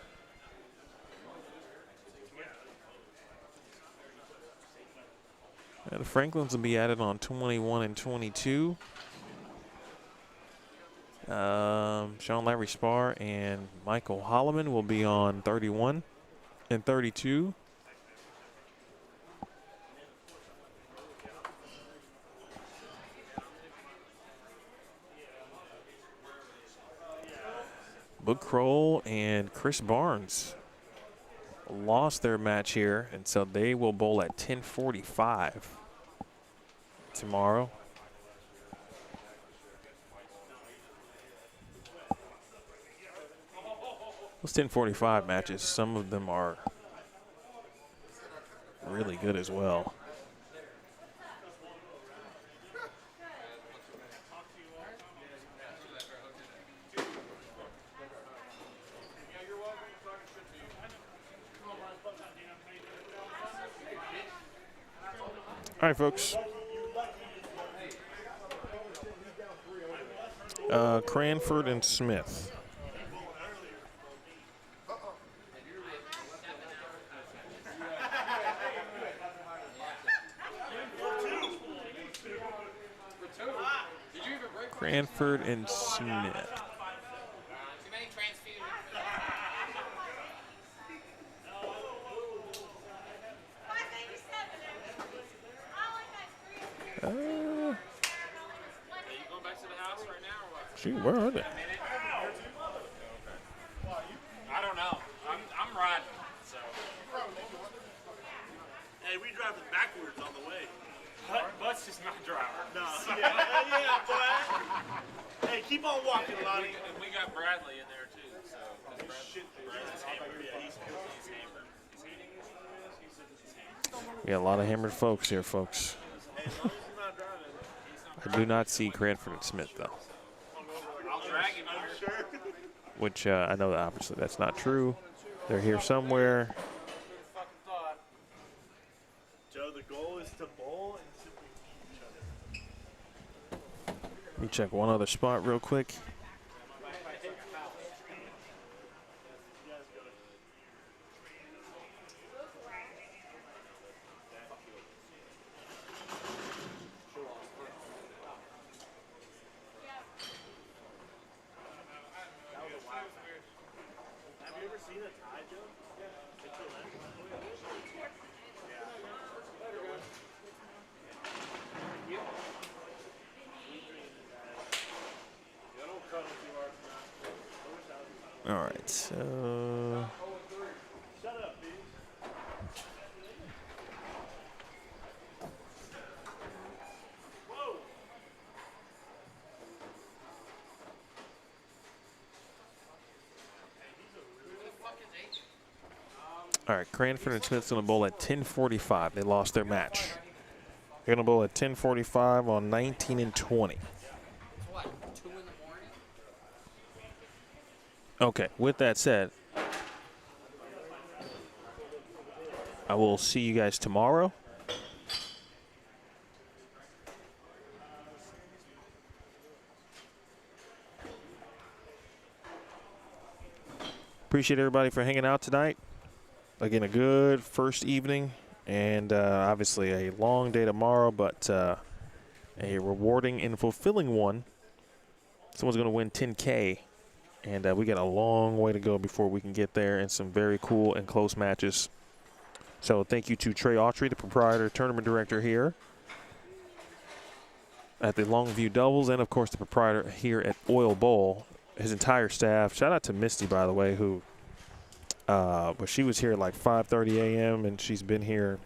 The Franklins will be added on 21 and 22. Sean Larry Spar and Michael Holloman will be on 31 and 32. Book Kroll and Chris Barnes lost their match here, and so they will bowl at 10:45 tomorrow. Those 10:45 matches, some of them are really good as well. All right, folks. Cranford and Smith. Cranford and Smith. Shoot, where are they? I don't know. I'm riding, so. Hey, we driving backwards on the way. Bus is not driver. No. Yeah, boy. Hey, keep on walking, Lonnie. And we got Bradley in there too, so. Bradley's hammered. Yeah, he's hammered. We got a lot of hammered folks here, folks. I do not see Cranford and Smith, though. I'll drag him, I'm sure. Which I know that obviously that's not true. They're here somewhere. Joe, the goal is to bowl and simply beat each other. Let me check one other spot real quick. All right. All right, Cranford and Smith's going to bowl at 10:45. They lost their match. They're going to bowl at 10:45 on 19 and 20. What, 2 in the morning? Okay, with that said, I will see you guys tomorrow. Appreciate everybody for hanging out tonight. Again, a good first evening, and obviously a long day tomorrow, but a rewarding and fulfilling one. Someone's going to win $10K, and we got a long way to go before we can get there, and some very cool and close matches. So thank you to Trey Autry, the proprietor, tournament director here at the Longview Doubles, and of course the proprietor here at Oil Bowl. His entire staff. Shout out to Misty, by the way, who but she was here at like 5:30 a.m. and she's been here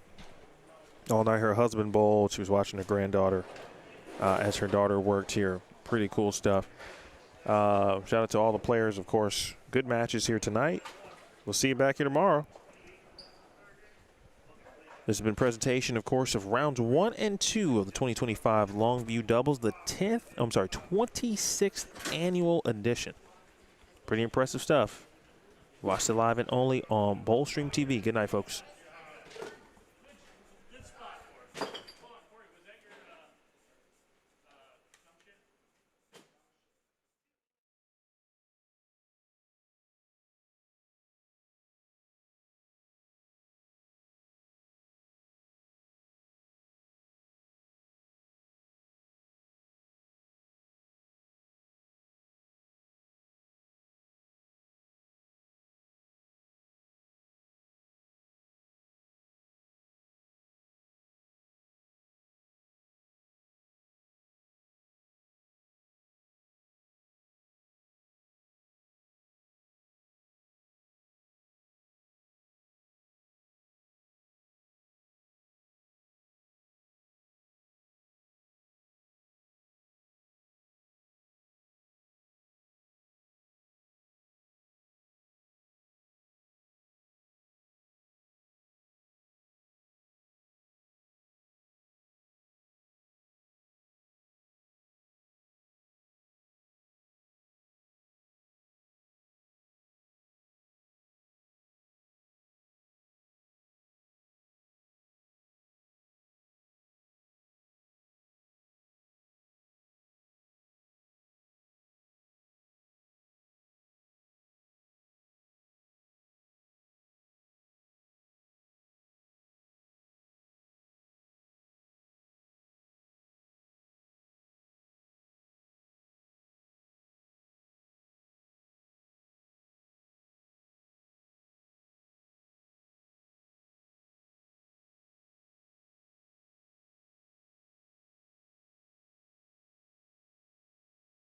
all night. Her husband bowled. She was watching her granddaughter as her daughter worked here. Pretty cool stuff. Shout out to all the players, of course. Good matches here tonight. We'll see you back here tomorrow. This has been a presentation, of course, of rounds 1 and 2 of the 2025 Longview Doubles, the 26th annual edition. Pretty impressive stuff. Watch it live and only on Bowl Stream TV. Good night, folks.